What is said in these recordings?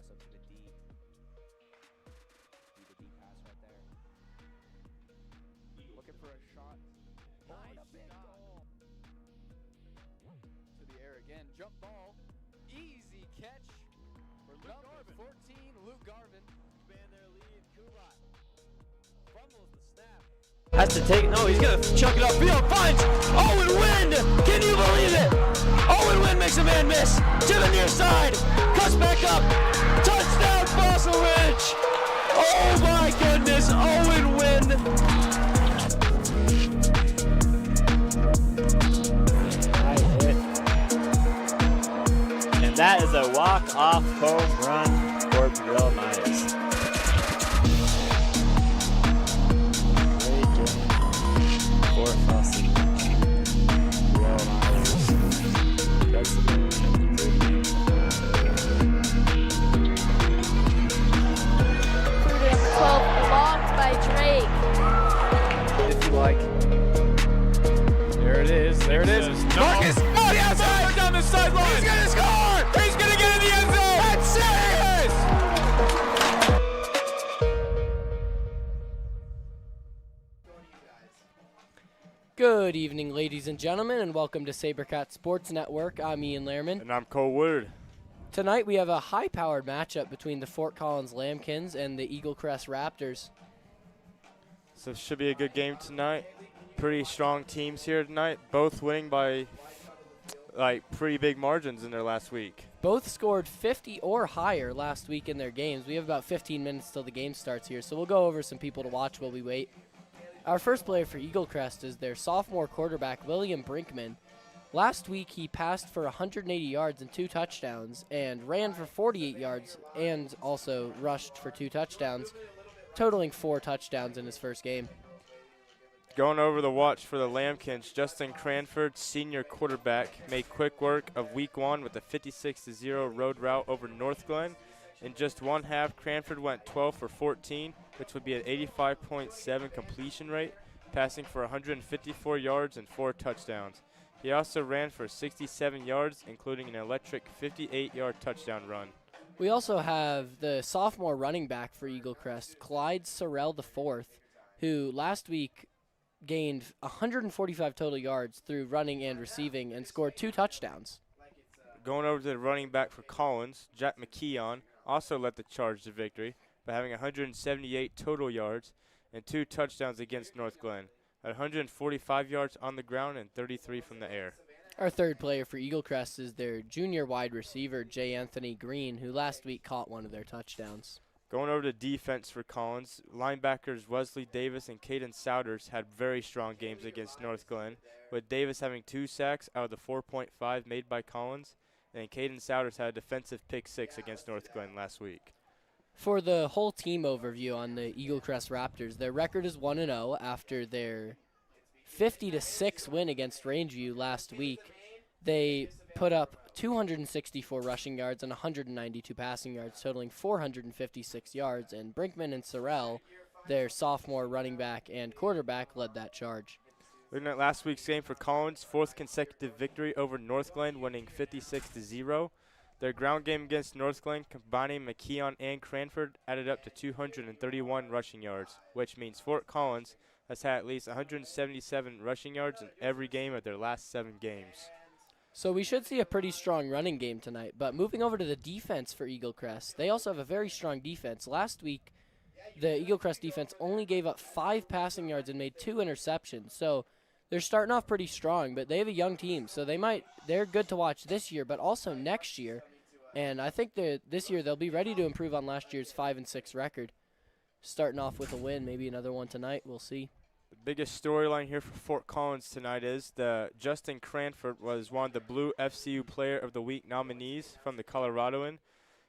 pass up to the D. The D pass right there. Looking for a shot. Nice a big shot. goal. To the air again. Jump ball. Easy catch. For number 14, Luke Garvin. Expand their lead. Kubat fumbles the snap. Has to take, no, he's going to chuck it upfield, finds Owen Wynn! Can you believe it? Owen Wynn makes a man miss, to the near side, cuts back up, touchdown Fossil Ridge! Oh my goodness, Owen Wynn! Nice hit. And that is a walk-off home run for Burrell Myers. For Fossil. Burrell Myers. That's the man of the pregame. Prudence 12 blocked by Drake. If you like. There it is. There it is. Marcus! Oh, the outside! Down the sideline! He's going to score! He's going to get in the end zone! That's serious! Good evening, ladies and gentlemen, and welcome to SaberCat Sports Network. I'm Ian Lehrman. And I'm Cole Wood. Tonight we have a high-powered matchup between the Fort Collins Lambkins and the Eaglecrest Raptors. So it should be a good game tonight. Pretty strong teams here tonight, both winning by pretty big margins in their last week. Both scored 50 or higher last week in their games. We have about 15 minutes till the game starts here, so we'll go over some people to watch while we wait. Our first player for Eaglecrest is their sophomore quarterback, William Brinkman. Last week, he passed for 180 yards and 2 touchdowns and ran for 48 yards and also rushed for 2 touchdowns, totaling 4 touchdowns in his first game. Going over the watch for the Lambkins, Justin Cranford, senior quarterback, made quick work of week 1 with a 56-0 road route over North Glen. In just one half, Cranford went 12 for 14, which would be an 85.7 completion rate, passing for 154 yards and 4 touchdowns. He also ran for 67 yards, including an electric 58-yard touchdown run. We also have the sophomore running back for Eaglecrest, Clyde Sorrell IV, who last week gained 145 total yards through running and receiving and scored 2 touchdowns. Going over to the running back for Collins, Jack McKeon also led the charge to victory by having 178 total yards and 2 touchdowns against North Glen, at 145 yards on the ground and 33 from the air. Our third player for Eaglecrest is their junior wide receiver, J. Anthony Green, who last week caught one of their touchdowns. Going over to defense for Collins, linebackers Wesley Davis and Caden Souders had very strong games against North Glen, with Davis having 2 sacks out of the 4.5 made by Collins, and Caden Souders had a defensive pick 6 against North Glen last week. For the whole team overview on the Eaglecrest Raptors, their record is 1-0 after their 50-6 win against Rangeview last week. They put up 264 rushing yards and 192 passing yards, totaling 456 yards, and Brinkman and Sorrell, their sophomore running back and quarterback, led that charge. Looking at last week's game for Collins, 4th consecutive victory over North Glen, winning 56-0. Their ground game against North Glen, combining McKeon and Cranford, added up to 231 rushing yards, which means Fort Collins has had at least 177 rushing yards in every game of their last 7 games. So we should see a pretty strong running game tonight. But moving over to the defense for Eaglecrest, they also have a very strong defense. Last week, the Eaglecrest defense only gave up 5 passing yards and made 2 interceptions. So they're starting off pretty strong, but they have a young team, so they're good to watch this year, but also next year. And I think that this year they'll be ready to improve on last year's 5-6 record. Starting off with a win, maybe another one tonight. We'll see. The biggest storyline here for Fort Collins tonight is Justin Cranford was one of the Blue FCU Player of the Week nominees from the Coloradoan.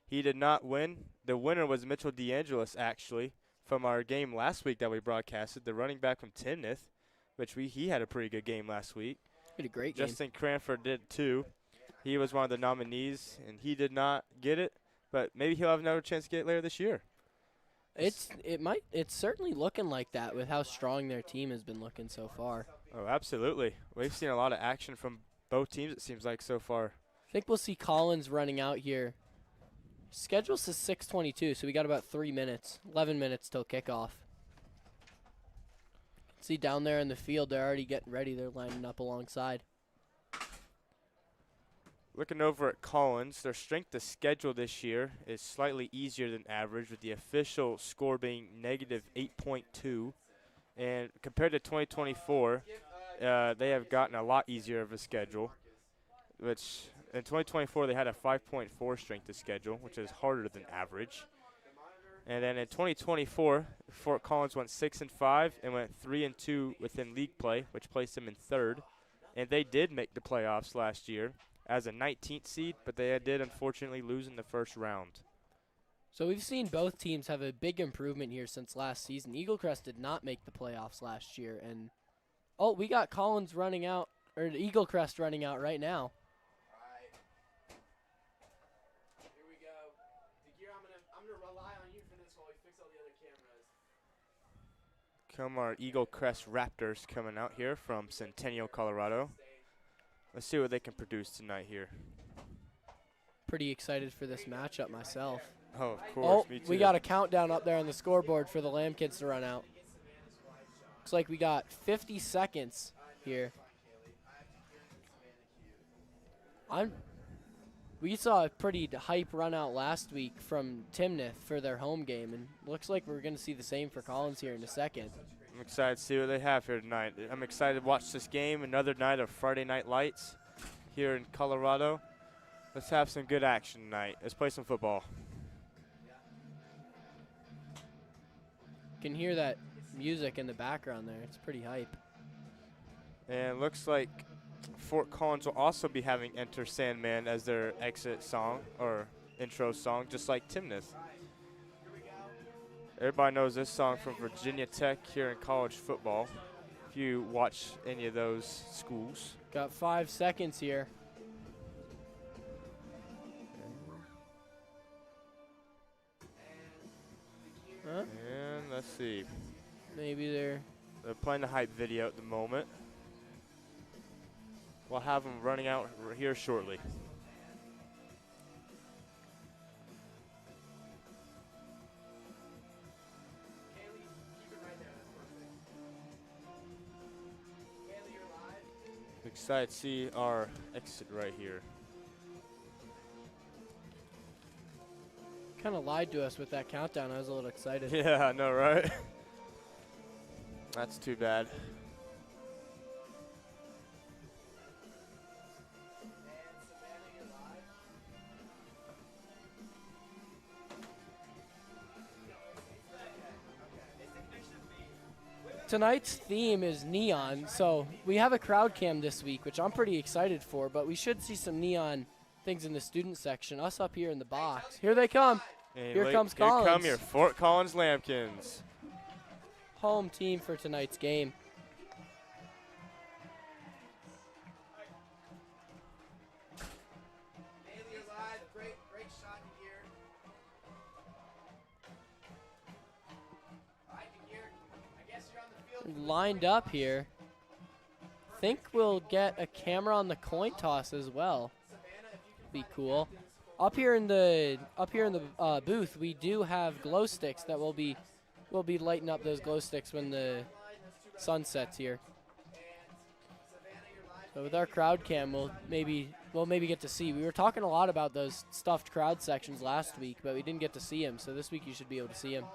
He did not win. The winner was Mitchell DeAngelis, actually, from our game last week that we broadcasted, the running back from Timnath, which he had a pretty good game last week. He had a great game. Justin Cranford did too. He was one of the nominees, and he did not get it, but maybe he'll have another chance to get it later this year. It's certainly looking like that with how strong their team has been looking so far. Oh, absolutely. We've seen a lot of action from both teams, it seems like, so far. I think we'll see Collins running out here schedule says 6:22, so we got about 3 minutes, 11 minutes till kickoff. See down there in the field, they're already getting ready. They're lining up alongside. Looking over at Collins, their strength of schedule this year is slightly easier than average, with the official score being negative 8.2. And compared to 2024, they have gotten a lot easier of a schedule, which in 2024 they had a 5.4 strength of schedule, which is harder than average. And then in 2024, Fort Collins went 6-5 and went 3-2 within league play, which placed them in third. And they did make the playoffs last year as a 19th seed, but they did unfortunately lose in the first round. So we've seen both teams have a big improvement here since last season. Eaglecrest did not make the playoffs last year, and we got Collins running out, or Eaglecrest running out right now. Here we go. DeGear, I'm gonna rely on you for this while we fix all the other cameras. Come our Eaglecrest Raptors coming out here from Centennial, Colorado. Let's see what they can produce tonight here. Pretty excited for this matchup myself. Oh, of course, me too. We got a countdown up there on the scoreboard for the Lambkins to run out. Looks like we got 50 seconds here. We saw a pretty hype run out last week from Timnath for their home game, and looks like we're going to see the same for Collins here in a second. I'm excited to see what they have here tonight. I'm excited to watch this game, another night of Friday Night Lights here in Colorado. Let's have some good action tonight. Let's play some football. You can hear that music in the background there. It's pretty hype. And looks like Fort Collins will also be having Enter Sandman as their exit song or intro song, just like Timnath. Everybody knows this song from Virginia Tech here in college football, if you watch any of those schools. Got 5 seconds here. Huh? And let's see. Maybe they're playing the hype video at the moment. We'll have them running out here shortly. Excited to see our exit right here. kind of lied to us with that countdown. I was a little excited. Yeah, I know, right? That's too bad. Tonight's theme is neon, so we have a crowd cam this week, which I'm pretty excited for, but we should see some neon things in the student section. Us up here in the box. Here they come. Hey, Here comes Collins. Here come your Fort Collins Lambkins. Home team for tonight's game. Lined up here. Think we'll get a camera on the coin toss as well. Be cool. Up here in the booth, we do have glow sticks that we'll be lighting up those glow sticks when the sun sets here. So with our crowd cam, we'll maybe get to see. We were talking a lot about those stuffed crowd sections last week, but we didn't get to see them. So this week you should be able to see them.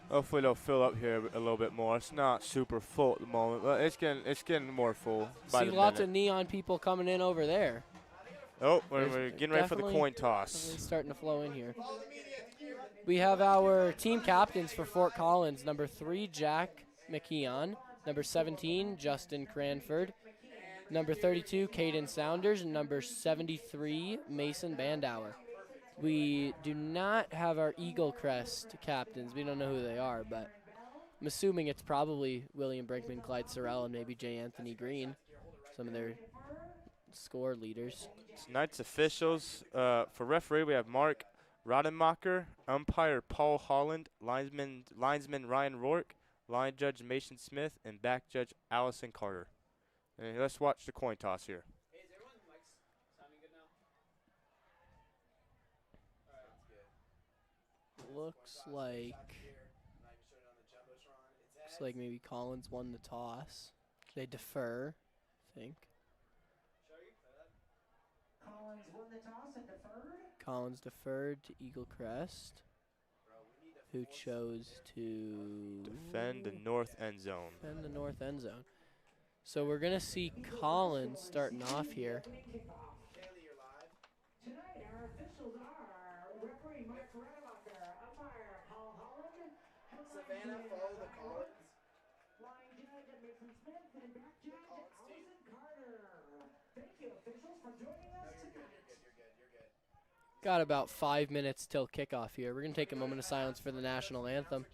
Hopefully they'll fill up here a little bit more. It's not super full at the moment, but it's getting more full. See lots of neon people coming in over there. Oh, we're getting ready for the coin toss. Starting to flow in here. We have our team captains for Fort Collins. Number 3, Jack McKeon. Number 17, Justin Cranford. Number 32, Caden Saunders. And number 73, Mason Bandauer. We do not have our Eaglecrest captains. We don't know who they are, but I'm assuming it's probably William Brinkman, Clyde Sorrell, and maybe J. Anthony Green, some of their score leaders. Tonight's officials, for referee, we have Mark Rodemacher, umpire Paul Holland, linesman Ryan Rourke, line judge Mason Smith, and back judge Allison Carter. And let's watch the coin toss here. Hey, is everyone's mics sounding good now? All right, that's good. looks like maybe Collins won the toss. They defer, I think. Collins won the toss and deferred. Collins deferred to Eaglecrest, who chose to Defend the north end zone. defend the north end zone. So we're going to see Collins starting off here. Tonight, our officials are referee Mike Redebacher, umpire Paul Holland, Savannah, follow the Collins. line judge Mason Smith, and back judge Allison Carter. Thank you, officials, for joining us tonight. Got about 5 minutes till kickoff here. We're going to take a moment of silence for the national anthem.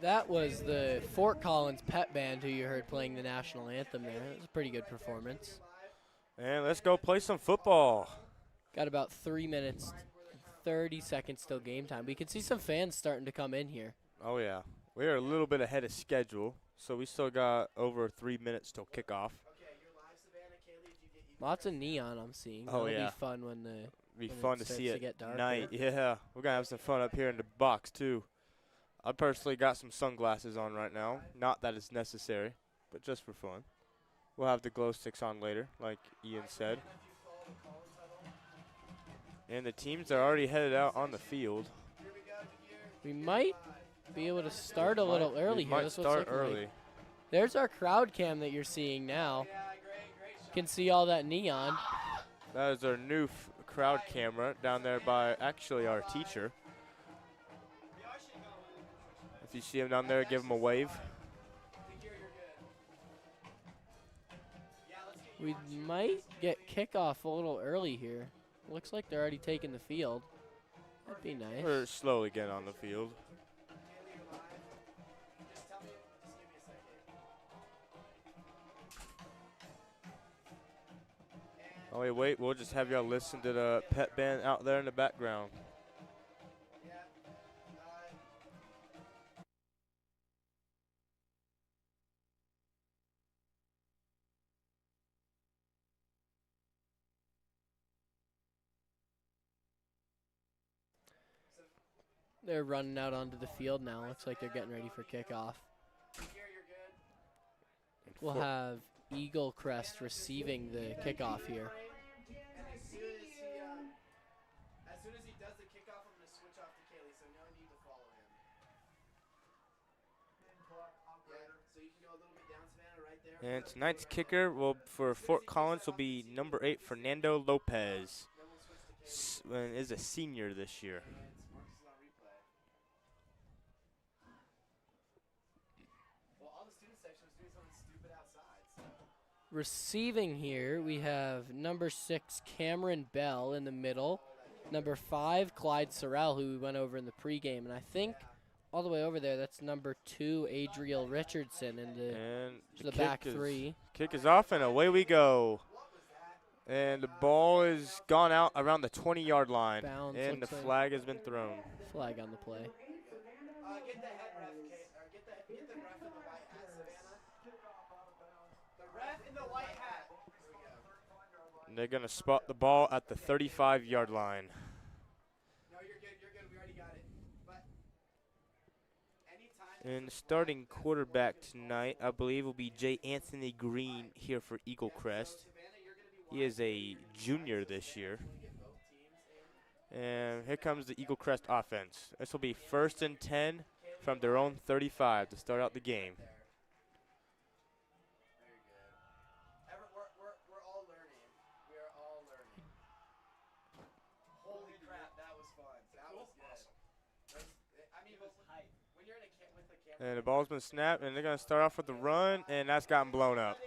That was the Fort Collins Pep Band who you heard playing the national anthem there. It was a pretty good performance. And let's go play some football. Got about 3 minutes, 30 seconds till game time. We can see some fans starting to come in here. Oh, yeah. We're a little bit ahead of schedule, so we still got over 3 minutes till kickoff. Lots of neon I'm seeing. Oh, That'll yeah. be fun when the Be when fun it to starts see to it get darker. night. Yeah, we're going to have some fun up here in the box, too. I personally got some sunglasses on right now. Not that it's necessary, but just for fun. We'll have the glow sticks on later, like Ian said. And the teams are already headed out on the field. We might be able to start a little early We here. might That's what it's start looking early. like. There's our crowd cam that you're seeing now. You can see all that neon. That is our new crowd camera down there by actually our teacher. If you see him down there, give him a wave. We might get kickoff a little early here. Looks like they're already taking the field. That'd be nice. We're slowly getting on the field. Oh, wait, we'll just have y'all listen to the pep band out there in the background. They're running out onto the field now. Looks like they're getting ready for kickoff. We'll have Eaglecrest receiving the kickoff here. As soon as he does the kickoff, I'm going to switch off to Kaylee, so no need to follow him. So you can go a little bit down, Savannah, right there. And tonight's kicker for Fort Collins will be number 8, Fernando Lopez. Is a senior this year. Receiving here, we have number 6, Cameron Bell in the middle. Number 5, Clyde Sorrell, who we went over in the pregame. And I think all the way over there. That's number 2, Adriel Richardson, in And the back three. Kick is off, and away we go. And the ball is gone out around the 20-yard line. Bounds, And the looks like. flag has been thrown. Flag on the play. Get the head ref, or get the ref in the white hat, Savannah. The ref in the white hat. Here we go. And they're going to spot the ball at the 35-yard line. No, you're good. You're good. We already got it. But anytime. And the starting quarterback tonight, I believe, will be J. Anthony Green here for Eaglecrest. He is a junior this year. And here comes the Eaglecrest offense. This will be 1st and 10 from their own 35 to start out the game. We're all learning. We are all learning. Holy crap, that was fun. That was good. I mean, when you're with the camera. And the ball's been snapped, and they're going to start off with the run, and that's gotten blown up.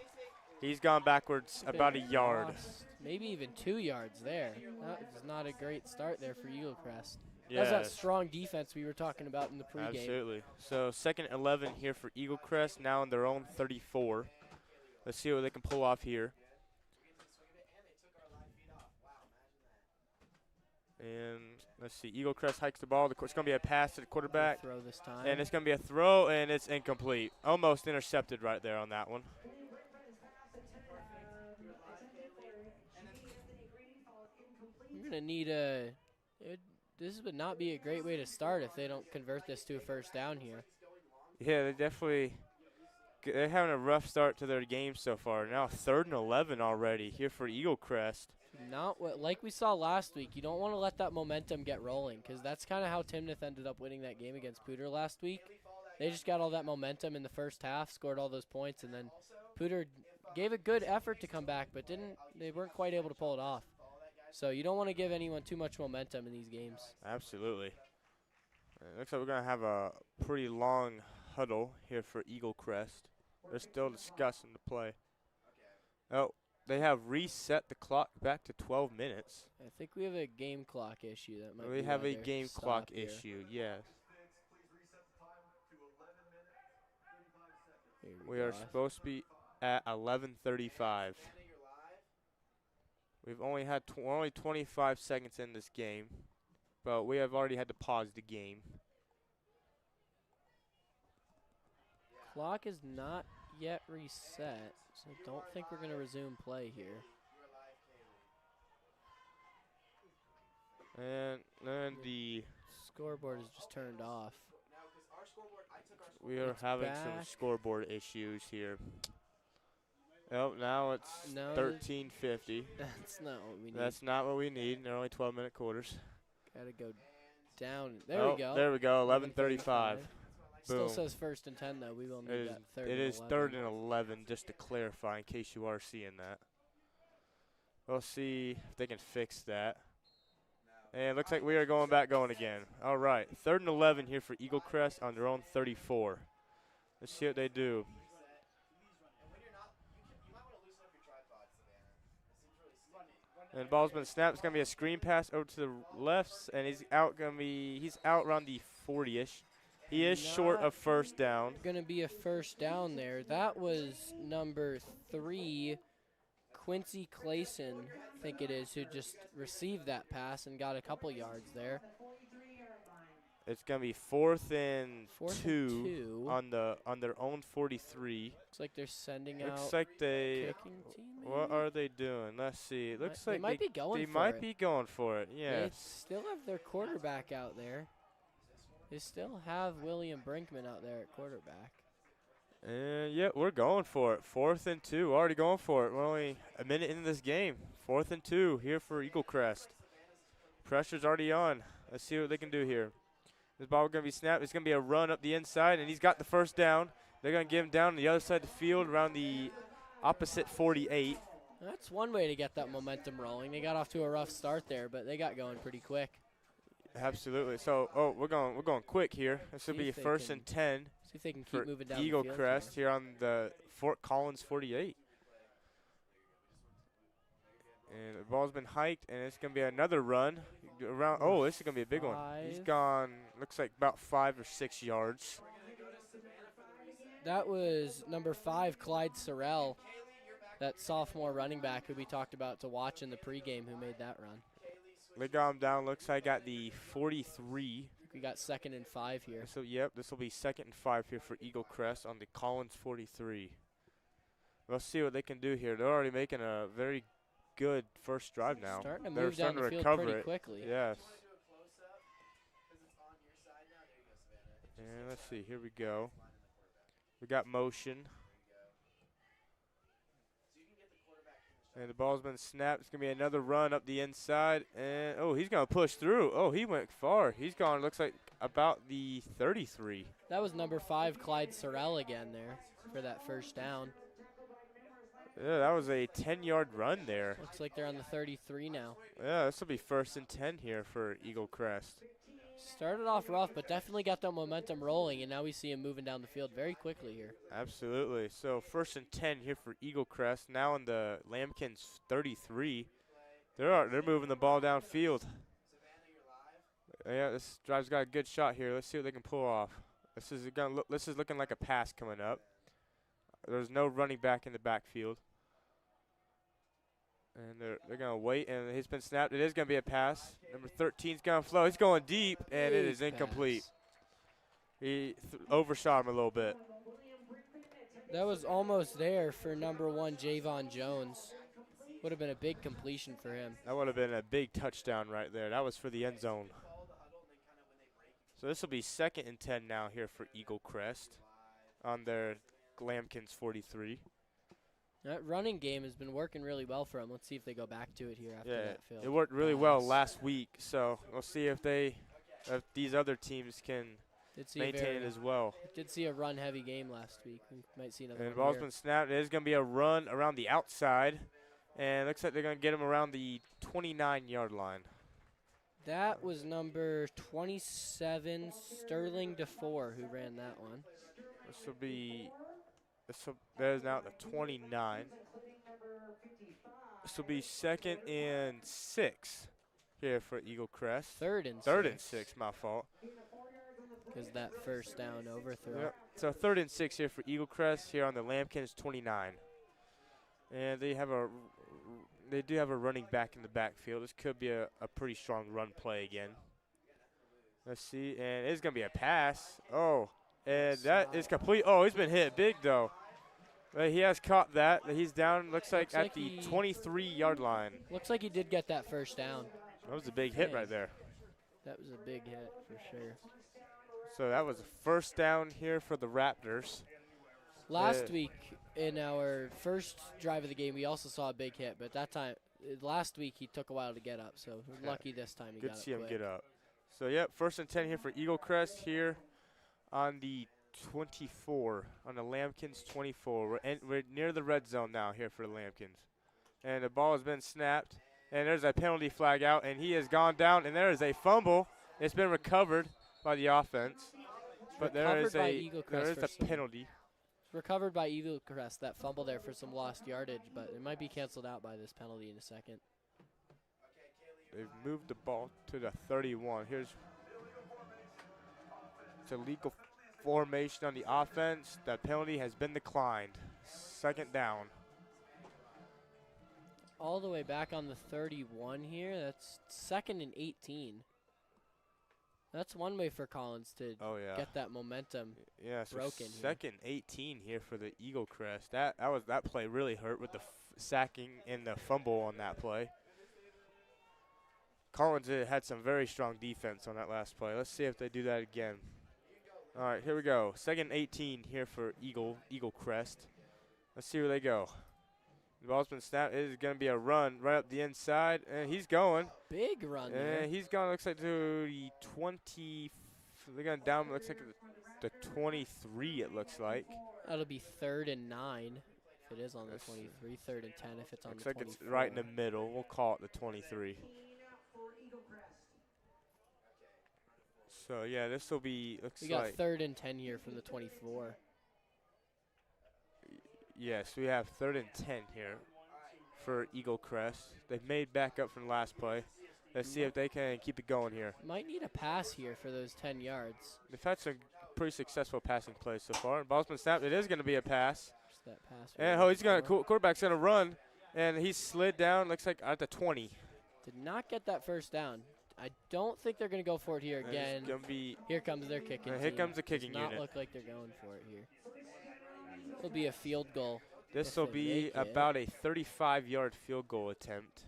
He's gone backwards about a yard. Maybe even 2 yards there. That was not a great start there for Eaglecrest. Yes. That's that strong defense we were talking about in the pregame. Absolutely. So 2nd and 11 here for Eaglecrest, now on their own 34. Let's see what they can pull off here. And let's see, Eaglecrest hikes the ball. It's going to be a pass to the quarterback. Throw this time. And it's going to be a throw, and it's incomplete. Almost intercepted right there on that one. We're going to need this would not be a great way to start if they don't convert this to a 1st down here. Yeah, they're having a rough start to their game so far. Now 3rd and 11 already here for Eaglecrest. Like we saw last week, you don't want to let that momentum get rolling, because that's kind of how Timnath ended up winning that game against Pooter last week. They just got all that momentum in the first half, scored all those points, and then Pooter gave a good effort to come back, but they weren't quite able to pull it off. So you don't want to give anyone too much momentum in these games. Absolutely. It looks like we're going to have a pretty long huddle here for Eaglecrest. They're still discussing the play. Oh, they have reset the clock back to 12 minutes. I think we have a game clock issue. That might We be have why a they're game stopped clock here. issue, yes. Here We are go. supposed to be at 11:35. We've only had only 25 seconds in this game, but we have already had to pause the game. Clock is not yet reset, so I don't think we're going to resume play here. And then the Scoreboard is just turned off. we are It's having some back. scoreboard issues here. Oh, now it's No, 13:50. That's not what we need. That's not what we need. They're only 12-minute quarters. Got to go down. There we go. There we go. 11:35. Still Boom. says 1st and 10, though. We will need that 3rd It and is 11. 3rd and 11, just to clarify, in case you are seeing that. We'll see if they can fix that. And it looks like we are going again. All right, 3rd and 11 here for Eaglecrest on their own 34. Let's see what they do. And the ball's been snapped. It's going to be a screen pass over to the left, and he's out around the 40-ish. He is short of 1st down. Going to be a 1st down there. That was number 3, Quincy Clayson, I think it is, who just received that pass and got a couple yards there. It's going to be 4th and 2 on their own 43. Looks like they're sending Looks out like they. kicking team. What are they doing? Let's see. It looks They like might be going they for might it. be going for it. They Yes. still have their quarterback out there. They still have William Brinkman out there at quarterback. And yeah, we're going for it. 4th and 2. Already going for it. We're only a minute into this game. 4th and 2 here for Eaglecrest. Pressure's already on. Let's see what they can do here. This ball is going to be snapped. It's going to be a run up the inside, and he's got the 1st down. They're going to give him down on the other side of the field around the opposite 48. That's one way to get that momentum rolling. They got off to a rough start there, but they got going pretty quick. Absolutely. So, we're going quick here. This will See be if they 1st can and 10 See if they can for keep moving down the field. Eaglecrest here on the Fort Collins 48. And the ball's been hiked, and it's going to be another run. around. Oh, this is gonna be a big one. He's 5. gone. Looks like about 5 or 6 yards. That was number 5, Clyde Sorrell, that sophomore running back who we talked about to watch in the pregame, who made that run. They got him down. Looks like at the 43. We got 2nd and 5 here. So yep, this will be 2nd and 5 here for Eaglecrest on the Collins 43. Let's see what they can do here. They're already making a very good first drive now. Starting to They're move down starting the to field recover pretty it. quickly. Yes. And let's see. Here we go. We got motion. And the ball's been snapped. It's going to be another run up the inside. And, oh, he's going to push through. Oh, he went far. He's gone, looks like, about the 33. That was number 5, Clyde Sorrell again there for that first down. Yeah, that was a 10-yard run there. Looks like they're on the 33 now. Yeah, this will be 1st and 10 here for Eaglecrest. Started off rough, but definitely got that momentum rolling, and now we see him moving down the field very quickly here. Absolutely. So 1st and 10 here for Eaglecrest. Now in the Lambkins 33. They're moving the ball downfield. Yeah, this drive's got a good shot here. Let's see what they can pull off. This is looking like a pass coming up. There's no running back in the backfield. And they're going to wait, and he's been snapped. It is going to be a pass. Number 13's going to flow. He's going deep, and it is incomplete. He overshot him a little bit. That was almost there for number 1, Javon Jones. Would have been a big completion for him. That would have been a big touchdown right there. That was for the end zone. So this will be 2nd and 10 now here for Eaglecrest on their Lambkins 43. That running game has been working really well for them. Let's see if they go back to it here after that field. It worked really well last week, so we'll see if these other teams can maintain it as well. Did see a run-heavy game last week. We might see another And the one ball's here. been snapped. It is going to be a run around the outside, and it looks like they're going to get him around the 29-yard line. That was number 27, Sterling DeFore, who ran that one. There's now the 29. This will be 2nd and 6 here for Eaglecrest. 3rd and 6. My fault. Because that first down overthrow. Yep. So 3rd and 6 here for Eaglecrest here on the Lambkins 29. And they do have a running back in the backfield. This could be a pretty strong run play again. Let's see, and it's going to be a pass. Oh. And that is complete. Oh, he's been hit big, though. He has caught that. He's down, looks like at the 23-yard line. Looks like he did get that first down. That was a big hit right there. That was a big hit for sure. So that was a 1st down here for the Raptors. Last week in our first drive of the game, we also saw a big hit. But last week he took a while to get up. So we're lucky this time he got up. Good to see him get up. So, yep, 1st and 10 here for Eaglecrest here on the 24, on the Lambkins 24. We're near the red zone now here for the Lambkins. And the ball has been snapped, and there's a penalty flag out, and he has gone down, and there is a fumble. It's been recovered by the offense, but there is a penalty. Recovered by Eaglecrest, that fumble there for some lost yardage, but it might be canceled out by this penalty in a second. They've moved the ball to the 31. It's illegal formation on the offense. That penalty has been declined. 2nd down. All the way back on the 31 here. That's 2nd and 18. That's one way for Collins to get that momentum broken. 2nd 18 here for the Eaglecrest. That play really hurt with the sacking and the fumble on that play. Collins had some very strong defense on that last play. Let's see if they do that again. All right, here we go. 2nd 18 here for Eaglecrest. Let's see where they go. The ball's been snapped. It is going to be a run right up the inside, and he's going. Big run there. And he's going, looks like, to the 20. They're going down, looks like the 23, it looks like. That'll be 3rd and 9 if it is on the 23. 3rd and 10 if it's on the 24. Looks like it's right in the middle. We'll call it the 23. So, yeah, this will be, we got 3rd and 10 here from the 24. Yes, we have 3rd and 10 here for Eaglecrest. They've made back up from the last play. Let's see if they can keep it going here. Might need a pass here for those 10 yards. They've had some pretty successful passing plays so far. Ball's been snapped. It is going to be a pass. Just that pass. And he's going to quarterback's going to run, and he slid down. Looks like at the 20. Did not get that first down. I don't think they're going to go for it here again. It's going to be. Here comes their kicking. Here team. comes the kicking Does not unit. look like they're going for it here. It'll be a field goal. This if will they be make it. about a 35-yard field goal attempt.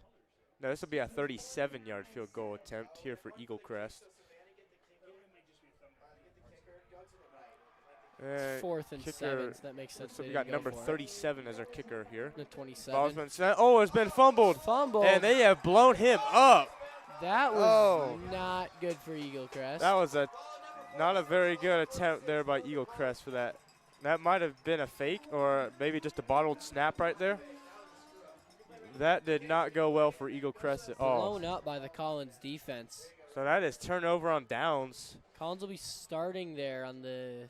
No, this will be a 37-yard field goal attempt here for Eaglecrest. And 4th and kicker, 7, so that makes sense. so they we got didn't go number for it. 37 as our kicker here. The 27. Ball's been sent. Oh, it's been fumbled. Fumble. And they have blown him up. That was not good for Eaglecrest. That was not a very good attempt there by Eaglecrest for that. That might have been a fake or maybe just a bottled snap right there. That did not go well for Eaglecrest at all. Blown up by the Collins defense. So that is turnover on downs. Collins will be starting there on the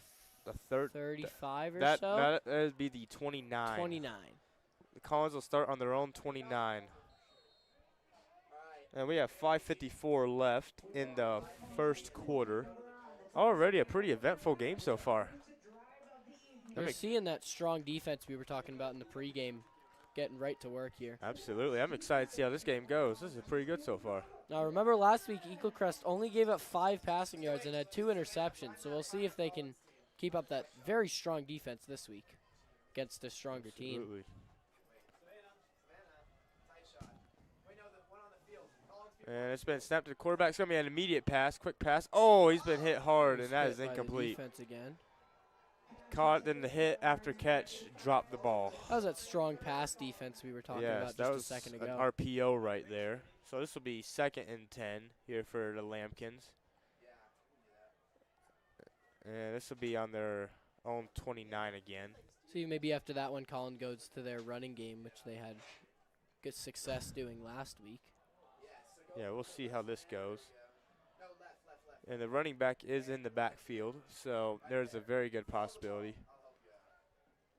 third 35 or that so. that would be the 29. 29. The Collins will start on their own 29. And we have 5:54 left in the first quarter. Already a pretty eventful game so far. We're seeing that strong defense we were talking about in the pregame getting right to work here. Absolutely. I'm excited to see how this game goes. This is pretty good so far. Now, remember last week, Eaglecrest only gave up 5 passing yards and had 2 interceptions. So we'll see if they can keep up that very strong defense this week against a stronger team. Absolutely. And it's been snapped to the quarterback. It's going to be an immediate pass, quick pass. Oh, he's been hit hard, and that is Hit by the incomplete. defense again. Caught, then the hit after catch, dropped the ball. That was that strong pass defense we were talking Yes, about that just was a second an ago. RPO right there. So this will be 2nd and 10 here for the Lambkins. And this will be on their own 29 again. See, maybe after that one, Colin goes to their running game, which they had good success doing last week. Yeah, we'll see how this goes. And the running back is in the backfield, so there's a very good possibility.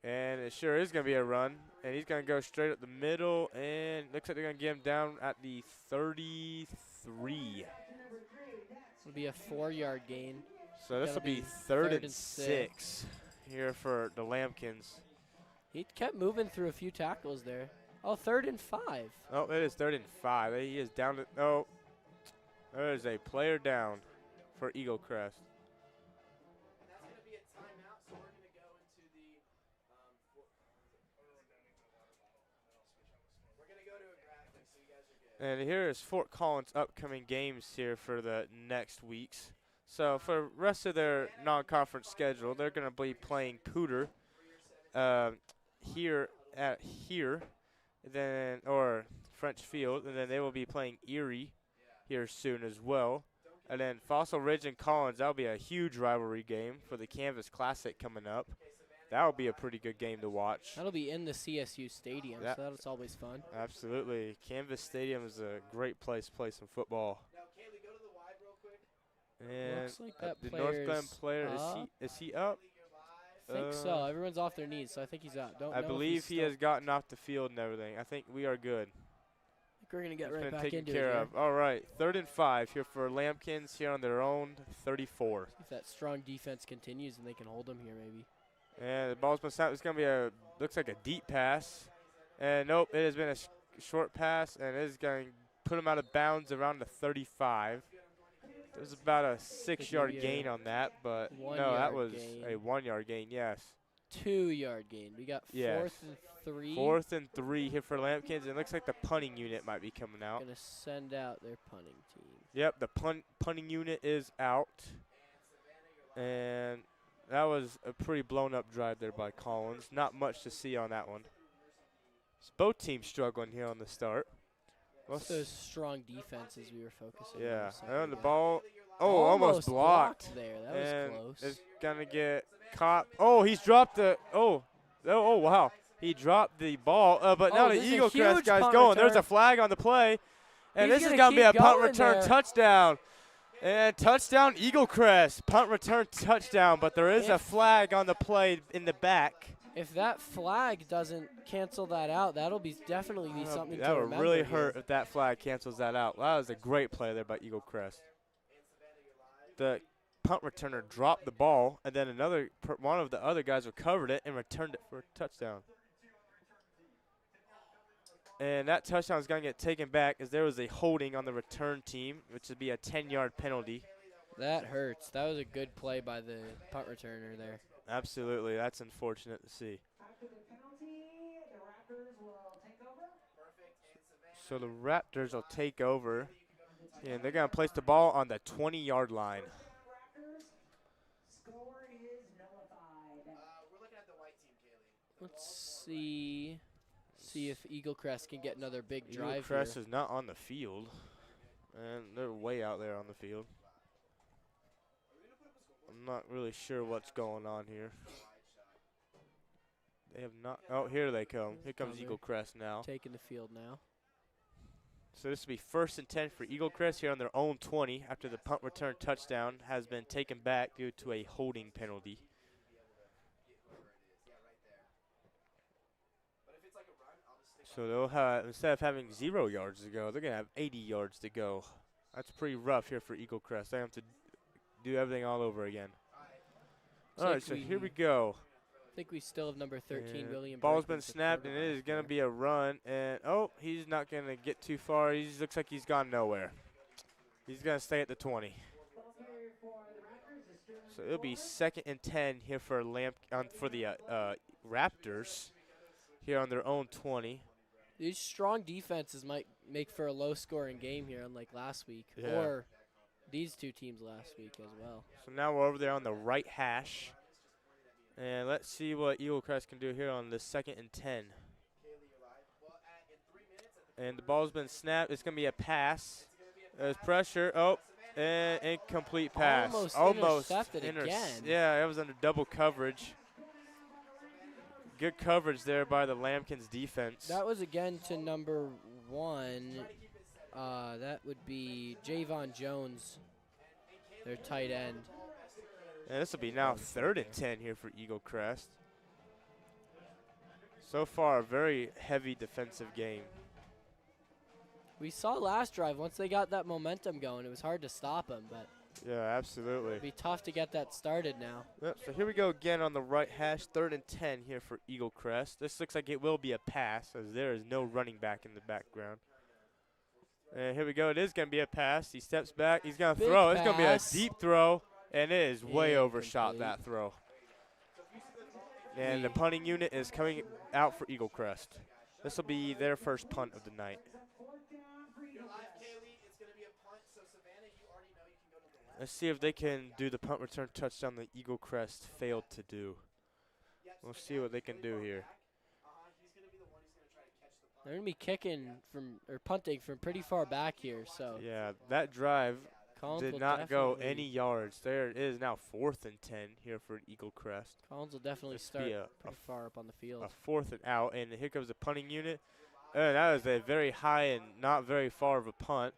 And it sure is going to be a run, and he's going to go straight up the middle, and looks like they're going to get him down at the 33. It'll be a 4-yard gain. So this will That'll be be 3rd and 6 here for the Lambkins. He kept moving through a few tackles there. Oh, 3rd and 5. Oh, it is 3rd and 5. He is down to, no, there is a player down for Eaglecrest. And here is Fort Collins' upcoming games here for the next weeks. So for the rest of their non-conference schedule, they're going to be playing Pooter here, then or French Field, and then they will be playing Erie here soon as well. And then Fossil Ridge and Collins, that'll be a huge rivalry game for the Canvas Classic coming up. That'll be a pretty good game to watch. That'll be in the CSU Stadium, so that's always fun. Absolutely. Canvas Stadium is a great place to play some football. And Looks like that the North Glen player, up. is he up? I think so. Everyone's off their knees, so I think he's up. Don't I know believe if he he's has gotten off the field and everything. I think we are good. I think we're going to get It's right been back taken into care it here. of. All right, 3rd and 5 here for Lambkins here on their own 34. If that strong defense continues and they can hold them here maybe. And the ball's been snapped. It's going to be looks like a deep pass. And nope, it has been a short pass, and it is going to put him out of bounds around the 35. There's about a 6-yard gain on that, but no, that was a 1-yard gain, yes. 2-yard gain. We got 4th and 3. 4th and 3 here for Lambkins. It looks like the punting unit might be coming out. Going to send out their punting team. Yep, the punting unit is out. And that was a pretty blown-up drive there by Collins. Not much to see on that one. So both teams struggling here on the start. It's those strong defenses we were focusing on. Yeah, a second and the ago. ball, almost blocked. There. That was And close. it's going to get caught. Oh, he's dropped the, oh, wow. He dropped the ball, but now the this is a Eaglecrest huge guy's punt going. There's return. a flag on the play. And He's this is gonna going to be a keep punt going return there. touchdown. And touchdown Eaglecrest, punt return touchdown. But there is a flag on the play in the back. If that flag doesn't cancel that out, that'll be definitely be something That to would remember. really here. hurt if that flag cancels that out. That was a great play there by Eaglecrest. The punt returner dropped the ball, and then one of the other guys recovered it and returned it for a touchdown. And that touchdown is going to get taken back as there was a holding on the return team, which would be a 10-yard penalty. That hurts. That was a good play by the punt returner there. Absolutely. That's unfortunate to see. After the penalty, the Raptors will take over. So the Raptors will take over, and they're going to place the ball on the 20-yard line. Raptors, score is nullified. We're looking at the white team, Kaylee. Let's see if Eaglecrest can get another big drive Eaglecrest here. is not on the field, and they're way out there on the field. I'm not really sure what's going on here. They have not. Oh, here they come. Here comes Eaglecrest now. Taking the field now. So this will be 1st and 10 for Eaglecrest here on their own 20 after the punt return touchdown has been taken back due to a holding penalty. So they'll have, instead of having 0 yards to go, they're going to have 80 yards to go. That's pretty rough here for Eaglecrest. They have to do everything all over again. All right, so here we go. I think we still have number 13, And William. ball's Brinkman's been the snapped, and it is going to be a run. And, oh, he's not going to get too far. He looks like he's gone nowhere. He's going to stay at the 20. So it'll be 2nd and 10 here for the Raptors here on their own 20. These strong defenses might make for a low-scoring game here, unlike last week, Yeah. or these two teams last week as well. So now we're over there on the right hash. And let's see what Eaglecrest can do here on the 2nd and 10. And the ball's been snapped. It's going to be a pass. There's pressure. Oh, and incomplete pass. Almost intercepted again. Yeah, it was under double coverage. Good coverage there by the Lambkins defense. That was again to number 1. That would be Javon Jones, their tight end. And this will be now 3rd and 10 here for Eaglecrest. So far, a very heavy defensive game. We saw last drive, once they got that momentum going, it was hard to stop them, but Yeah, absolutely. it'd be tough to get that started now. Yep, so here we go again on the right hash, 3rd and 10 here for Eaglecrest. This looks like it will be a pass, as there is no running back in the background. And here we go. It is going to be a pass. He steps back. He's going to Big throw. It's going to be a pass. deep throw, and it is way overshot, Incomplete. that throw. And the punting unit is coming out for Eaglecrest. This will be their first punt of the night. Let's see if they can do the punt return touchdown that Eaglecrest failed to do. We'll see what they can do here. They're going to be kicking or punting from pretty far back here, so Yeah, that drive Collins did will not go definitely- any yards. There it is now 4th and 10 here for Eaglecrest. Collins will definitely This start be a pretty far up on the field. A 4th and out, and here comes the punting unit. That is a very high and not very far of a punt.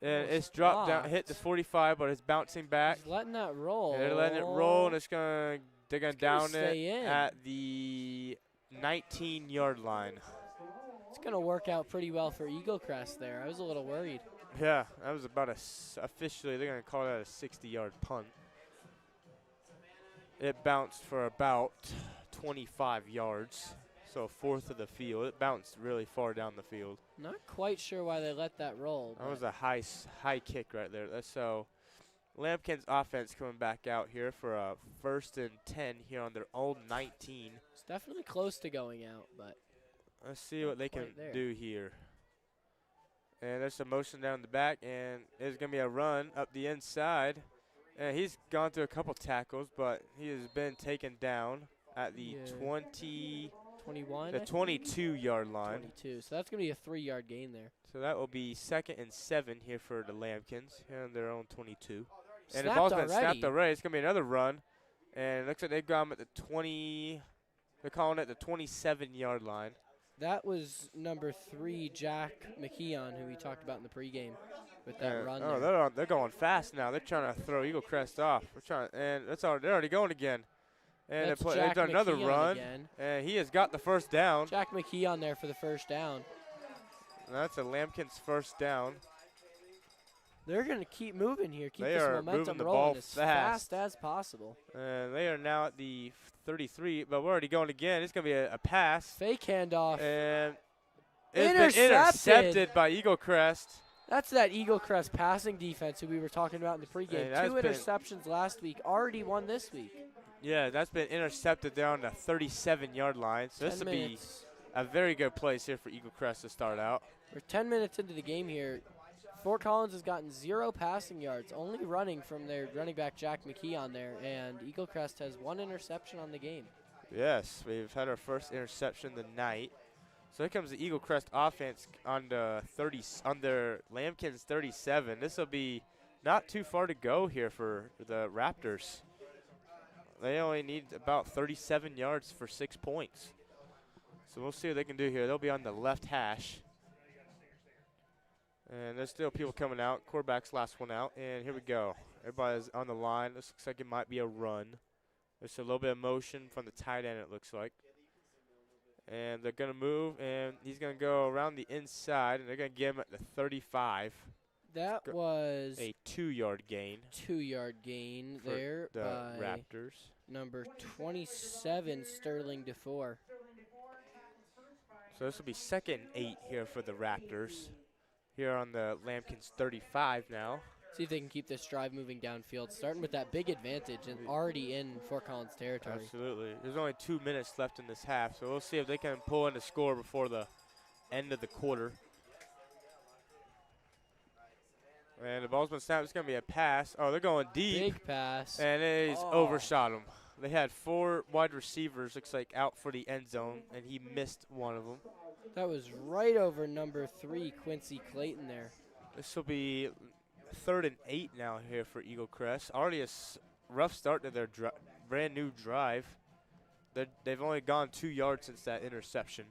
And it's dropped down, hit the 45, but it's bouncing back. He's letting that roll. And they're letting it roll, and they're gonna down it stay in. at the 19-yard line. It's going to work out pretty well for Eaglecrest there. I was a little worried. Yeah, that was about officially they're gonna call that a 60-yard punt. It bounced for about 25 yards, so 4th of the field. It bounced really far down the field. Not quite sure why they let that roll. That was a high kick right there. So Lambkin's offense coming back out here for a 1st and 10 here on their own 19. It's definitely close to going out, but Let's see what they can quite there. do here. And there's some motion down the back, and there's going to be a run up the inside. And he's gone through a couple tackles, but he has been taken down at the 21? the 22-yard line. 22. So that's going to be a 3-yard gain there. So that will be 2nd and 7 here for the Lambkins here on their own 22. And the Snapped ball's been already. snapped already. It's going to be another run. And it looks like they've got him at the 20. They're calling it the 27-yard line. That was number 3, Jack McKeon, who we talked about in the pregame with that run Oh, there. they're going fast now. They're trying to throw Eaglecrest off. And they're already going again. And That's they've Jack done another McKee on run, again. and he has got the first down. Jack McKee on there for the first down. And that's a Lambkin's first down. They're going to keep moving here, keep They this are momentum moving the rolling ball as fast. fast as possible. And they are now at the 33, but we're already going again. It's going to be a pass. Fake handoff. And it's been intercepted by Eaglecrest. That's that Eaglecrest passing defense who we were talking about in the pregame. Hey, that's 2 been- interceptions last week, already one this week. Yeah, that's been intercepted there on the 37-yard line. So this 10 will be minutes. a very good place here for Eaglecrest to start out. We're 10 minutes into the game here. Fort Collins has gotten 0 passing yards, only running from their running back Jack McKee on there, and Eaglecrest has 1 interception on the game. Yes, we've had our first interception of the night. So here comes the Eaglecrest offense on their Lambkin's 37. This will be not too far to go here for the Raptors. They only need about 37 yards for 6 points. So we'll see what they can do here. They'll be on the left hash. And there's still people coming out. Quarterback's last one out. And here we go. Everybody's on the line. This looks like it might be a run. There's a little bit of motion from the tight end, it looks like. And they're going to move, and he's going to go around the inside, and they're going to get him at the 35. That was a 2-yard gain. 2-yard gain for there the by Raptors. number 27, Sterling DeFore. So this will be 2nd and 8 here for the Raptors. Here on the Lambkin's 35 now. See if they can keep this drive moving downfield, starting with that big advantage and already in Fort Collins territory. Absolutely. There's only 2 minutes left in this half, so we'll see if they can pull in a score before the end of the quarter. And the ball's been snapped. It's going to be a pass. Oh, they're going deep. Big pass. And he's overshot him. They had 4 wide receivers, looks like, out for the end zone, and he missed one of them. That was right over number 3, Quincy Clayton there. This will be 3rd and 8 now here for Eaglecrest. Already a rough start to their brand new drive. They've only gone 2 yards since that interception.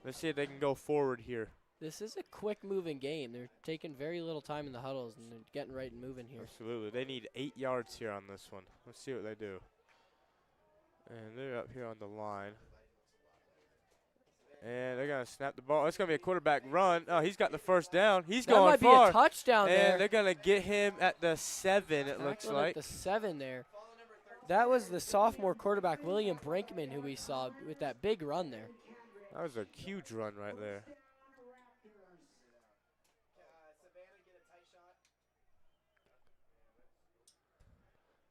Let's see if they can go forward here. This is a quick moving game. They're taking very little time in the huddles and they're getting right and moving here. Absolutely. They need 8 yards here on this one. Let's see what they do. And they're up here on the line. And they're going to snap the ball. It's going to be a quarterback run. Oh, he's got the first down. He's going far. That might be a touchdown there. And they're going to get him at the 7, it looks like. At the 7 there. That was the sophomore quarterback, William Brinkman, who we saw with that big run there. That was a huge run right there.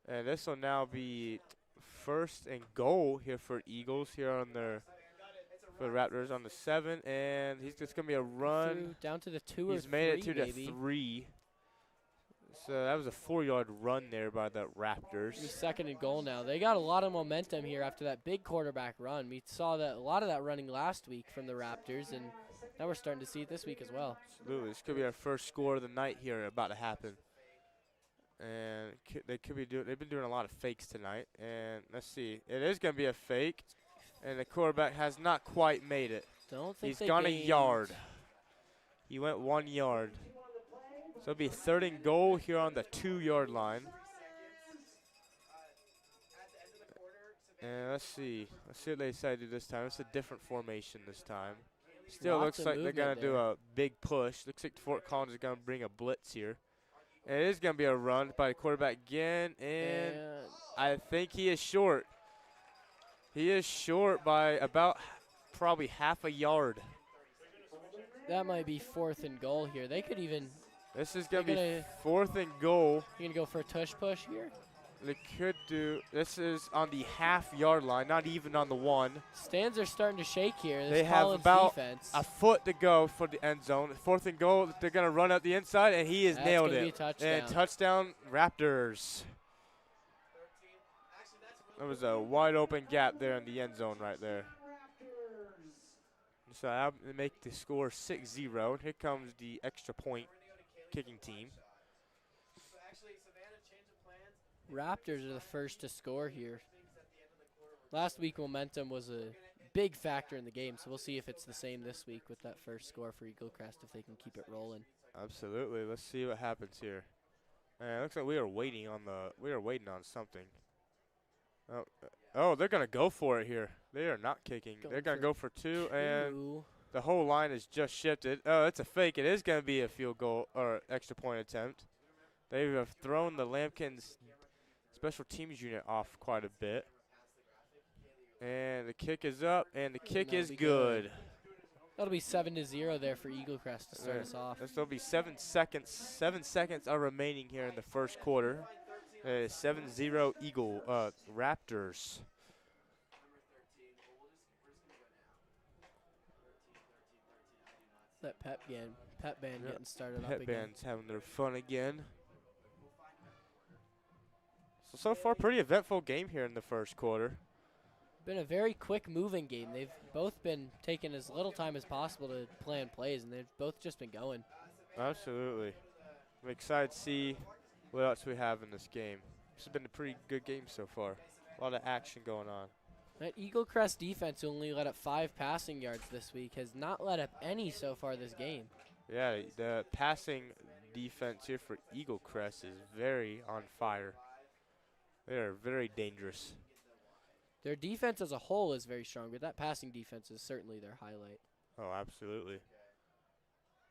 And this will now be 1st and goal here for Eagles here on their for the Raptors on the 7, and he's just gonna be a run down to the 2 or 3. He's made it to maybe. the 3. So that was a 4-yard run there by the Raptors. 2nd and goal now. They got a lot of momentum here after that big quarterback run. We saw that a lot of that running last week from the Raptors, and now we're starting to see it this week as well. Absolutely, this could be our first score of the night here about to happen. And they could be they've been doing a lot of fakes tonight. And let's see, it is going to be a fake. And the quarterback has not quite made it. Don't think He's gone a yard. He went 1 yard. So it'll be 3rd and goal here on the 2-yard line. And let's see what they decide to do this time. It's a different formation this time. Still Lots looks of like they're going to do movement a big push. Looks like Fort Collins is going to bring a blitz here. And it is going to be a run by the quarterback again. And I think he is short. He is short by about probably half a yard. That might be 4th and goal here. They could even. This is going to be 4th and goal. You going to go for a tush push here? They could do. This is on the half-yard line, not even on the 1. Stands are starting to shake here. This They have Collins about defense. a foot to go for the end zone. 4th and goal. They're going to run out the inside, and he has That's nailed gonna be it. a touchdown. And touchdown, Raptors. There was a wide-open gap there in the end zone right there. So I'll make the score 6-0. Here comes the extra point kicking team. Raptors are the first to score here. Last week, momentum was a big factor in the game, so we'll see if it's the same this week with that first score for Eaglecrest, if they can keep it rolling. Absolutely. Let's see what happens here. It looks like we are waiting on something. Oh, they're going to go for it here. They are not kicking. They're going to go for two, and the whole line is just shifted. Oh, it's a fake. It is going to be a field goal or extra point attempt. They have thrown the Lambkins special teams unit off quite a bit. And the kick is up, and the kick is good. That'll be 7-0 there for Eaglecrest to start us off. This will be 7 seconds. 7 seconds are remaining here in the first quarter. 7-0 Raptors. That pep band getting started up Pep again. band's having their fun again. So far, pretty eventful game here in the first quarter. Been a very quick moving game. They've both been taking as little time as possible to plan plays, and they've both just been going. Absolutely. I'm excited to see what else we have in this game. This has been a pretty good game so far. A lot of action going on. That Eaglecrest defense only let up 5 passing yards this week, has not let up any so far this game. Yeah, the passing defense here for Eaglecrest is very on fire. They are very dangerous. Their defense as a whole is very strong, but that passing defense is certainly their highlight. Oh, absolutely.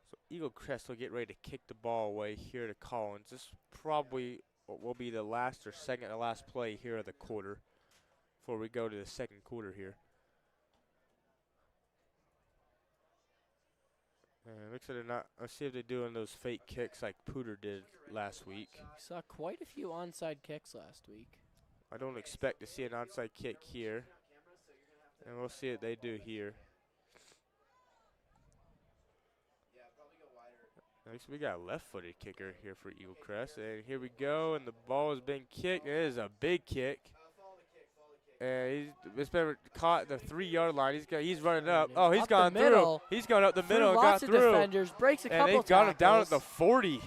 So Eaglecrest will get ready to kick the ball away here to Collins. This probably will be the last or second to last play here of the quarter before we go to the second quarter here. Looks like they're not. Let's see if they're doing those fake kicks like Pooter did last week. We saw quite a few onside kicks last week. I don't expect to see an onside kick here. And we'll see what they do here. Next, we got a left-footed kicker here for Eaglecrest. And here we go, and the ball is being kicked. It is a big kick. And it's been caught at the 3-yard line. He's running up. Oh, he's gone through. He's gone up the middle and got through. Lots of defenders, breaks a couple and they've got him down at the 40.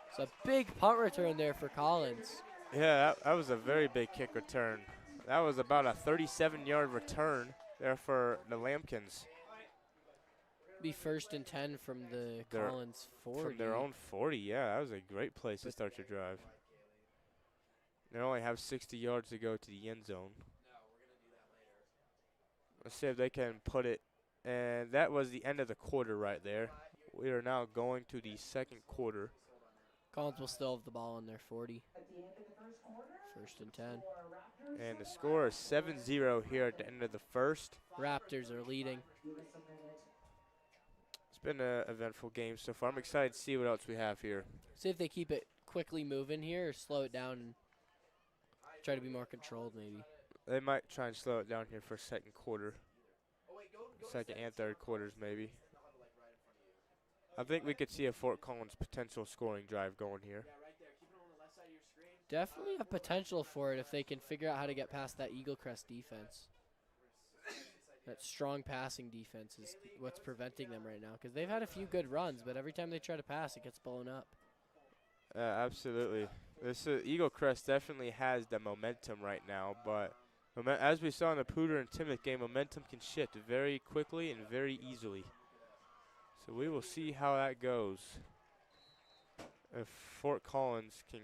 It's a big punt return there for Collins. Yeah, that was a very big kick return. That was about a 37-yard return there for the Lambkins. Be 1st and 10 from the Collins 40. From their own 40, yeah. That was a great place to start your drive. They only have 60 yards to go to the end zone. Let's see if they can put it. And that was the end of the quarter right there. We are now going to the second quarter. Collins will still have the ball on their 40. 1st and 10. And the score is 7-0 here at the end of the first. Raptors are leading. It's been an eventful game so far. I'm excited to see what else we have here. See if they keep it quickly moving here or slow it down and try to be more controlled maybe. They might try and slow it down here for second quarter. Second and third quarters maybe. I think we could see a Fort Collins potential scoring drive going here. Definitely have potential for it if they can figure out how to get past that Eaglecrest defense. That strong passing defense is what's preventing them right now because they've had a few good runs, but every time they try to pass, it gets blown up. Absolutely. This Eaglecrest definitely has the momentum right now, but as we saw in the Pooter and Timoth game, momentum can shift very quickly and very easily. So we will see how that goes. If Fort Collins can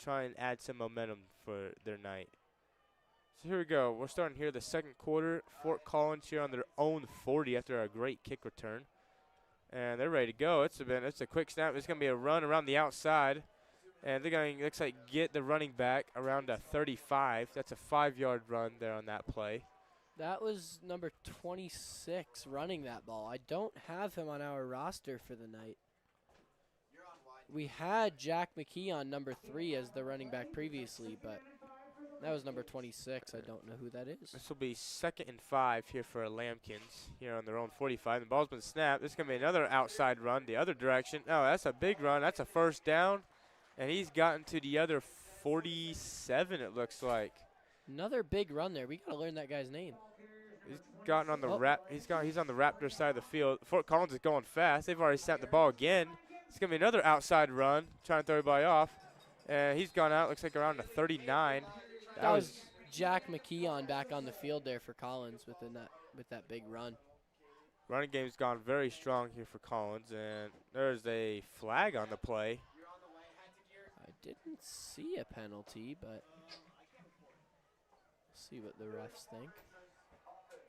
try and add some momentum for their night. So here we go. We're starting here the second quarter. Fort Collins here on their own 40 after a great kick return. And they're ready to go. It's a quick snap. It's going to be a run around the outside. And they're going to, looks like, get the running back around a 35. That's a 5-yard run there on that play. That was number 26 running that ball. I don't have him on our roster for the night. We had Jack McKee on number 3 as the running back previously, but that was number 26. I don't know who that is. This will be 2nd and 5 here for Lambkins here on their own 45. The ball's been snapped. This is going to be another outside run the other direction. Oh, that's a big run. That's a first down. And he's gotten to the other 47, it looks like. Another big run there. We got to learn that guy's name. He's gotten on the he's on the Raptor side of the field. Fort Collins is going fast. They've already snapped the ball again. It's going to be another outside run, trying to throw everybody off. And he's gone out, looks like around the 39. That was Jack McKee back on the field there for Collins with that big run. Running game's gone very strong here for Collins, and there's a flag on the play. I didn't see a penalty, but See what the refs think.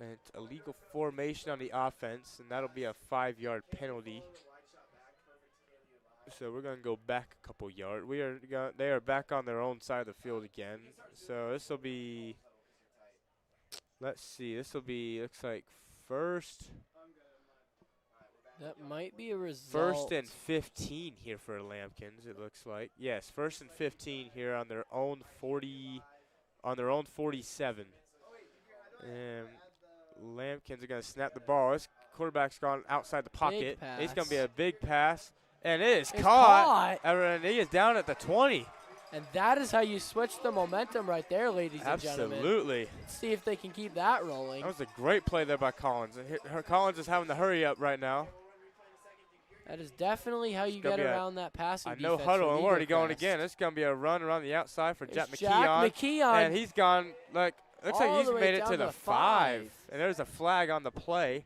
And it's illegal formation on the offense, and that'll be a 5-yard penalty. So we're going to go back a couple yards. They are back on their own side of the field again. So this will be, let's see, this will be, looks like first. That might be a result. First and 15 here for Lambkins, it looks like. Yes, first and 15 here on their own 40, on their own 47. And Lambkins are going to snap the ball. This quarterback's gone outside the pocket. It's going to be a big pass. And it is caught. And he is down at the 20. And that is how you switch the momentum right there, ladies and gentlemen. Absolutely. Let's see if they can keep that rolling. That was a great play there by Collins. And Collins is having to hurry up right now. That is definitely how you get around that passing defense. No huddle, and we're already going again. It's going to be a run around the outside for Jack McKeon. And he's gone, like, looks like he's made it to the 5. And there's a flag on the play.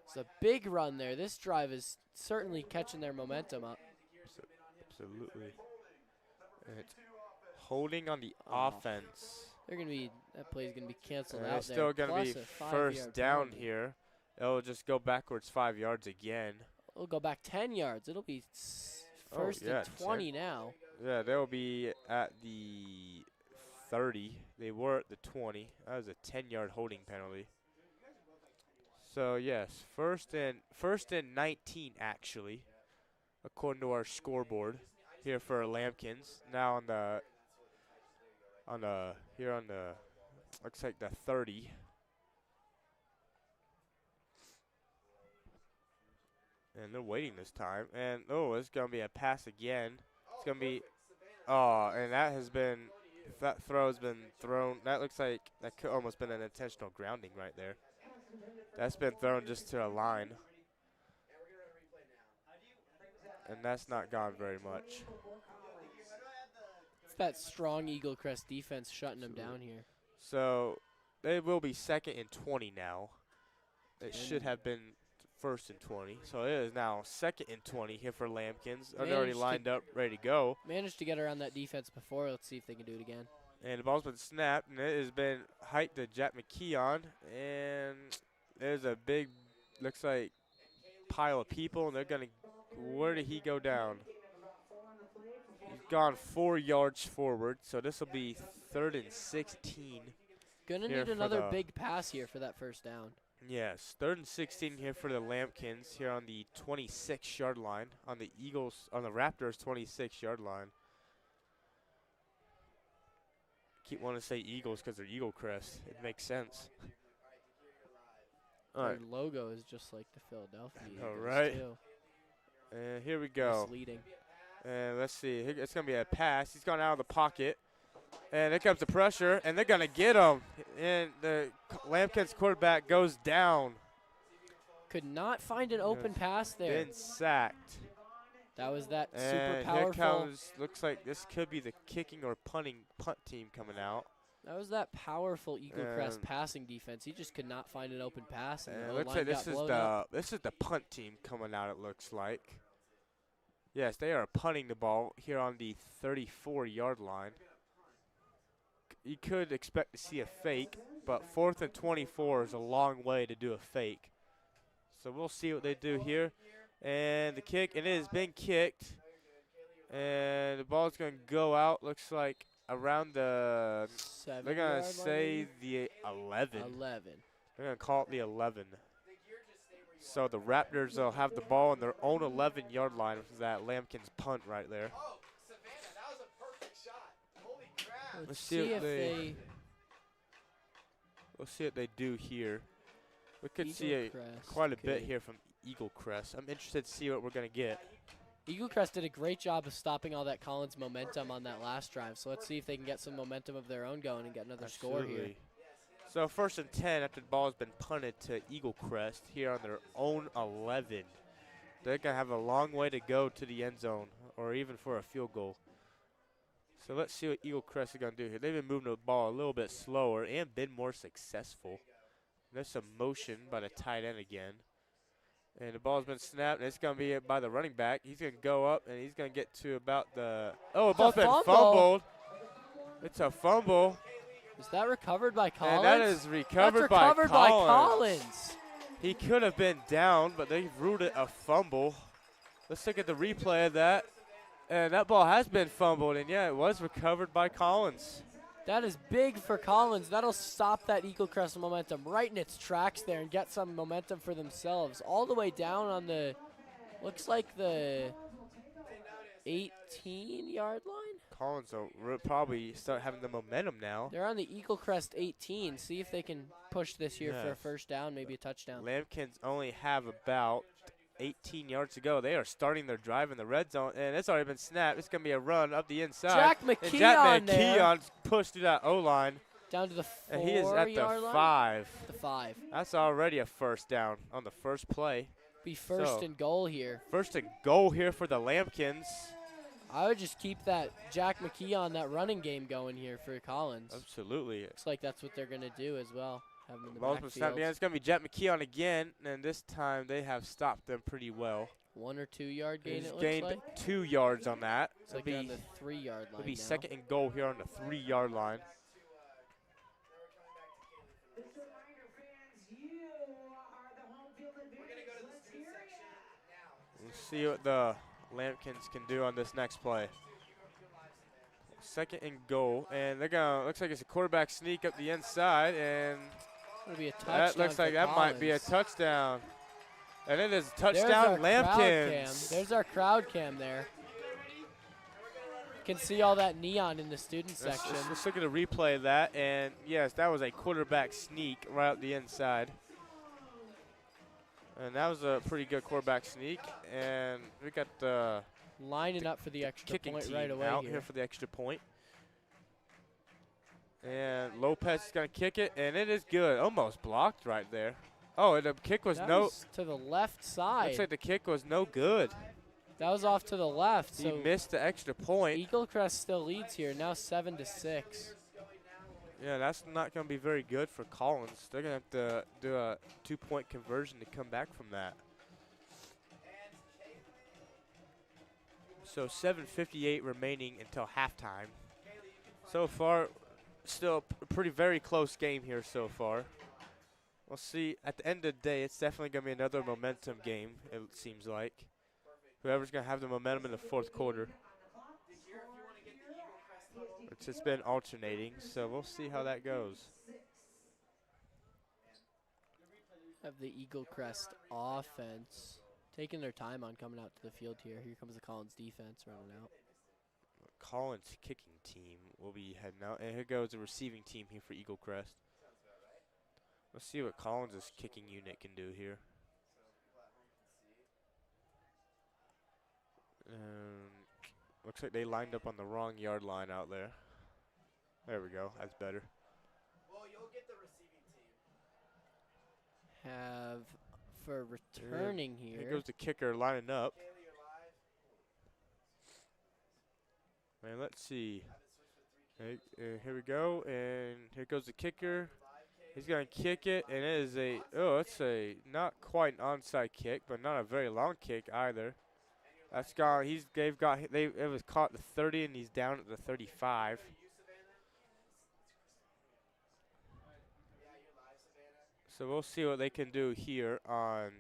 It's a big run there. This drive is certainly catching their momentum up. Absolutely. And it's holding on the offense. They're going to be, that play's going to be canceled out there. It's still going to be first down here. It'll just go backwards 5 yards again. It'll go back 10 yards. It'll be first and 20 now. Yeah, they'll be at the 30. They were at the 20. That was a 10-yard holding penalty. So yes, first and 19 actually, according to our scoreboard here for Lambkins. Now on the looks like the 30. And they're waiting this time. And it's gonna be a pass again. It's gonna be and that throw has been thrown. That looks like that could almost been an intentional grounding right there. That's been thrown just to a line. And that's not gone very much. It's that strong Eaglecrest defense shutting them down here. So they will be second and 20 now. It should have been first and 20. So it is now second and 20 here for Lambkins. They're already lined up, ready to go. Managed to get around that defense before. Let's see if they can do it again. And the ball's been snapped, and it has been hiked to Jack McKeon. And there's a big, looks like, pile of people, and they're going to, where did he go down? He's gone 4 yards forward, so this will be 3rd and 16. Going to need another big pass here for that first down. Yes, 3rd and 16 here for the Lambkins here on the 26-yard line, on the Raptors' 26-yard line. Keep wanting to say Eagles because they're Eaglecrest. It makes sense. All right. Their logo is just like the Philadelphia Eagles. All right. Too. And here we go. Misleading. And let's see. It's going to be a pass. He's gone out of the pocket. And there comes the pressure, and they're going to get him. And the Lambkins quarterback goes down. Could not find an open pass there. Been sacked. That was that and super powerful. Here comes, looks like this could be the kicking or punt team coming out. That was that powerful Eaglecrest passing defense. He just could not find an open pass. And it looks like this is the punt team coming out, it looks like. Yes, they are punting the ball here on the 34-yard line. You could expect to see a fake, but 4th and 24 is a long way to do a fake. So we'll see what they do here. And the kick, and it has been kicked. And the ball's going to go out, looks like, around the, they're going to say the 11. 11. They're going to call it the 11. So the Raptors will have the ball on their own 11-yard line with that Lambkins punt right there. Oh, Savannah, that was a perfect shot. Holy crap. Let's see if they we'll see what they do here. We could see quite a bit here from Eaglecrest. I'm interested to see what we're going to get. Eaglecrest did a great job of stopping all that Collins momentum on that last drive. So let's see if they can get some momentum of their own going and get another score here. So 1st and 10 after the ball has been punted to Eaglecrest here on their own 11. They're going to have a long way to go to the end zone or even for a field goal. So let's see what Eaglecrest is going to do here. They've been moving the ball a little bit slower and been more successful. There's some motion by the tight end again. And the ball's been snapped, and it's going to be by the running back. He's going to go up, and he's going to get to about the – oh, the ball's been fumbled. It's a fumble. Is that recovered by Collins? And that is recovered, That's recovered by Collins. He could have been down, but they ruled it a fumble. Let's look at the replay of that. And that ball has been fumbled, and yeah, it was recovered by Collins. That is big for Collins. That'll stop that Eaglecrest momentum right in its tracks there and get some momentum for themselves. All the way down on the, looks like the 18-yard line. Collins will probably start having the momentum now. They're on the Eaglecrest 18. See if they can push this here for a first down, maybe a touchdown. Lambkins only have about 18 yards to go. They are starting their drive in the red zone, and it's already been snapped. It's going to be a run up the inside. Jack McKeon's pushed through that O-line. Down to the 4-yard line. And he is at the 5. The 5. That's already a first down on the first play. Be first and goal here. First and goal here for the Lambkins. I would just keep that Jack McKeon, that running game going here for Collins. Absolutely. Looks like that's what they're going to do as well. Have him in the Multiple snap. Yeah, it's going to be Jack McKeon again, and this time they have stopped them pretty well. 1 or 2 yard gain, it looks gained like. 2 yards on that. It's like on the 3-yard line. It'll be now. second and goal here on the 3-yard line. Just a reminder, fans, you are the home field advantage. Let's hear ya. Let's see what the Lambkins can do on this next play. Second and goal, and they're gonna. Looks like it's a quarterback sneak up the inside, and It'll be a touchdown. that looks like that Collins. might be a touchdown. And it is a touchdown, Lambkins. There's our crowd cam there. You can see all that neon in the student section. Let's look at a replay of that, and yes, that was a quarterback sneak right up the inside. And that was a pretty good quarterback sneak, and we got the lining up for the extra kicking point team right away out here for the extra point. And Lopez is going to kick it, and it is good. Almost blocked right there. Oh, and the kick was that no. was to the left side. Looks like the kick was no good. That was off to the left. He so missed the extra point. Eaglecrest still leads here, now 7-6. Yeah, that's not going to be very good for Collins. They're going to have to do a 2-point conversion to come back from that. So 7:58 remaining until halftime. So far, still a pretty very close game here so far. We'll see. At the end of the day, it's definitely going to be another momentum game, it seems like. Whoever's going to have the momentum in the fourth quarter. It's just been alternating, so we'll see how that goes. Have the Eaglecrest offense taking their time on coming out to the field here. Here comes the Collins defense running out. Collins kicking team will be heading out. And here goes the receiving team here for Eaglecrest. Let's see what Collins' kicking unit can do here. Looks like they lined up on the wrong yard line out there. There we go. That's better. Well, you'll get the receiving team. Have for returning here. Here goes the kicker lining up. And let's see. Here we go. And here goes the kicker. He's going to kick it. And it is it's a not quite an onside kick, but not a very long kick either. That's gone. It was caught at the 30, and he's down at the 35. So we'll see what they can do here on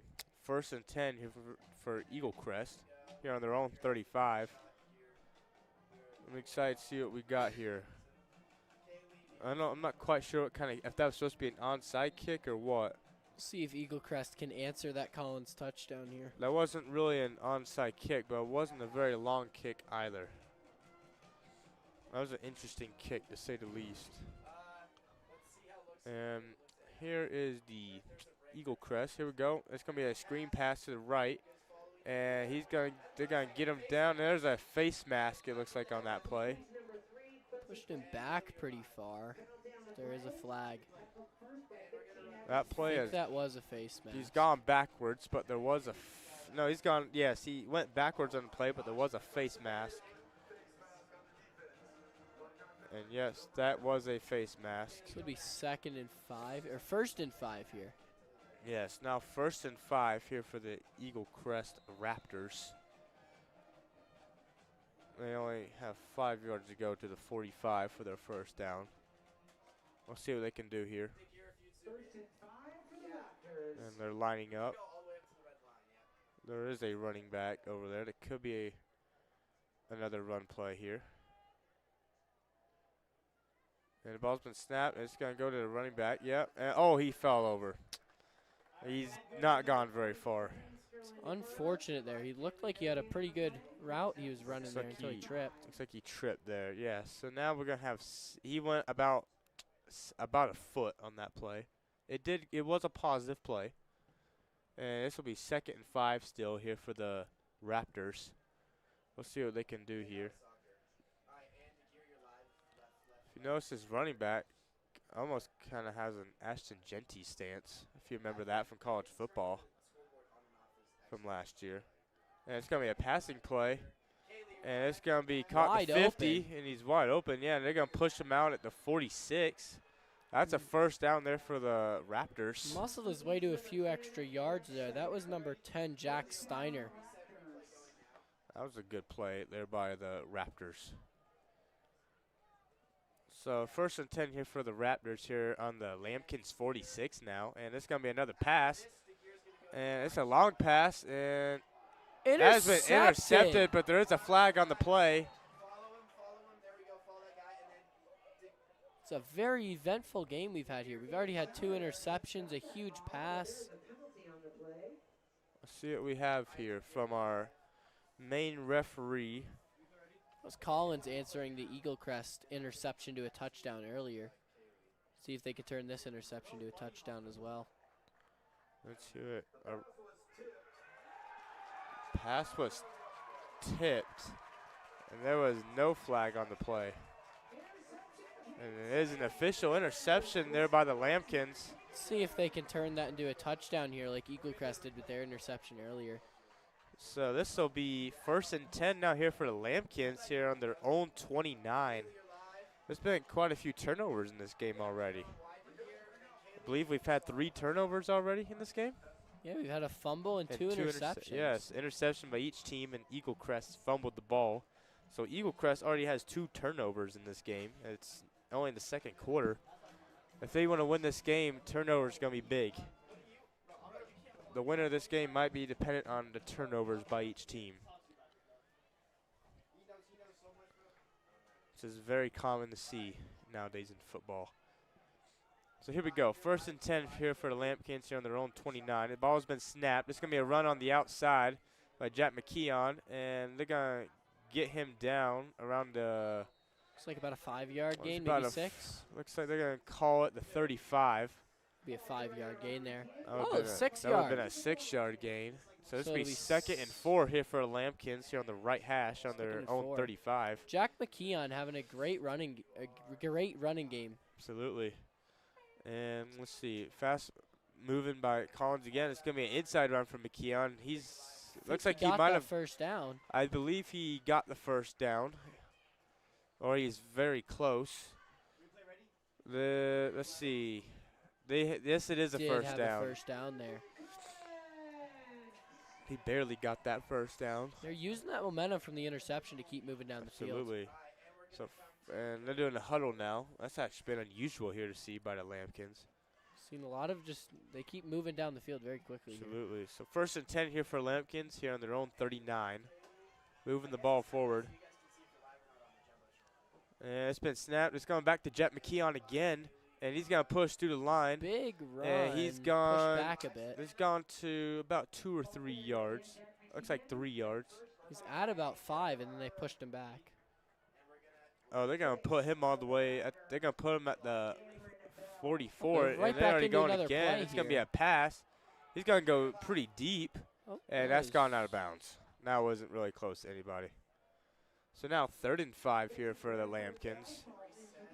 1st and 10 here for Eaglecrest here on their own 35. I'm excited to see what we got here. I'm not quite sure what if that was supposed to be an onside kick or what. See if Eaglecrest can answer that Collins touchdown here. That wasn't really an onside kick, but it wasn't a very long kick either. That was an interesting kick, to say the least. And here is the Eaglecrest. Here we go. It's going to be a screen pass to the right. And they're going to get him down. There's a face mask, it looks like, on that play. Pushed him back pretty far. There is a flag. That play that was a face mask. He's gone backwards, but there was a no, he's gone. Yes, he went backwards on the play, but there was a face mask. And yes, that was a face mask. This would be 2nd and 5 or 1st and 5 here. Yes, now 1st and 5 here for the Eaglecrest Raptors. They only have 5 yards to go to the 45 for their first down. We'll see what they can do here. First and 5 for the Raptors. And they're lining up. Go all the way up to the red line, yeah. There is a running back over there. That could be another run play here. And the ball's been snapped. It's going to go to the running back. Yep. And, oh, he fell over. He's not gone very far. It's unfortunate there. He looked like he had a pretty good route he was running Looks there like until he tripped. Looks like he tripped there. Yeah. So now we're going to have he went about a foot on that play. It was a positive play. And this will be 2nd and 5 still here for the Raptors. We'll see what they can do here. If you notice, his running back almost kind of has an Ashton Genty stance, if you remember that from college football from last year. And it's going to be a passing play. And it's going to be caught at the 50, and he's wide open. Yeah, and they're going to push him out at the 46. That's a first down there for the Raptors. Muscled his way to a few extra yards there. That was number 10, Jack Steiner. That was a good play there by the Raptors. So 1st and 10 here for the Raptors here on the Lambkins 46 now. And it's going to be another pass. And it's a long pass. And it has been intercepted, but there is a flag on the play. It's a very eventful game we've had here. We've already had 2 interceptions, a huge pass. Let's see what we have here from our main referee. That was Collins answering the Eaglecrest interception to a touchdown earlier. See if they could turn this interception to a touchdown as well. Let's hear it. Pass was tipped, and there was no flag on the play. And it is an official interception there by the Lambkins. See if they can turn that into a touchdown here like Eaglecrest did with their interception earlier. So this will be 1st and 10 now here for the Lambkins here on their own 29. There's been quite a few turnovers in this game already. I believe we've had 3 turnovers already in this game. Yeah, we've had a fumble and 2 interceptions. Yes, interception by each team, and Eaglecrest fumbled the ball. So Eaglecrest already has 2 turnovers in this game. It's only in the 2nd quarter. If they want to win this game, turnovers going to be big. The winner of this game might be dependent on the turnovers by each team. This is very common to see nowadays in football. So here we go. 1st and 10 here for the Lambkins here on their own 29. The ball's been snapped. It's going to be a run on the outside by Jack McKeon, and they're going to get him down around the... Looks like about a 5-yard gain, maybe 6. Looks like they're going to call it the 35. Be a 5-yard gain there. Oh, 6 That would have been a 6-yard gain. So this will be 2nd and 4 here for the Lambkins here on the right hash on their own 35. Jack McKeon having a great running game. Absolutely. And let's see, fast moving by Collins again. It's going to be an inside run from McKeon. Looks like he might have first down. I believe he got the first down, or he's very close. Let's see. Yes, it is a first down. A first down there. He barely got that first down. They're using that momentum from the interception to keep moving down the field. Absolutely. So, and they're doing a huddle now. That's actually been unusual here to see by the Lambkins. Seen a lot of they keep moving down the field very quickly. Absolutely. Here. So 1st and 10 here for Lambkins here on their own 39. Moving the ball forward. And it's been snapped. It's going back to Jet McKeon again. And he's going to push through the line. Big run. And he's gone. Push back a bit. He's gone to about 2 or 3 yards. Looks like 3 yards. He's at about 5, and then they pushed him back. Oh, they're going to put him all the way. They're going to put him at the 44. Right and they're already going again. It's going to be a pass. He's going to go pretty deep. Oh, and that's gone out of bounds. Now wasn't really close to anybody. So now 3rd and 5 here for the Lambkins.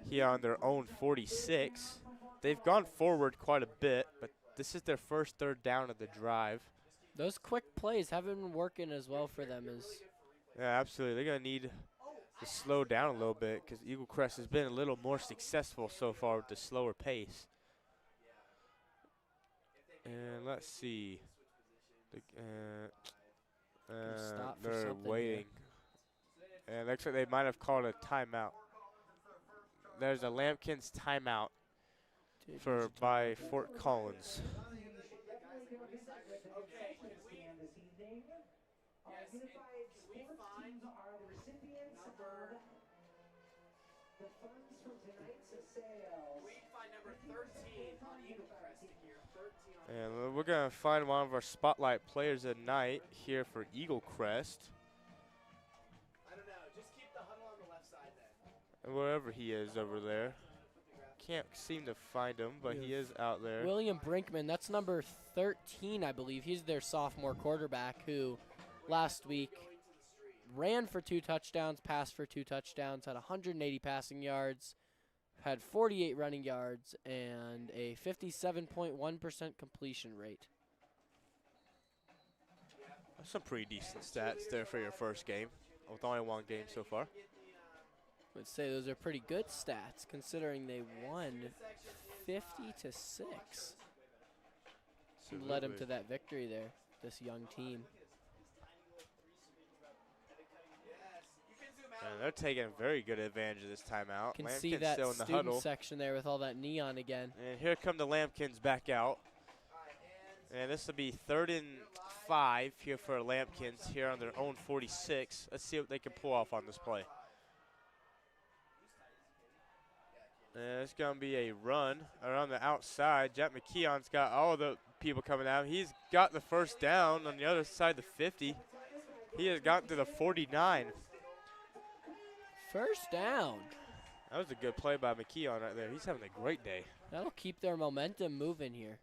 Here on their own 46. They've gone forward quite a bit, but this is their first 3rd down of the drive. Those quick plays haven't been working as well for them as. Yeah, absolutely. They're going to need to slow down a little bit because Eaglecrest has been a little more successful so far with the slower pace. And let's see. Stop for They're something waiting. here. And it looks like they might have called a timeout. There's a Lambkins timeout by Fort Collins. The funds from tonight's sales. We find number 13 on Eaglecrest here. 13 on And we're going to find one of our spotlight players at night here for Eaglecrest. I don't know. Just keep the huddle on the left side then. And wherever he is over there. Can't seem to find him, but he is out there. William Brinkman, that's number 13, I believe. He's their sophomore quarterback who last week ran for 2 touchdowns, passed for 2 touchdowns, had 180 passing yards, had 48 running yards, and a 57.1% completion rate. That's some pretty decent stats there for your first game, with only 1 game so far. I would say those are pretty good stats considering they won 50-6. Led them to that victory there, this young team. And they're taking very good advantage of this timeout. You can Lambkin's see that still in the student huddle. section there with all that neon again. And here come the Lambkins back out. And this will be 3rd and 5 here for Lambkins here on their own 46. Let's see what they can pull off on this play. And it's going to be a run around the outside. Jack McKeon's got all the people coming out. He's got the first down on the other side of the 50. He has gotten to the 49. First down. That was a good play by McKeon right there. He's having a great day. That'll keep their momentum moving here.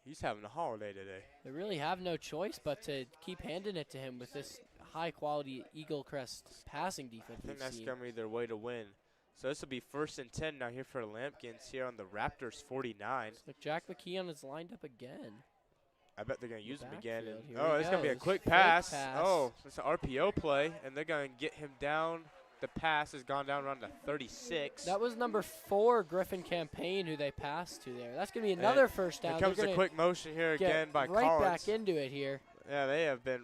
He's having a holiday today. They really have no choice but to keep handing it to him with this high-quality Eaglecrest passing defense. I think that's going to be their way to win. So this will be 1st and 10 now here for the Lambkins here on the Raptors 49. Look, Jack McKeon is lined up again. I bet they're going to use him again. And Here oh, he it's going to be a goes. quick Quick pass. pass. Oh, it's an RPO play, and they're going to get him down. The pass has gone down around the 36. That was number 4, Griffin Campaign, who they passed to there. That's going to be another first down. Here comes the quick motion here again by right Collins. back into it here. Yeah, they have been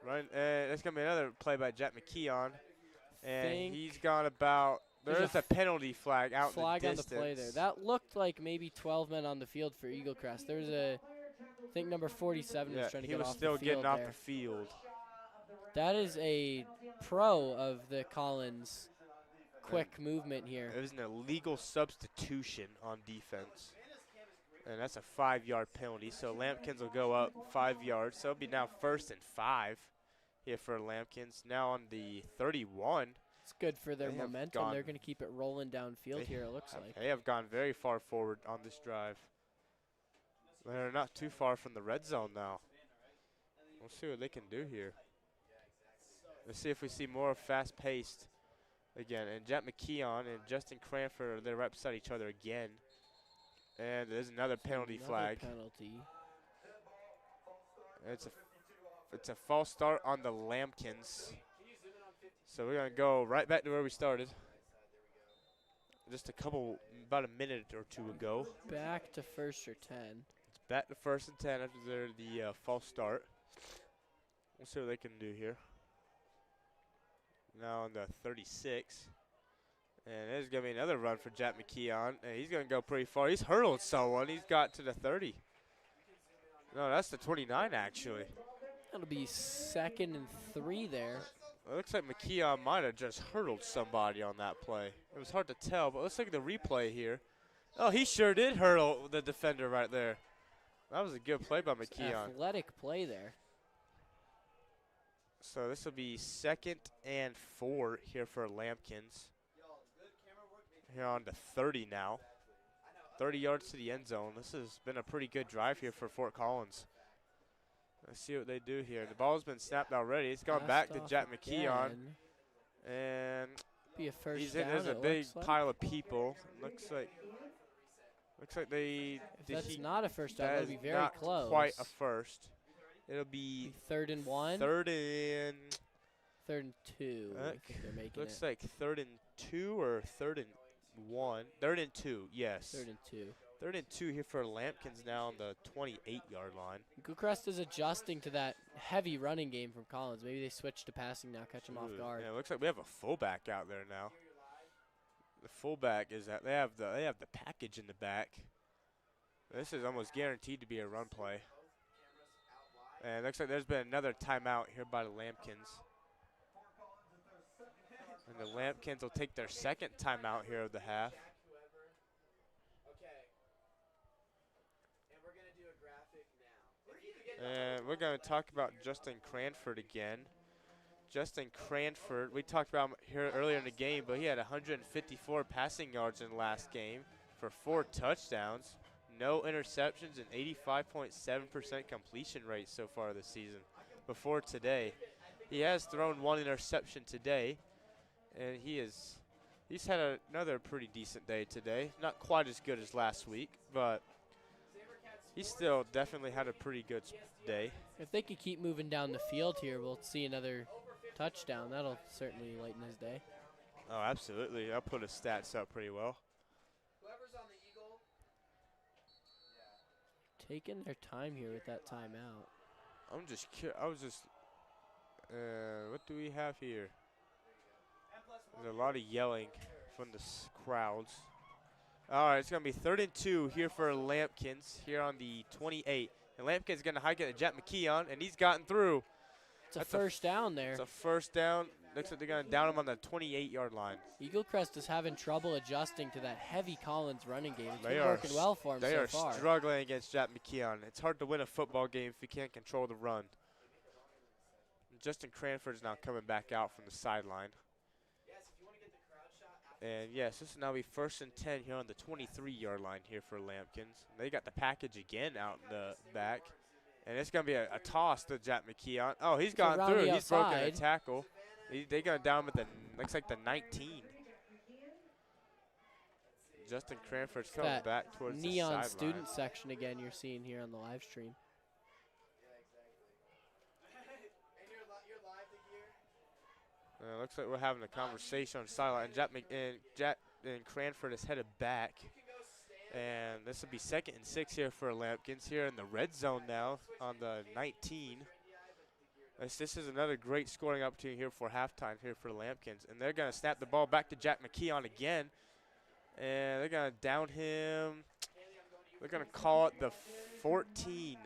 running. That's going to be another play by Jack McKeon. And he's gone about. There's a penalty flag out in the distance. On the play there. That looked like maybe 12 men on the field for Eaglecrest. There was I think number 47 was trying to get off the field. He was still getting off the field. That is a pro of the Collins quick movement here. It was an illegal substitution on defense. And that's a 5-yard penalty. So Lambkins will go up 5 yards. So it'll be now 1st and 5 here for Lambkins. Now on the 31. It's good for their momentum. They're going to keep it rolling downfield here, it looks like. They have gone very far forward on this drive. They're not too far from the red zone now. We'll see what they can do here. Let's see if we see more fast-paced again. And Jack McKeon and Justin Cranford, they're right beside each other again. And there's another penalty flag. It's a false start on the Lambkins. So we're going to go right back to where we started. Just about a minute or 2 ago. Back to 1st or 10. It's back to 1st and 10 after the false start. We'll see what they can do here. Now on the 36. And there's going to be another run for Jack McKeon. And he's going to go pretty far. He's hurdled someone. He's got to the 30. No, that's the 29 actually. That'll be 2nd and 3 there. It looks like McKeon might have just hurdled somebody on that play. It was hard to tell, but let's look at the replay here. Oh, he sure did hurdle the defender right there. That was a good play by McKeon. Athletic play there. So this will be 2nd and 4 here for Lambkins. Here on to 30 now. 30 yards to the end zone. This has been a pretty good drive here for Fort Collins. Let's see what they do here. The ball's been snapped already. It's gone back to Jack McKeon. And be a first he's down, in. There's a big pile of people. Looks like they. If that's not a first down, that'll be very close. Quite a first. It'll be 3rd and 1. 3rd and 2. I think they're making looks like 3rd and 2 or 3rd and 1. 3rd and 2. Yes. 3rd and 2. 3rd and 2 here for Lampkins now on the 28-yard line. Eaglecrest is adjusting to that heavy running game from Collins. Maybe they switch to passing now, catch him off guard. Yeah, it looks like we have a fullback out there now. The fullback is that they have the package in the back. This is almost guaranteed to be a run play. And it looks like there's been another timeout here by the Lampkins. And the Lampkins will take their 2nd timeout here of the half. And we're going to talk about Justin Cranford again. Justin Cranford, we talked about him here earlier in the game, but he had 154 passing yards in the last game for 4 touchdowns, no interceptions, and 85.7% completion rate so far this season before today. He has thrown 1 interception today, and he's had another pretty decent day today. Not quite as good as last week, but he still definitely had a pretty good day. If they could keep moving down the field here, we'll see another touchdown. That'll certainly lighten his day. Oh, absolutely. I'll put his stats up pretty well. Whoever's on the Eagle. Taking their time here with that timeout. What do we have here? There's a lot of yelling from the crowds. All right, it's going to be 3rd and 2 here for Lampkins here on the 28. And Lampkins going to hike it to Jack McKeon, and he's gotten through. It's a first down there. It's a first down. Looks like they're going to down him on the 28-yard line. Eaglecrest is having trouble adjusting to that heavy Collins running game. It's been working well for him so far. They are struggling against Jack McKeon. It's hard to win a football game if you can't control the run. Justin Cranford is now coming back out from the sideline. And yes, this will now be 1st and 10 here on the 23-yard line here for Lampkins. They got the package again out in the back. And it's going to be a toss to Jack McKeon. Oh, he's gone through. He's broken a tackle. They're going to down him at the, looks like the 19. Justin Cranford's coming back towards the sideline. Neon student section again you're seeing here on the live stream. Looks like we're having a conversation on the sideline. And Cranford is headed back. And this will be 2nd and 6 here for Lampkins here in the red zone now on the 19. This is another great scoring opportunity here for halftime here for Lampkins. And they're going to snap the ball back to Jack McKeon again. And they're going to down him. They're going to call it the 14.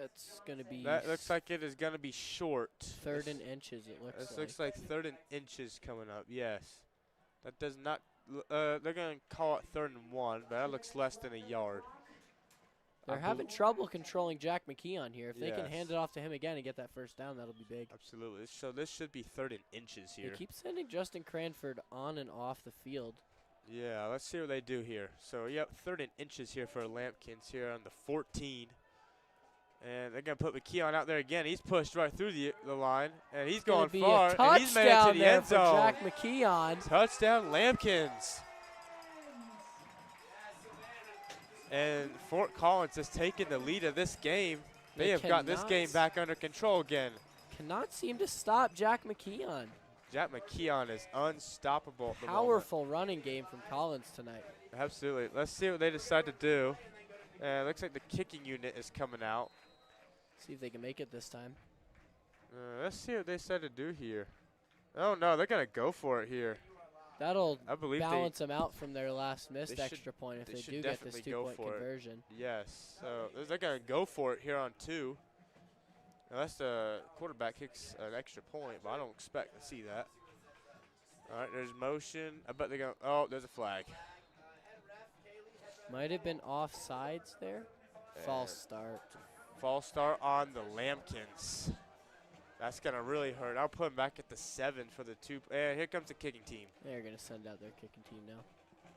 That's going to be. That looks like it is going to be short. 3rd and inches, it looks like. This looks like 3rd and inches coming up, yes. That does not. They're going to call it 3rd and 1, but that looks less than a yard. They're having trouble controlling Jack McKeon here. If they can hand it off to him again and get that first down, that'll be big. Absolutely. So this should be 3rd and inches here. They keep sending Justin Cranford on and off the field. Yeah, let's see what they do here. So, yep, 3rd and inches here for Lampkins here on the 14. And they're going to put McKeon out there again. He's pushed right through the line, and he's going far. And he's made it to the end zone. Jack McKeon. Touchdown, Lampkins. And Fort Collins has taken the lead of this game. They have got this game back under control again. Cannot seem to stop Jack McKeon. Jack McKeon is unstoppable at the Powerful running game from Collins tonight. Absolutely. Let's see what they decide to do. It looks like the kicking unit is coming out. See if they can make it this time. Let's see what they decide to do here. Oh, no, they're going to go for it here. That'll balance them out from their last missed extra point if they do get this 2-point conversion. Yes. So they're going to go for it here on 2. Unless the quarterback kicks an extra point, but I don't expect to see that. All right, there's motion. I bet they're going to – oh, there's a flag. Might have been offsides there. False start. False start on the Lampkins. That's going to really hurt. I'll put them back at the 7 for the 2. And here comes the kicking team. They're going to send out their kicking team now.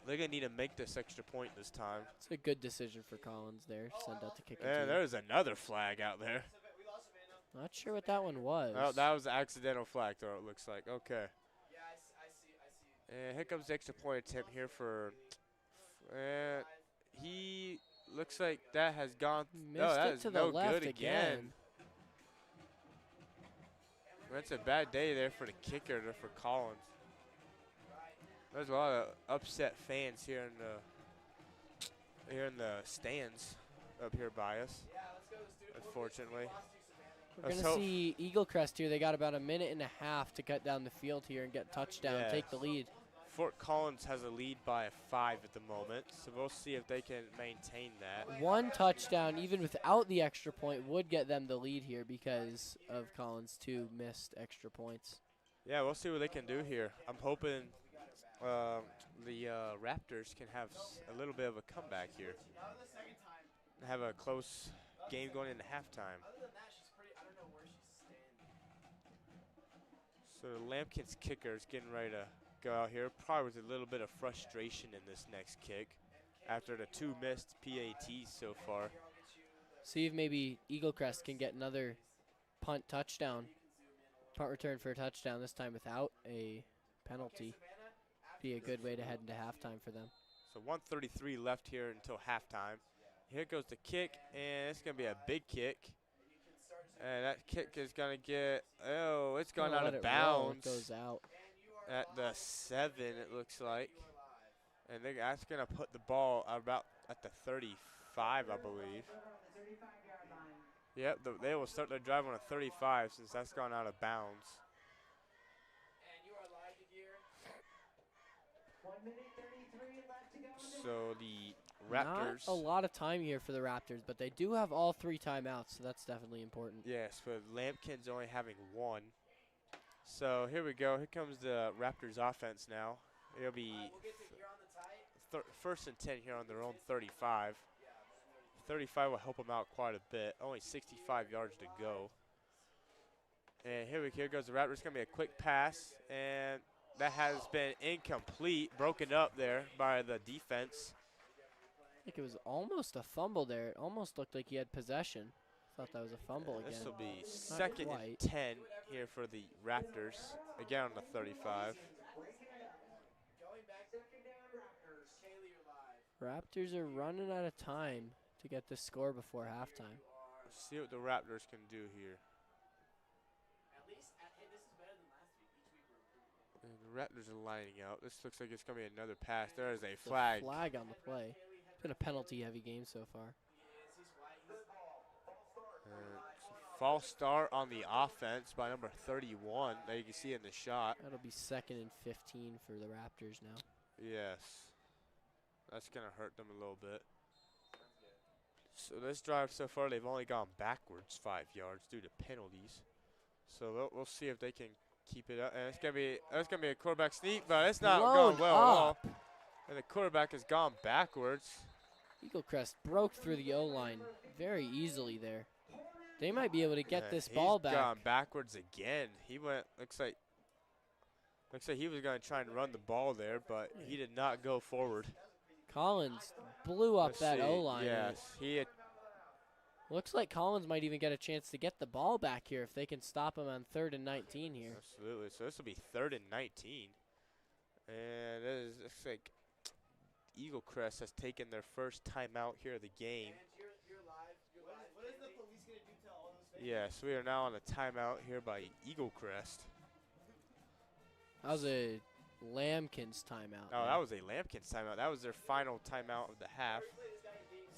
They're going to need to make this extra point this time. It's a good decision for Collins there. Send out the kicking team. And there's another flag out there. Not sure what that one was. Oh, that was an accidental flag throw, it looks like. Okay. Yeah, I see. And here comes the extra point attempt here for he looks like that has gone. Missed it to the left good again. That's a bad day there for the kicker there for Collins. There's a lot of upset fans here in the here in the stands up here by us, unfortunately. We're going to see Eaglecrest here. They got about a minute and a half to cut down the field here and get touchdown, take the lead. Fort Collins has a lead by 5 at the moment, so we'll see if they can maintain that. One touchdown, even without the extra point, would get them the lead here because of Collins' 2 missed extra points. Yeah, we'll see what they can do here. I'm hoping the Raptors can have a little bit of a comeback here. Have a close game going into halftime. So the Lampkins kicker is getting ready to go out here, probably with a little bit of frustration in this next kick after the 2 missed PATs so far. See if maybe Eaglecrest can get another punt touchdown. Punt return for a touchdown, this time without a penalty. Be a good way to head into halftime for them. So 1:33 left here until halftime. Here goes the kick, and it's going to be a big kick. And that kick is going to get, it's gone out of bounds. It goes out. At the 7, it looks like. And that's going to put the ball about at the 35, I believe. Yep, they will start their drive on a 35 since that's gone out of bounds. So the Raptors. Not a lot of time here for the Raptors, but they do have all 3 timeouts, so that's definitely important. Yes, but Lampkins only having 1. So here we go. Here comes the Raptors offense now. It'll be first and 10 here on their own 35. 35 will help them out quite a bit. Only 65 yards to go. And here goes the Raptors. It's going to be a quick pass, and that has been incomplete, broken up there by the defense. I think it was almost a fumble there. It almost looked like he had possession. Thought that was a fumble again. This will be second and 10 here for the Raptors. Again on the 35. Raptors are running out of time to get this score before halftime. Let's see what the Raptors can do here. And the Raptors are lining out. This looks like it's going to be another pass. There is a flag. Flag on the play. It's been a penalty-heavy game so far. False start on the offense by number 31 that you can see in the shot. That'll be 2nd and 15 for the Raptors now. Yes. That's going to hurt them a little bit. So this drive so far, they've only gone backwards 5 yards due to penalties. So we'll see if they can keep it up. And it's gonna be a quarterback sneak, but it's not going well at all. And the quarterback has gone backwards. Eaglecrest broke through the O-line very easily there. They might be able to get this ball back. He's gone backwards again. He went. Looks like he was going to try and run the ball there, but he did not go forward. Collins blew up that O-line. Yes, looks like Collins might even get a chance to get the ball back here if they can stop him on 3rd and 19 here. Absolutely. So this will be 3rd and 19, and it looks like Eaglecrest has taken their first timeout here of the game. What is the police going to do to all those fans? Yes, we are now on a timeout here by Eaglecrest. That was a Lampkins timeout. No, that was a Lampkins timeout. That was their final timeout of the half.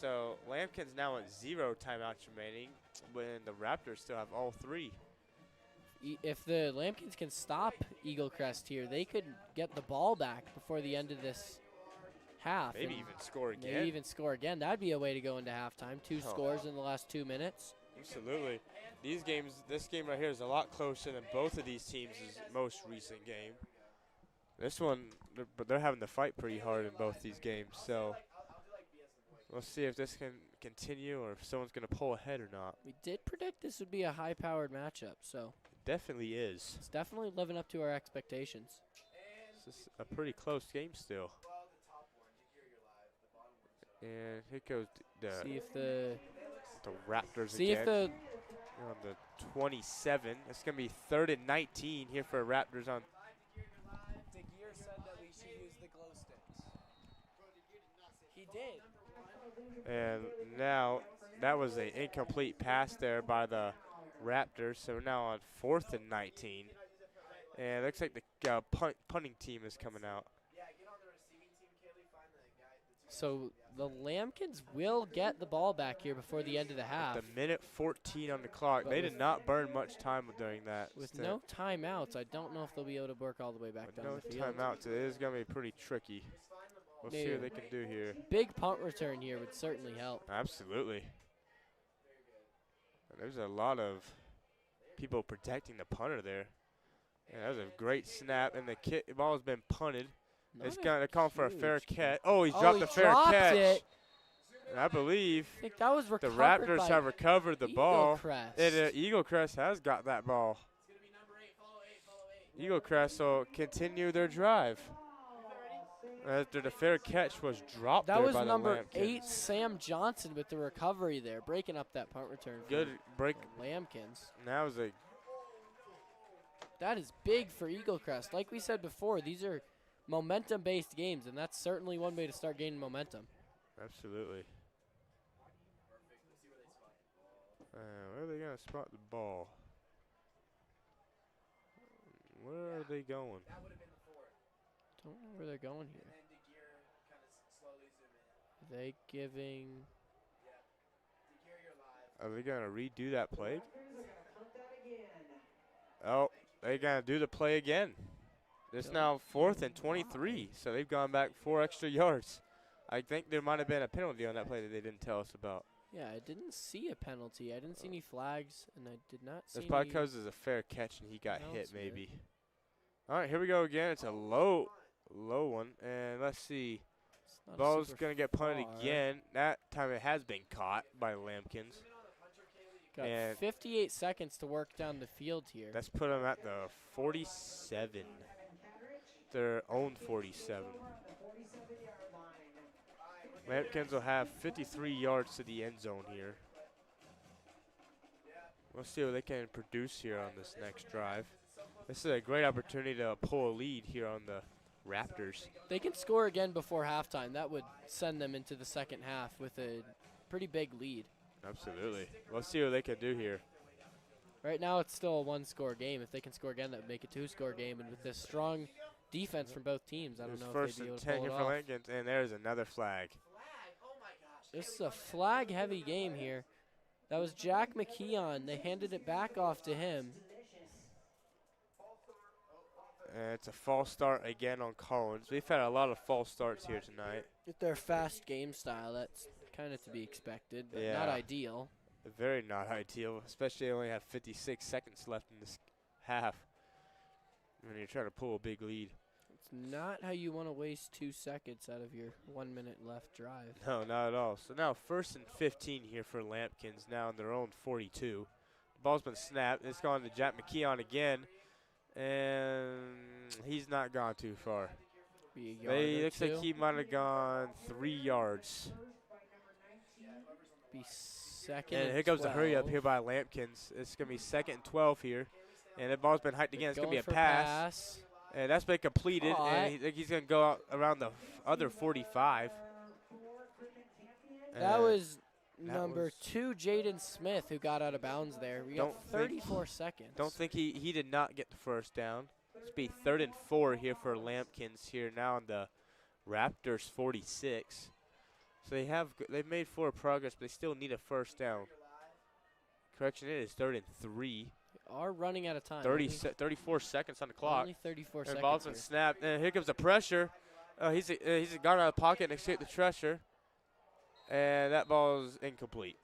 So Lampkins now at 0 timeouts remaining when the Raptors still have all 3. If the Lampkins can stop Eaglecrest here, they could get the ball back before the end of this half. Maybe even score again. Maybe even score again. That'd be a way to go into halftime. 2 scores in the last 2 minutes. Absolutely. These games, this game right here is a lot closer than both of these teams' most recent game. This one, but they're having to fight pretty hard in both these games. So we'll see if this can continue or if someone's going to pull ahead or not. We did predict this would be a high-powered matchup, so. It definitely is. It's definitely living up to our expectations. This is a pretty close game still. And here goes see if the Raptors see again. if the on the 27. It's going to be 3rd and 19 here for Raptors on. Gear said that we should use the glow sticks. he did. And now that was an incomplete pass there by the Raptors. So we're now on 4th and 19. And it looks like the punting team is coming out. So the Lambkins will get the ball back here before the end of the half. The minute 14 on the clock. But They did not burn much time during that. With stint. no timeouts, I don't know if they'll be able to work all the way back down No the field. timeouts. It is going to be pretty tricky. We'll see what they can do here. Big punt return here would certainly help. Absolutely. There's a lot of people protecting the punter there. Yeah, that was a great snap, and the ball has been punted. It's going to call for a fair catch. Oh, he's dropped the fair catch. It. And I believe I think that was the recovered Raptors by have recovered the ball. Eaglecrest. Eaglecrest has got that ball. Eaglecrest will continue their drive. After the fair catch was dropped That there was by the number Lambkins. 8, Sam Johnson, with the recovery there, breaking up that punt return. Good break. Lambkins. That was a That is big for Eaglecrest. Like we said before, these are momentum-based games, and that's certainly one way to start gaining momentum. absolutely. Where are they going to spot the ball? Where are they going? Don't know where they're going here. Are they giving? Are they going to redo that play? Oh, they're going to do the play again. It's now 4th and 23, so they've gone back 4 extra yards. I think there might have been a penalty on that play that they didn't tell us about. Yeah, I didn't see a penalty. I didn't see any flags, and I did not see. That's probably because it's a fair catch and he got hit, announcement. maybe. All right, here we go again. It's a low one, and let's see. It's not a Ball's super going to get punted far. again. That time it has been caught by the Lambkins. Got And 58 seconds to work down the field here. That's put them at the 47. Their own 47. Lambkins will have 53 yards to the end zone here. We'll see what they can produce here on this next drive. This is a great opportunity to pull a lead here on the Raptors. They can score again before halftime. That would send them into the second half with a pretty big lead. Absolutely. We'll see what they can do here. Right now it's still a one-score game. If they can score again, that would make a two-score game. And with this strong defense from both teams, I don't know if First they'd be and able to 10 pull here it for off. Lambkins, and there's another flag. This is a flag-heavy game here. That was Jack McKeon. They handed it back off to him. And it's a false start again on Collins. We've had a lot of false starts here tonight. With their fast game style, that's kind of to be expected, but not Yeah. ideal. Very not ideal, especially they only have 56 seconds left in this half. When you're trying to pull a big lead. It's not how you want to waste 2 seconds out of your 1 minute left drive. No, not at all. So now 1st and 15 here for Lambkins, now on their own 42. The ball's been snapped. It's gone to Jack McKeon again. And he's not gone too far. Be a yard or Looks like two. he might have gone 3 yards. Be second And and here comes the hurry up 12. here by Lambkins. It's going to be 2nd and 12 here. And the ball's been hiked again. It's going to be a Going for pass. And that's been completed. All And he's going to go out around the other 45. That was that number was- 2, Jaden Smith, who got out of bounds there. We got Don't think- 34 seconds. Don't think he did not get the first down. It's be 3rd and 4 here for Lambkins here now on the Raptors 46. So they've made forward progress, but they still need a first down. Correction, it is 3rd and 3. They are running out of time. 34 seconds on the clock. Only 34 And seconds. ball's been here. snapped. And here comes the pressure. He's gone out of the pocket and escaped the pressure. And that ball is incomplete.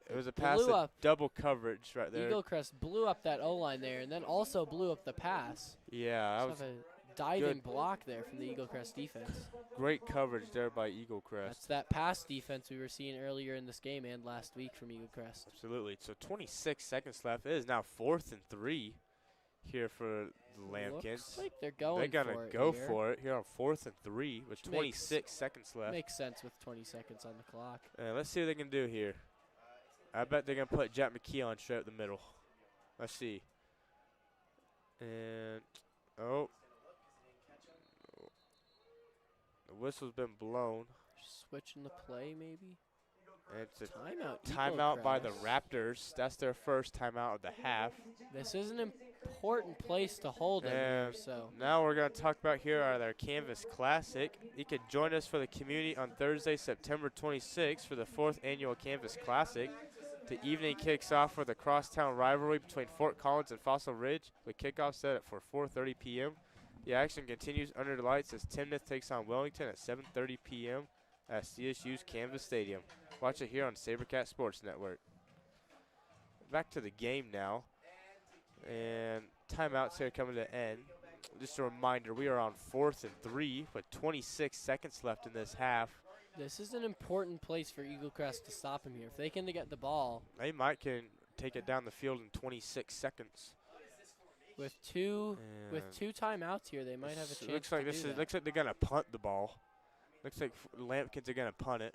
It was a pass blew to up. double coverage right there. Eaglecrest blew up that O-line there, and then also blew up the pass. Yeah, that Just was have a diving good. block there from the Eaglecrest defense. great coverage there by Eaglecrest. That's that pass defense we were seeing earlier in this game and last week from Eaglecrest. Absolutely. So 26 seconds left. It is now 4th and 3 here for the Lambkins. Looks like they're going They're for going it to go here. for it here on 4th and 3 with Which makes- 26 seconds left. Makes sense with 20 seconds on the clock. Let's see what they can do here. I bet they're going to put Jack McKeon straight up the middle. Let's see. And, oh. The whistle's been blown. Switching the play, maybe? And it's a Timeout by the Eaglecrest. Raptors. That's their first timeout of the half. This is an important place to hold it here, And so. now we're going to talk about here are their Canvas Classic. You can join us for the community on Thursday, September 26th for the 4th annual Canvas Classic. The evening kicks off with a crosstown rivalry between Fort Collins and Fossil Ridge, with kickoff set for 4:30 p.m. The action continues under the lights as Timnath takes on Wellington at 7:30 p.m. at CSU's Canvas Stadium. Watch it here on SaberCat Sports Network. Back to the game now. And timeouts here coming to end. Just a reminder, we are on 4th and 3 with 26 seconds left in this half. This is an important place for Eaglecrest to stop him here. If they can get the ball. They might can take it down the field in 26 seconds. With two timeouts here, they might have a chance. Looks like looks like they're gonna punt the ball. Looks like Lampkins are gonna punt it.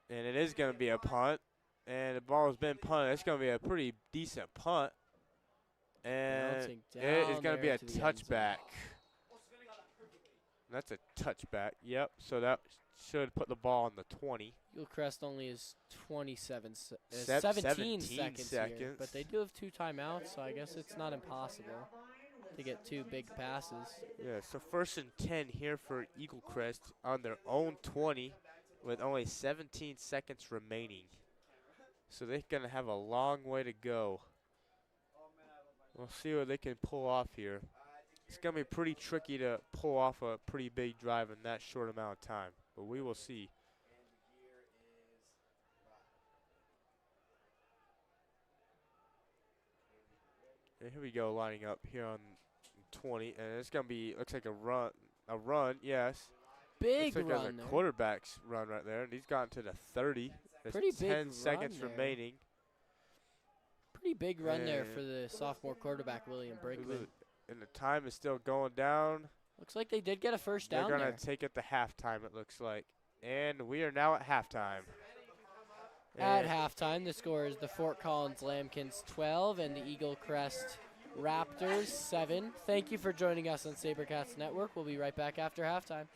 And it is gonna be a punt. And the ball has been punted. It's gonna be a pretty decent punt. And it is gonna be a touchback. That's a touchback. Yep. So that should put the ball on the 20. Eaglecrest only is 17 17 seconds here, but they do have 2 timeouts, so I guess it's not impossible to get 2 big passes. Yeah, so 1st and 10 here for Eaglecrest on their own 20 with only 17 seconds remaining. So they're going to have a long way to go. We'll see what they can pull off here. It's going to be pretty tricky to pull off a pretty big drive in that short amount of time, but we will see. And here we go, lining up here on 20, and it's going to be, looks like a run, yes. Big looks like run there's there. a quarterback's run right there, and he's gotten to the 30. There's Pretty big 10 seconds run there. remaining. Pretty big run there for the sophomore quarterback, William Brinkman. And the time is still going down. Looks like they did get a first down They're there. going to take it to halftime, it looks like. And we are now at halftime. At halftime, the score is the Fort Collins Lambkins 12 and the Eaglecrest Raptors 7. Thank you for joining us on SaberCats Network. We'll be right back after halftime.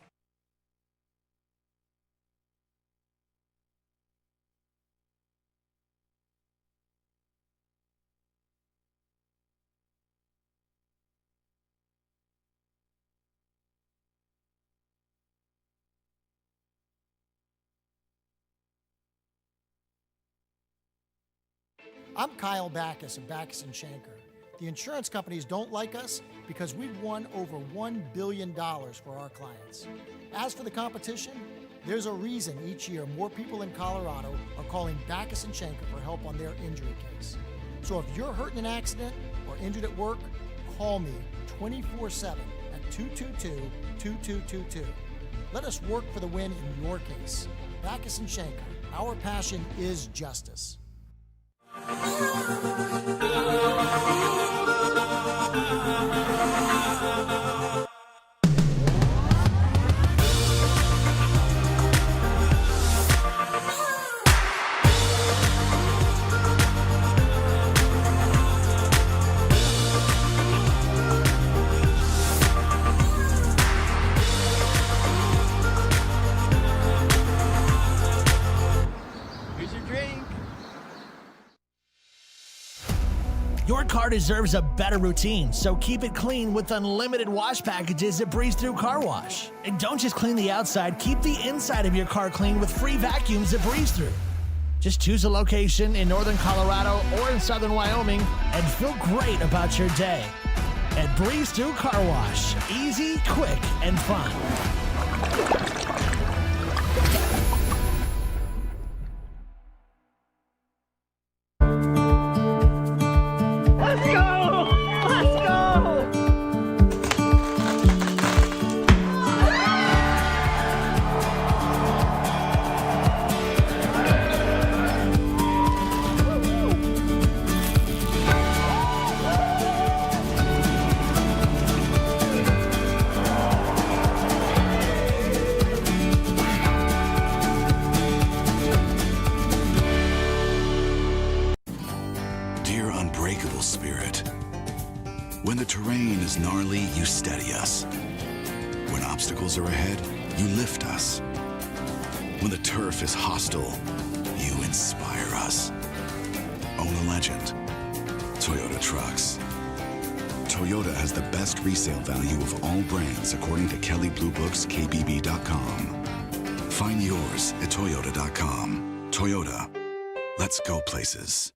I'm Kyle Backus of Backus & Shanker. The insurance companies don't like us because we've won over $1 billion for our clients. As for the competition, there's a reason each year more people in Colorado are calling Backus & Shanker for help on their injury case. So if you're hurt in an accident or injured at work, call me 24/7 at 222-2222. Let us work for the win in your case. Backus & Shanker, our passion is justice. Here's your drink. Your car deserves a better routine, so keep it clean with unlimited wash packages at Breeze Through Car Wash. And don't just clean the outside, keep the inside of your car clean with free vacuums at Breeze Through. Just choose a location in northern Colorado or in southern Wyoming and feel great about your day. At Breeze Through Car Wash, easy, quick, and fun. Dear unbreakable spirit, when the terrain is gnarly, you steady us. When obstacles are ahead, you lift us. When the turf is hostile, you inspire us. Own a legend. Toyota Trucks. Toyota has the best resale value of all brands according to Kelley Blue Book's KBB.com. Find yours at Toyota.com. Toyota. Let's go places.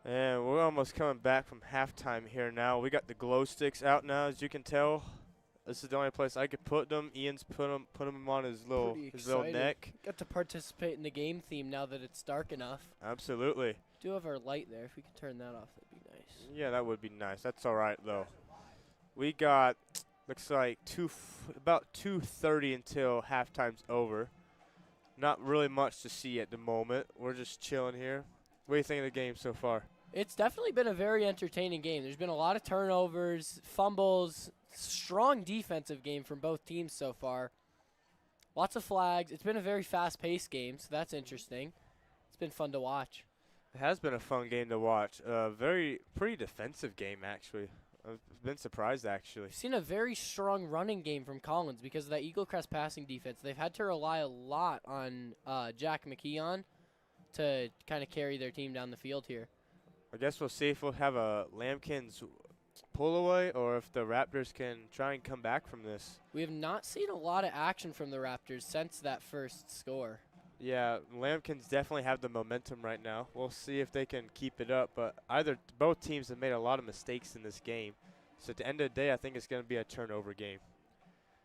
And we're almost coming back from halftime here now. We got the glow sticks out now, as you can tell. This is the only place I could put them. Ian's put them on his little neck. Got to participate in the game theme now that it's dark enough. Absolutely. Do have our light there. If we could turn that off, that'd be nice. Yeah, that would be nice. That's all right though. We got looks like about 2:30 until halftime's over. Not really much to see at the moment. We're just chilling here. What do you think of the game so far? It's definitely been a very entertaining game. There's been a lot of turnovers, fumbles, strong defensive game from both teams so far. Lots of flags. It's been a very fast-paced game, so that's interesting. It's been fun to watch. It has been a fun game to watch. Pretty defensive game, actually. I've been surprised, actually. We've seen a very strong running game from Collins because of that Eaglecrest passing defense. They've had to rely a lot on Jack McKeon to kind of carry their team down the field here. I guess we'll see if we'll have a Lambkins pull away or if the Raptors can try and come back from this. We have not seen a lot of action from the Raptors since that first score. Yeah, Lambkins definitely have the momentum right now. We'll see if they can keep it up, but both teams have made a lot of mistakes in this game. So at the end of the day, I think it's going to be a turnover game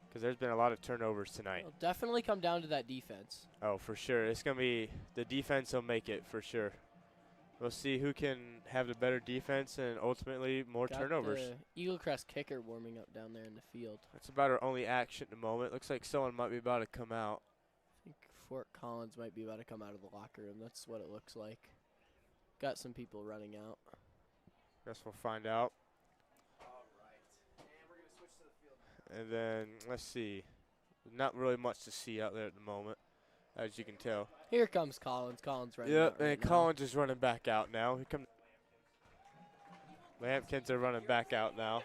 because there's been a lot of turnovers tonight. It'll definitely come down to that defense. Oh, for sure. It's going to be the defense will make it for sure. We'll see who can have the better defense and ultimately more turnovers. The Eaglecrest kicker warming up down there in the field. That's about our only action at the moment. Looks like someone might be about to come out. I think Fort Collins might be about to come out of the locker room. That's what it looks like. Got some people running out. Guess we'll find out. All right. And we're going to switch to the field now. And then, let's see. Not really much to see out there at the moment, as you can tell. Here comes Collins. Collins running out. Yep, right and now. Collins is running back out now. Here come Lampkins are running back out now.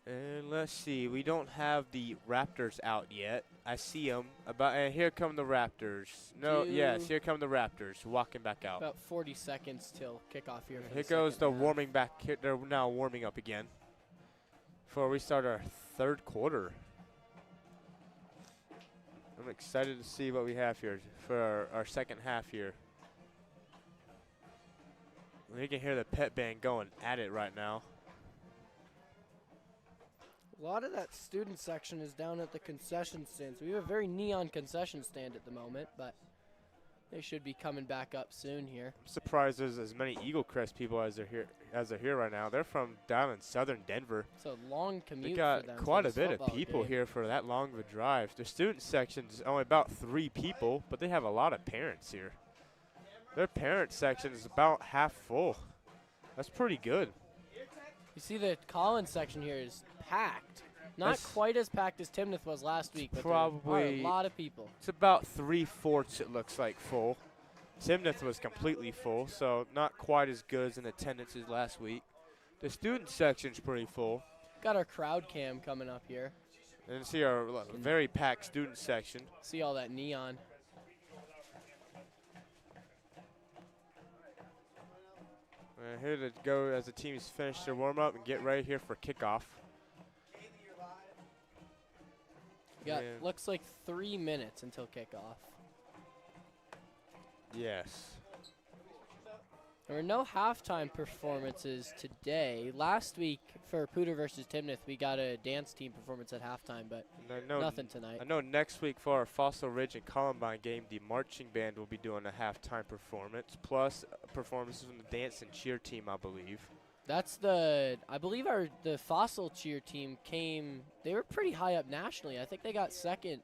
And let's see, we don't have the Raptors out yet. I see them. And here come the Raptors. No, yes, here come the Raptors walking back out. About 40 seconds till kickoff here. Here goes the warming back. They're now warming up again before we start our third quarter. I'm excited to see what we have here for our second half here. You can hear the pep band going at it right now. A lot of that student section is down at the concession stand. So we have a very neon concession stand at the moment, but they should be coming back up soon here. I'm surprised there's as many Eaglecrest people as are here right now. They're from down in southern Denver. It's a long commute. They got for them quite for a this bit of football people game. here for that long of a drive. The student section is only about 3 people, but they have a lot of parents here. Their parent section is about half full. That's pretty good. You see the Collins section here is packed. Not quite as packed as Timnath was last week, but probably there are a lot of people. It's about 3/4, it looks like, full. Timnath was completely full, so not quite as good as in attendance as last week. The student section's pretty full. Got our crowd cam coming up here. And see our very packed student section. See all that neon. Here to go as the teams finish their warm-up and get ready here for kickoff. Got looks like 3 minutes until kickoff. Yes. There were no halftime performances today. Last week for Pooter versus Timnath, we got a dance team performance at halftime, but nothing tonight. I know next week for our Fossil Ridge and Columbine game, the marching band will be doing a halftime performance, plus performances from the dance and cheer team, I believe. That's I believe the Fossil cheer team they were pretty high up nationally. I think they got second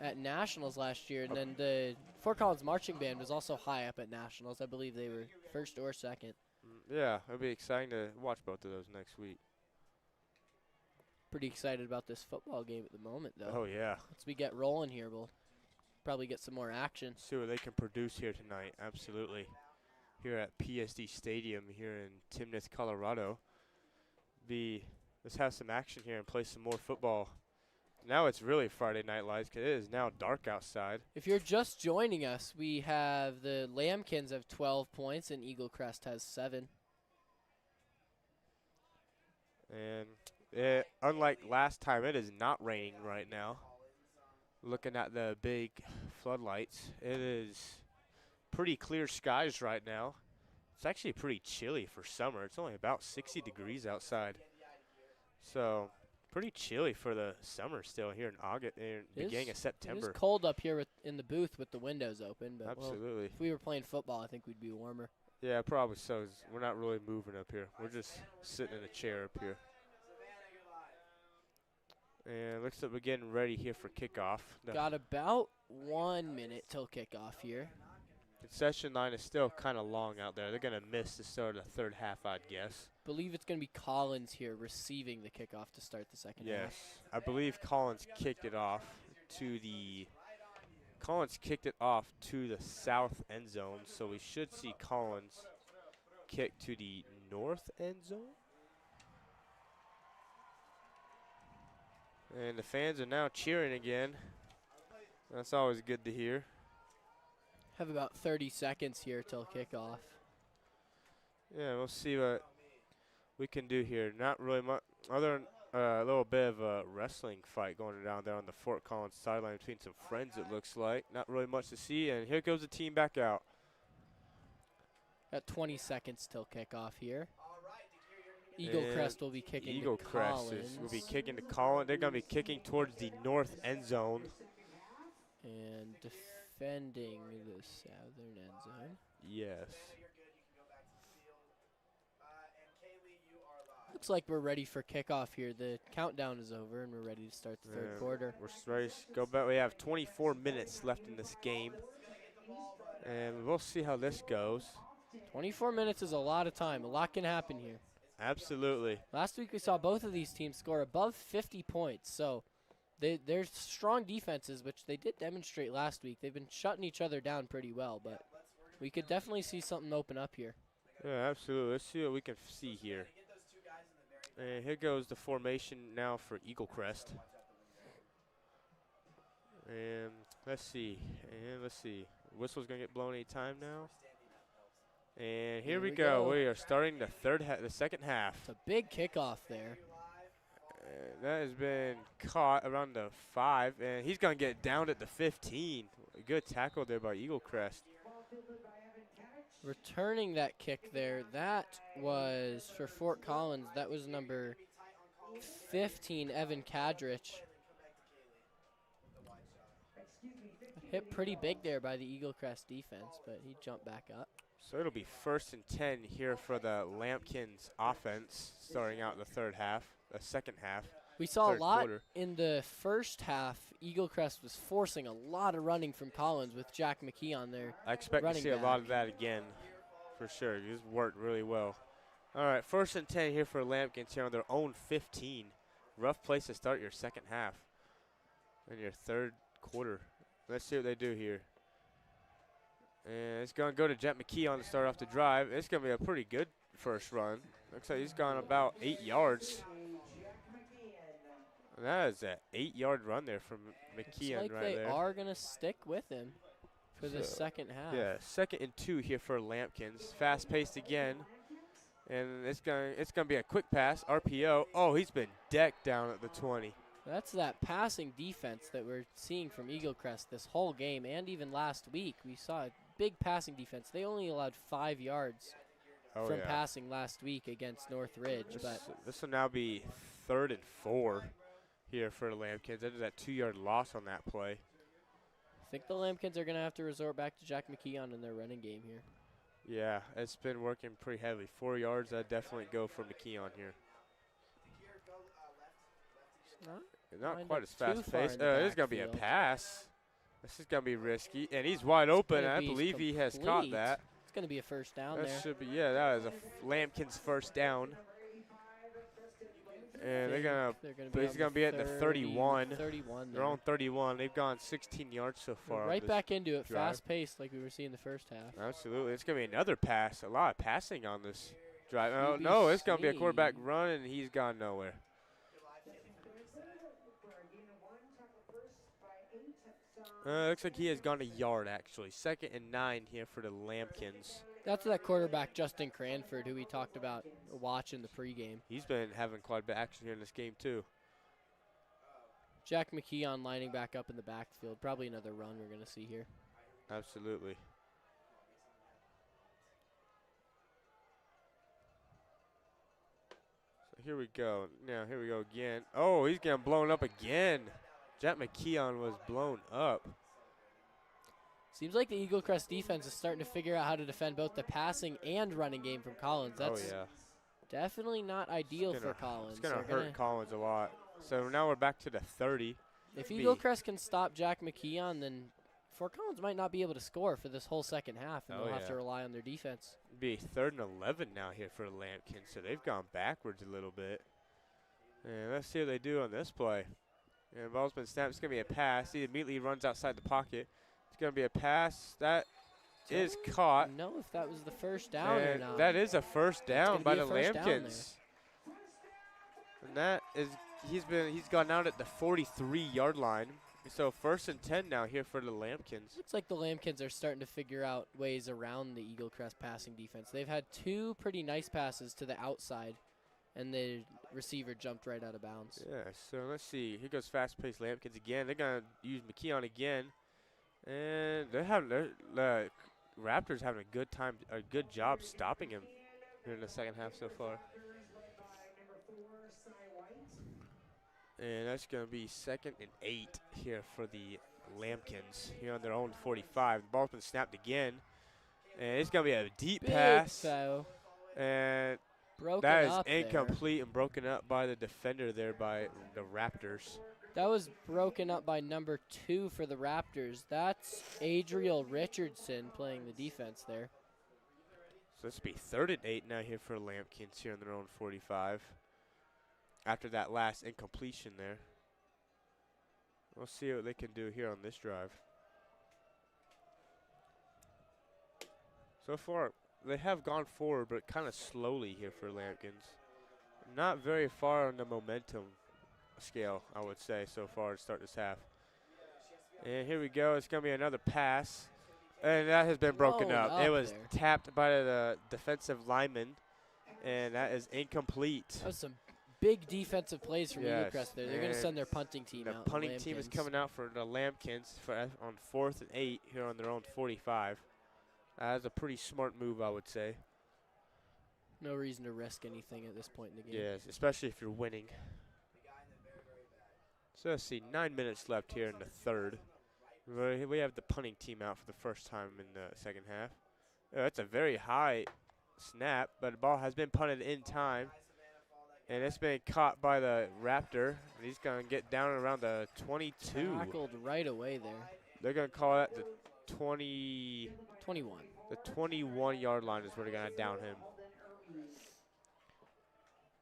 at nationals last year, and then the Fort Collins marching band was also high up at nationals. I believe they were first or second. Yeah, it'll be exciting to watch both of those next week. Pretty excited about this football game at the moment, though. Oh, yeah. Once we get rolling here, we'll probably get some more action. See what they can produce here tonight. Absolutely. Here at PSD Stadium here in Timnath, Colorado. Let's have some action here and play some more football. Now it's really Friday Night Lights because it is now dark outside. If you're just joining us, we have the Lambkins have 12 points and Eaglecrest has 7. And unlike last time, it is not raining right now. Looking at the big floodlights, it is pretty clear skies right now. It's actually pretty chilly for summer. It's only about 60 degrees outside. So pretty chilly for the summer still here in August, beginning of September. It is cold up here in the booth with the windows open. But Absolutely. well, if we were playing football, I think we'd be warmer. Yeah, probably so. We're not really moving up here. We're just sitting in a chair up here. And looks like we're getting ready here for kickoff. Got about 1 minute till kickoff here. Concession line is still kind of long out there. They're going to miss the start of the third half, I'd guess. Believe it's going to be Collins here receiving the kickoff to start the second half. Yes, I believe Collins kicked it off to the south end zone, so we should see Collins kick to the north end zone. And the fans are now cheering again. That's always good to hear. Have about 30 seconds here till kickoff. Yeah, we'll see what we can do here. Not really much, other than a little bit of a wrestling fight going down there on the Fort Collins sideline between some friends, it looks like. Not really much to see, and here goes the team back out. Got 20 seconds till kickoff here. Eaglecrest will be kicking to Collins. Will be kicking to Collins. They're going to be kicking towards the north end zone. And defending the southern end zone. Yes. Looks like we're ready for kickoff here. The countdown is over, and we're ready to start the third quarter. We're ready to go back. We have 24 minutes left in this game, and we'll see how this goes. 24 minutes is a lot of time. A lot can happen here. Absolutely. Last week we saw both of these teams score above 50 points, so they're strong defenses, which they did demonstrate last week. They've been shutting each other down pretty well, but we could definitely see something open up here. Yeah, absolutely. Let's see what we can see here. And here goes the formation now for Eaglecrest. And let's see. Whistle's going to get blown any time now. And here we go. We are starting the second half. It's a big kickoff there. That has been caught around the 5, and he's going to get down at the 15. A good tackle there by Eaglecrest. Returning that kick there, that was for Fort Collins. That was number 15, Evan Kadrich. Hit pretty big there by the Eaglecrest defense, but he jumped back up. So it'll be 1st and 10 here for the Lampkins offense starting out the second half. We saw a lot in the first half. Eaglecrest was forcing a lot of running from Collins with Jack McKee on there. I expect to see a lot of that again for sure. This worked really well. All right, 1st and 10 here for Lampkins here on their own 15. Rough place to start your second half and your third quarter. Let's see what they do here. And it's going to go to Jet McKee on to start off the drive. It's going to be a pretty good first run. Looks like he's gone about 8 yards. And that is an 8-yard run there from McKee right there. They are going to stick with him for the second half. Yeah, 2nd and 2 here for Lampkins. Fast-paced again. And it's going to be a quick pass, RPO. Oh, he's been decked down at the 20. That's that passing defense that we're seeing from Eaglecrest this whole game, and even last week. We saw a big passing defense. They only allowed 5 yards from passing last week against North Ridge. This will now be 3rd and 4 here for the Lampkins. That is that 2-yard loss on that play. I think the Lampkins are going to have to resort back to Jack McKeon in their running game here. Yeah, it's been working pretty heavily. 4 yards, I'd definitely go for McKeon here. Not quite as fast-paced. This is going to be a pass. This is going to be risky, and he's wide open. I believe he has caught that. It's going to be a first down there. That should be, that is a Lampkins first down. And he's going to be at the 31. They're on 31. They've gone 16 yards so far. Right back into it, fast-paced like we were seeing the first half. Absolutely. It's going to be another pass. A lot of passing on this drive. Oh, no, it's going to be a quarterback run, and he's gone nowhere. Looks like he has gone a yard, actually. 2nd and 9 here for the Lampkins. That's that quarterback, Justin Cranford, who we talked about watching the pregame. He's been having quite a bit of action here in this game, too. Jack McKeon lining back up in the backfield. Probably another run we're going to see here. Absolutely. So here we go. Now, here we go again. Oh, he's getting blown up again. Jack McKeon was blown up. Seems like the Eaglecrest defense is starting to figure out how to defend both the passing and running game from Collins. That's definitely not ideal for Collins. It's going to hurt Collins a lot. So now we're back to the 30. If Eaglecrest can stop Jack McKeon, then Fort Collins might not be able to score for this whole second half, and they'll have to rely on their defense. It'll be 3rd and 11 now here for Lampkin, so they've gone backwards a little bit. And let's see what they do on this play. And the ball's been snapped. It's going to be a pass. He immediately runs outside the pocket. It's going to be a pass. That is caught. I don't know if that was the first down or not. That is a first down by the Lampkins. And that is, he's gone out at the 43-yard line. So 1st and 10 now here for the Lampkins. Looks like the Lampkins are starting to figure out ways around the Eaglecrest passing defense. They've had 2 pretty nice passes to the outside, and the receiver jumped right out of bounds. Yeah, so let's see. Here goes fast-paced Lampkins again. They're going to use McKeon again. And the Raptors having a good job stopping him here in the second half so far. And that's going to be 2nd and 8 here for the Lampkins here on their own 45. The ball's been snapped again. And it's going to be a deep pass. Foul. And that is incomplete and broken up by the defender there by the Raptors. That was broken up by number 2 for the Raptors. That's Adriel Richardson playing the defense there. So this will be 3rd and 8 now here for Lampkins here on their own 45. After that last incompletion there. We'll see what they can do here on this drive. So far, they have gone forward, but kind of slowly here for Lampkins. Not very far on the momentum scale, I would say, so far to start this half. And here we go. It's going to be another pass. And that has been broken up. It was tapped by the defensive lineman, and that is incomplete. That was some big defensive plays from Eaglecrest there. They're going to send their punting team out. The punting team is coming out for the Lampkins on 4th and 8 here on their own 45. That's a pretty smart move, I would say. No reason to risk anything at this point in the game. Yes, especially if you're winning. So let's see, 9 minutes left here in the 3rd. We have the punting team out for the first time in the second half. That's a very high snap, but the ball has been punted in time. And it's been caught by the Raptor. He's going to get down around the 22. Tackled right away there. They're going to call that the 21. The 21-yard line is where they're going to down him.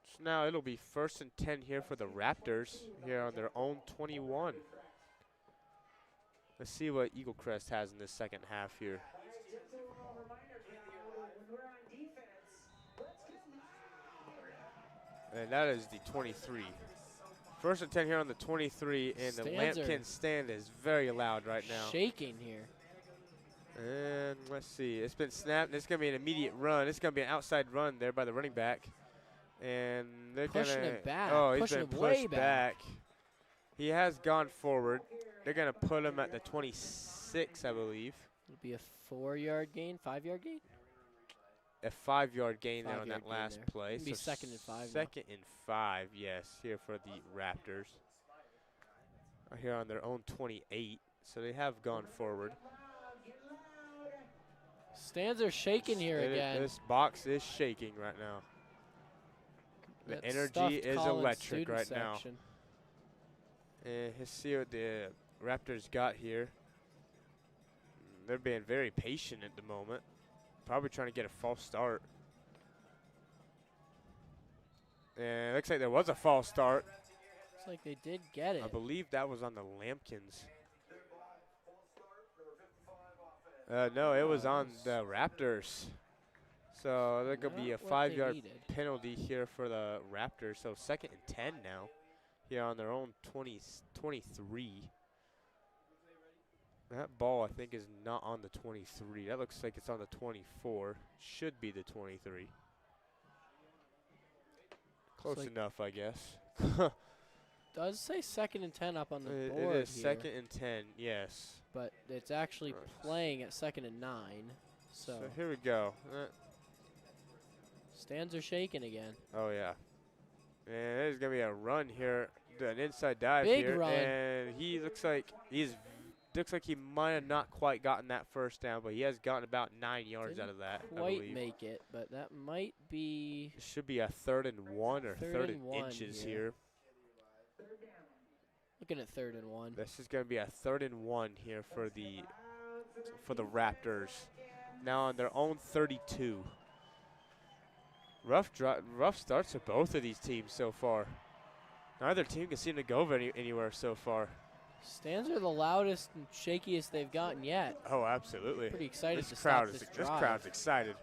So now it'll be 1st and 10 here for the Raptors here on their own 21. Let's see what Eaglecrest has in this second half here. And that is the 23. 1st and 10 here on the 23, and the Lampkin stand is very loud right now. Shaking here. And let's see. It's been snapped, and it's going to be an immediate run. It's going to be an outside run there by the running back. And they're going to – pushing him back. Oh, he's been pushed back. He has gone forward. They're going to put him at the 26, I believe. It'll be a 4-yard gain, 5-yard gain? A 5-yard gain there on that last play. It'll be 2nd and 5. 2nd and 5, yes, here for the Raptors. Here on their own 28, so they have gone forward. Stands are shaking here again. This box is shaking right now. The energy is electric right now. And let's see what the Raptors got here. They're being very patient at the moment. Probably trying to get a false start. And it looks like there was a false start. Looks like they did get it. I believe that was on the Lampkins. No, it was on the Raptors. So there's going to be a 5-yard penalty here for the Raptors. So 2nd and 10 now here on their own 23. That ball, I think, is not on the 23. That looks like it's on the 24. Should be the 23. Close enough, I guess. does say 2nd and 10 up on the It board is here. 2nd and 10, yes. But it's actually playing at 2nd and 9. So here we go. stands are shaking again. Oh, yeah. And there's going to be a run here, an inside dive Big here. run. And he looks like he might have not quite gotten that first down, but he has gotten about 9 yards out of that, I Quite believe. make it, but that might be. It should be a 3rd and 1 or 3rd 3rd and 1 inches here. here. Looking at 3rd and 1. This is going to be a 3rd and 1 here for the Raptors. Now on their own 32. Rough starts for both of these teams so far. Neither team can seem to go anywhere so far. Stands are the loudest and shakiest they've gotten yet. Oh, absolutely. Pretty excited to This stop this crowd's drive. excited.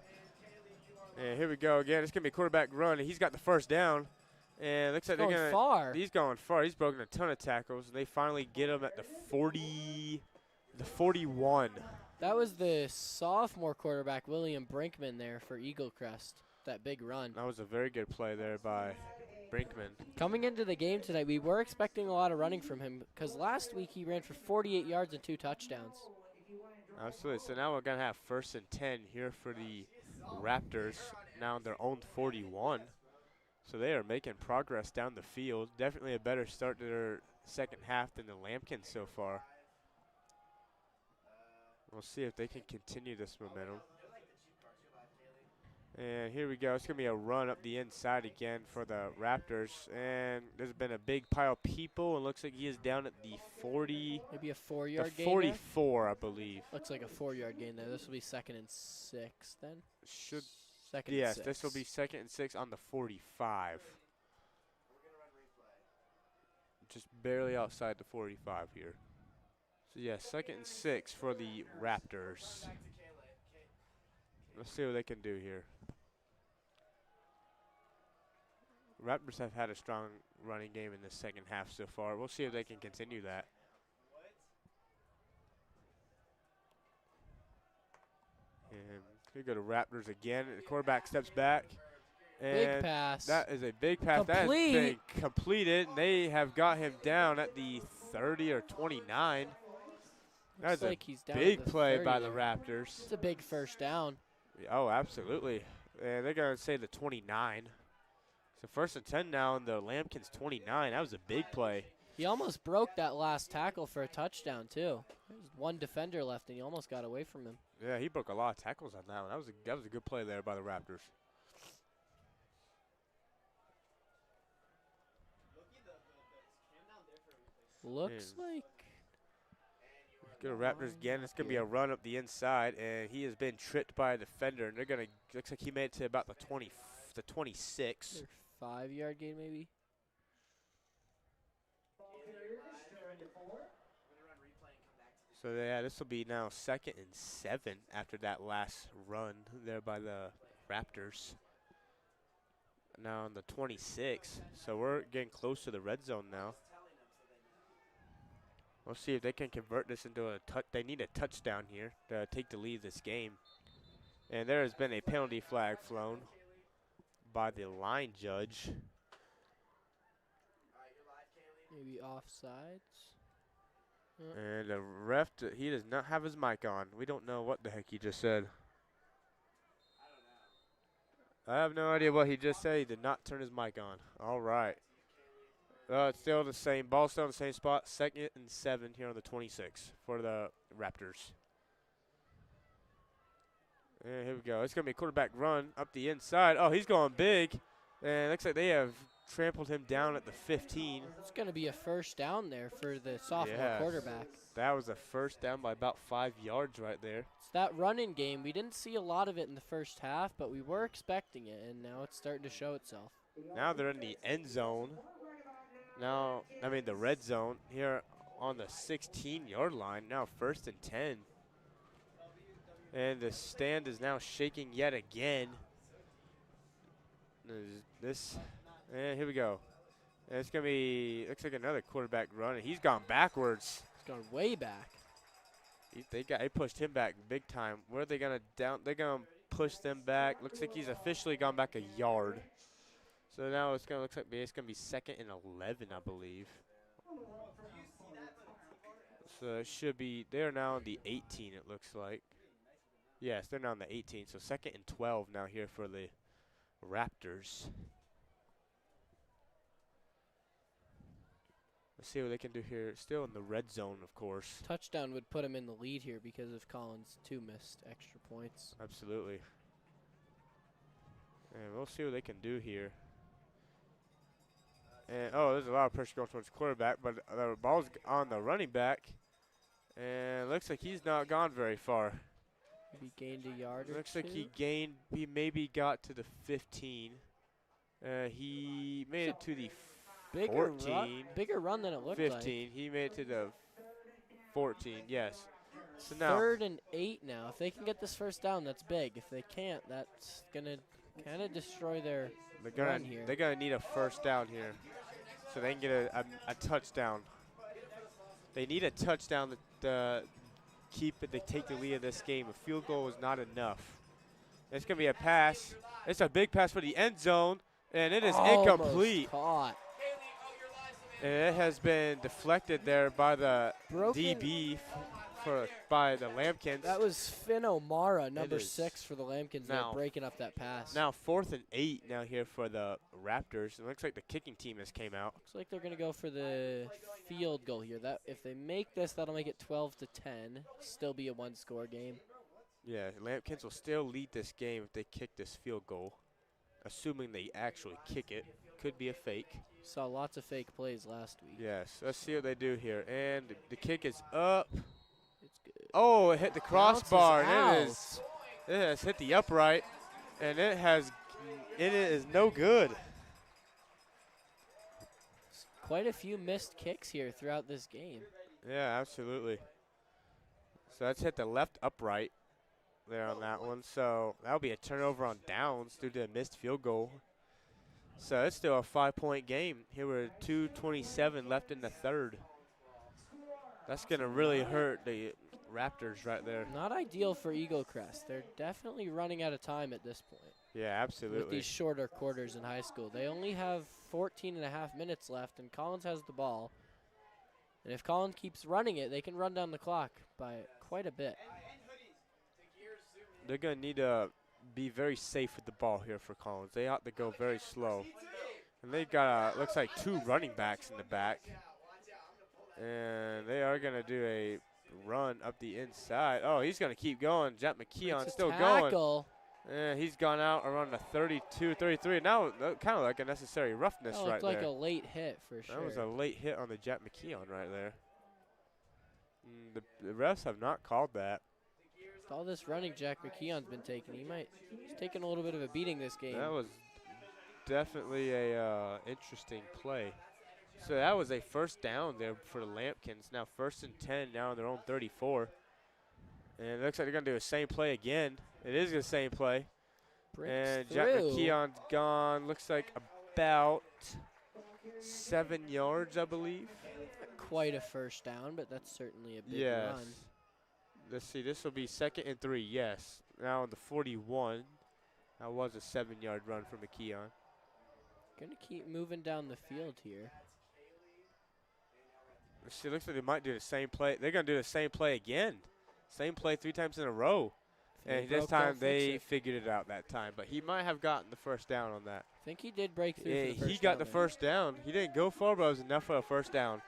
And here we go again. It's going to be a quarterback run, and he's got the first down. And looks like they're Going going far. He's going far. He's broken a ton of tackles. And they finally get him at the 41. That was the sophomore quarterback, William Brinkman, there for Eaglecrest. That big run. That was a very good play there by Brinkman. Coming into the game tonight, we were expecting a lot of running from him because last week he ran for 48 yards and 2 touchdowns. Absolutely. So now we're going to have 1st and 10 here for the Raptors, now on their own 41. So they are making progress down the field. Definitely a better start to their second half than the Lambkins so far. We'll see if they can continue this momentum. And here we go. It's going to be a run up the inside again for the Raptors. And there's been a big pile of people. It looks like he is down at the 40. Maybe a 4-yard gain 44, there? I believe. Looks like a 4-yard gain there. This will be 2nd and 6 then? Should. Second Yes, and 6. this will be 2nd and 6 on the 45. Just barely outside the 45 here. So, yeah, 2nd and 6 for the Raptors. Let's see what they can do here. Raptors have had a strong running game in the second half so far. We'll see if they can continue that. And here go to Raptors again. The quarterback steps back. And big pass. That is a big pass. Complete. That has been completed. They have got him down at the 30 or 29. That is like a he's down big at the play 30 by the there. Raptors. It's a big first down. Oh, absolutely. And they're going to say the 29. So 1st and 10 now in the Lambkins 29. That was a big play. He almost broke that last tackle for a touchdown, too. There's one defender left, and he almost got away from him. Yeah, he broke a lot of tackles on that one. That was a good play there by the Raptors. Looks like. Go to Raptors again. It's going to be a run up the inside, and he has been tripped by a defender. And they're going to, looks like he made it to about the 26. 5-yard gain, maybe? So, yeah, this will be now 2nd and 7 after that last run there by the Raptors. Now on the 26. So, we're getting close to the red zone now. We'll see if they can convert this into a they need a touchdown here to take the lead this game. And there has been a penalty flag flown by the line judge. Maybe offsides. And the ref, he does not have his mic on. We don't know what the heck he just said. I have no idea what he just said. He did not turn his mic on. All right. It's still the same. Ball still in the same spot. 2nd and 7 here on the 26 for the Raptors. And here we go. It's going to be a quarterback run up the inside. Oh, he's going big. And it looks like they have trampled him down at the 15. It's going to be a first down there for the sophomore quarterback. That was a first down by about 5 yards right there. It's that running game. We didn't see a lot of it in the first half, but we were expecting it, and now it's starting to show itself. Now they're in the end zone. Now, I mean the red zone here on the 16-yard line. Now 1st and 10. And the stand is now shaking yet again. And here we go. And it's going to be, looks like another quarterback run, and he's gone backwards. He's gone way back. They pushed him back big time. Where are they going to down? They're going to push them back. Looks like he's officially gone back a yard. So now it's gonna looks like it's gonna be 2nd and 11, I believe. So it should be. They're now on the 18. It looks like. Yes, they're now on the 18. So 2nd and 12 now here for the Raptors. Let's see what they can do here. Still in the red zone, of course. Touchdown would put him in the lead here because of Collins' 2 missed extra points. Absolutely. And we'll see what they can do here. And there's a lot of pressure going towards the quarterback, but the ball's on the running back. And looks like he's not gone very far. Maybe gained a yard or Looks two. like he maybe got to the 15. He made it to the 14. Bigger run than it looked 15. like. He made it to the 14, yes. So now 3rd and 8 now. If they can get this first down, that's big. If they can't, that's going to kind of destroy their run here. they're gonna need a first down here so they can get a touchdown. They need a touchdown to take the lead of this game. A field goal is not enough. It's gonna be a pass. It's a big pass for the end zone, and it is incomplete. Caught. And it has been deflected there by the DB by the Lambkins. That was Finn O'Mara, number 6 for the Lambkins, now breaking up that pass. Now 4th and 8 now here for the Raptors. It looks like the kicking team has came out. Looks like they're going to go for the field goal here. That if they make this, that'll make it 12-10. Still be a 1-score game. Yeah, Lambkins will still lead this game if they kick this field goal, assuming they actually kick it. Could be a fake. Saw lots of fake plays last week. Yes, let's see what they do here. And the kick is up. It's good. Oh, it hit the crossbar. And it has hit the upright, and it is no good. Quite a few missed kicks here throughout this game. Yeah, absolutely. So that's hit the left upright there on that one. So that'll be a turnover on downs due to a missed field goal. So it's still a 5-point game. Here we're 2:27 left in the 3rd. That's going to really hurt the Raptors right there. Not ideal for Eaglecrest. They're definitely running out of time at this point. Yeah, absolutely. With these shorter quarters in high school. They only have 14.5 minutes left, and Collins has the ball. And if Collins keeps running it, they can run down the clock by quite a bit. They're going to need to be very safe with the ball here for Collins. They ought to go very slow. And they've got, looks like 2 running backs in the back. And they are going to do a run up the inside. Oh, he's going to keep going. Jet McKeon still going. And he's gone out around the 32, 33. Now, kind of like a necessary roughness right there. Looked like a late hit for sure. That was a late hit on the Jet McKeon right there. The refs have not called that. With all this running Jack McKeon's been taking, he's taking a little bit of a beating this game. That was definitely a interesting play. So that was a first down there for the Lambkins. Now 1st and 10 now on their own 34. And it looks like they're going to do the same play again. It is the same play. And Jack McKeon's gone. Looks like about 7 yards, I believe. Not quite a first down, but that's certainly a big run. Let's see. This will be 2nd and 3. Yes. Now on the 41. That was a 7-yard run for McKeon. Going to keep moving down the field here. Let's see. Looks like they might do the same play. They're going to do the same play again. Same play 3 times in a row. And this time they figured it out that time. But he might have gotten the first down on that. I think he did break through Yeah, for the first he got down the there. first down. He didn't go far, but it was enough for a first down.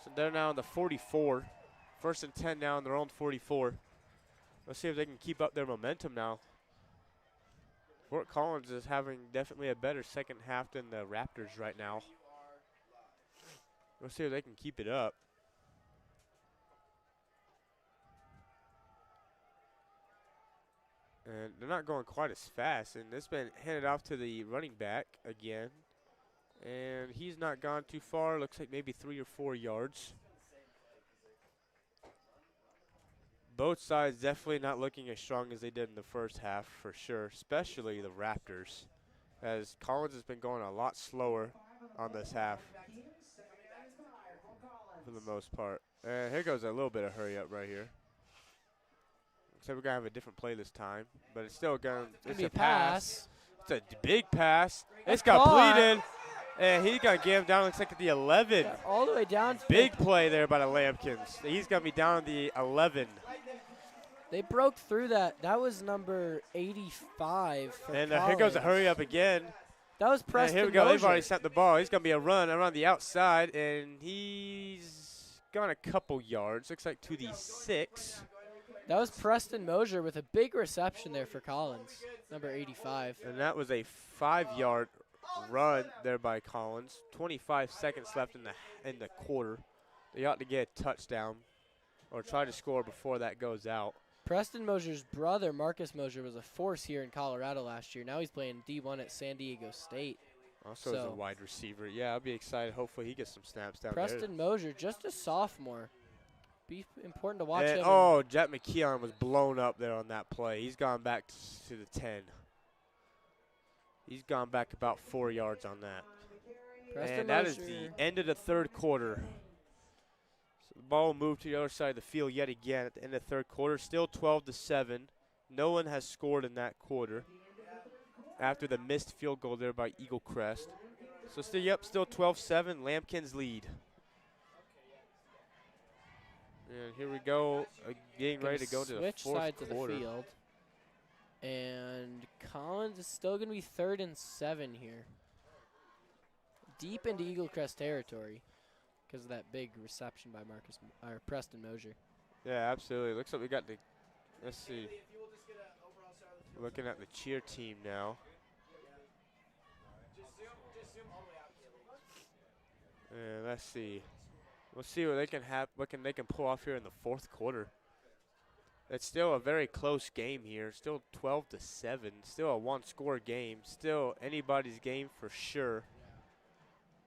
So they're now on the 44. 1st and 10 now on their own 44. Let's see if they can keep up their momentum now. Fort Collins is having definitely a better second half than the Raptors right now. Let's see if they can keep it up. And they're not going quite as fast. And it's been handed off to the running back again. And he's not gone too far. Looks like maybe 3 or 4 yards. Both sides definitely not looking as strong as they did in the first half for sure, especially the Raptors, as Collins has been going a lot slower on this half for the most part. And here goes a little bit of hurry up right here. Except we're going to have a different play this time, but it's still going to be a pass. That's a big pass. It's Caught. completed. And he's going to get him down, looks like at the 11. Got all the way down. Big play there by the Lambkins. He's going to be down at the 11. They broke through that. That was number 85 for And here goes a Collins. hurry up again. That was And Preston here we go. They've Mosier. already sent the ball. He's going to be a run around the outside, and he's gone a couple yards. Looks like to the 6. That was Preston Mosier with a big reception there for Collins, number 85. And that was a 5-yard run there by Collins. 25 seconds left in the quarter. They ought to get a touchdown or try to score before that goes out. Preston Mosier's brother, Marcus Mosier, was a force here in Colorado last year. Now he's playing D1 at San Diego State. Also as a wide receiver. Yeah, I'll be excited. Hopefully he gets some snaps down Preston Mosier, just a sophomore. Be important to watch there. him. Oh, Jet McKeon was blown up there on that play. He's gone back to the 10. He's gone back about 4 yards on that. Preston And that is Mosier. the end of the third quarter. So the ball will move to the other side of the field yet again at the end of the third quarter. Still 12-7. No one has scored in that quarter after the missed field goal there by Eaglecrest. So still 12-7. Lambkins lead. And here we go, getting ready to go to the switch fourth sides quarter. of the field. And Collins is still going to be 3rd and 7 here. Deep into Eaglecrest territory because of that big reception by Preston Mosier. Yeah, absolutely. Looks like we got the, let's see. Looking at the cheer team now. And let's see. We'll see what they can have, they can pull off here in the fourth quarter. It's still a very close game here. Still 12-7. Still a one-score game. Still anybody's game for sure.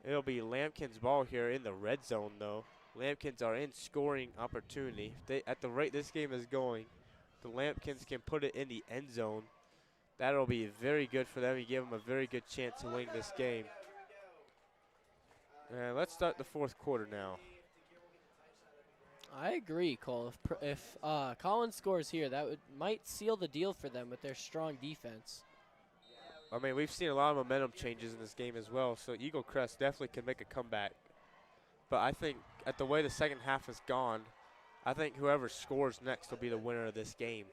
It'll be Lambkins' ball here in the red zone, though. Lambkins are in scoring opportunity. At the rate this game is going, the Lambkins can put it in the end zone. That'll be very good for them and give them a very good chance to win this game. And let's start the fourth quarter now. I agree, Cole. If Collins scores here, that might seal the deal for them with their strong defense. I mean, we've seen a lot of momentum changes in this game as well, so Eaglecrest definitely can make a comeback. But I think at the way the second half has gone, I think whoever scores next will be the winner of this game.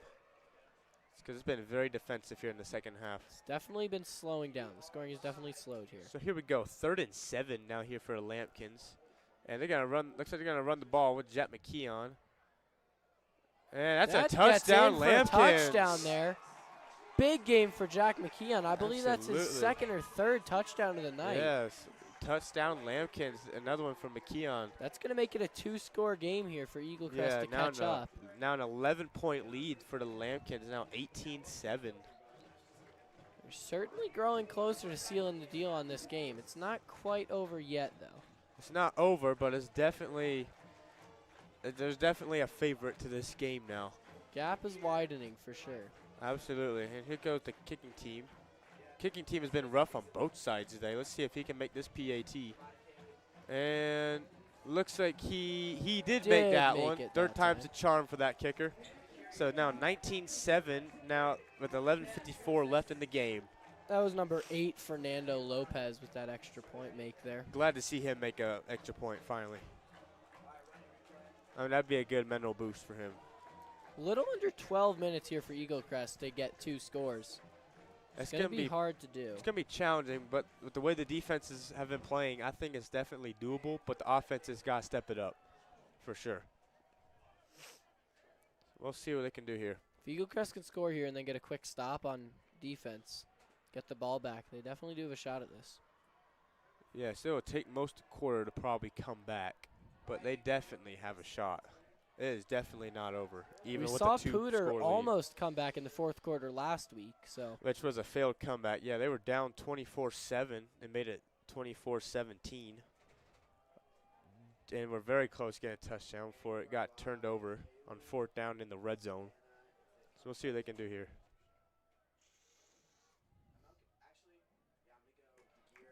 Because it's been very defensive here in the second half. It's definitely been slowing down. The scoring has definitely slowed here. So here we go, 3rd and 7 now here for the Lambkins. And they're going to run, looks like they're going to run the ball with Jet McKeon. And that's a touchdown, Lambkins. Touchdown there. Big game for Jack McKeon. I believe that's his 2nd or 3rd touchdown of the night. Yes, touchdown Lambkins, another one from McKeon. That's going to make it a 2-score game here for Eaglecrest to catch up. Now an 11-point lead for the Lambkins, now 18-7. They're certainly growing closer to sealing the deal on this game. It's not quite over yet, though. It's not over, but it's definitely, there's definitely a favorite to this game now. Gap is widening for sure. Absolutely, and here goes the kicking team. Kicking team has been rough on both sides today. Let's see if he can make this PAT. And looks like he did make that one. 3rd time's a charm for that kicker. So now 19-7, now with 11:54 left in the game. That was number 8, Fernando Lopez, with that extra point make there. Glad to see him make an extra point finally. I mean, that'd be a good mental boost for him. Little under 12 minutes here for Eaglecrest to get 2 scores. It's going to be hard to do. It's going to be challenging, but with the way the defenses have been playing, I think it's definitely doable, but the offense has got to step it up for sure. We'll see what they can do here. If Eaglecrest can score here and then get a quick stop on defense, get the ball back, they definitely do have a shot at this. Yeah, so it'll take most of the quarter to probably come back, but they definitely have a shot. It is definitely not over, even with saw a 2-score Pooter lead. almost come back in the fourth quarter last week. Which was a failed comeback. Yeah, they were down 24-7 and made it 24-17. And we're very close getting a touchdown before it got turned over on 4th down in the red zone. So we'll see what they can do here.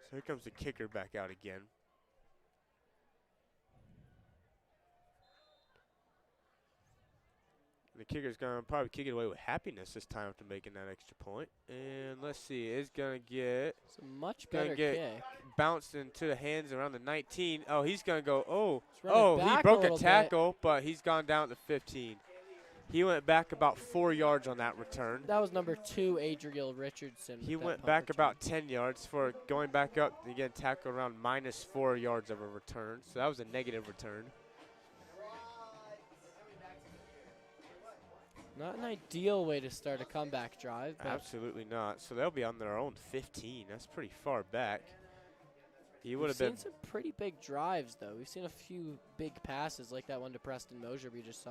So here comes the kicker back out again. The kicker's going to probably kick it away with happiness this time after making that extra point. And let's see, it's going to get It's a much better kick. bounced into the hands around the 19. Oh, he's going to go, He broke a tackle, but he's gone down to 15. He went back about 4 yards on that return. That was number 2, Adriel Richardson. He went back about 10 yards for going back up, again, tackle around -4 yards of a return. So that was a negative return. Not an ideal way to start a comeback drive. But Absolutely not. So they'll be on their own 15. That's pretty far back. He would we've have been. seen some pretty big drives, though. We've seen a few big passes, like that one to Preston Mosier we just saw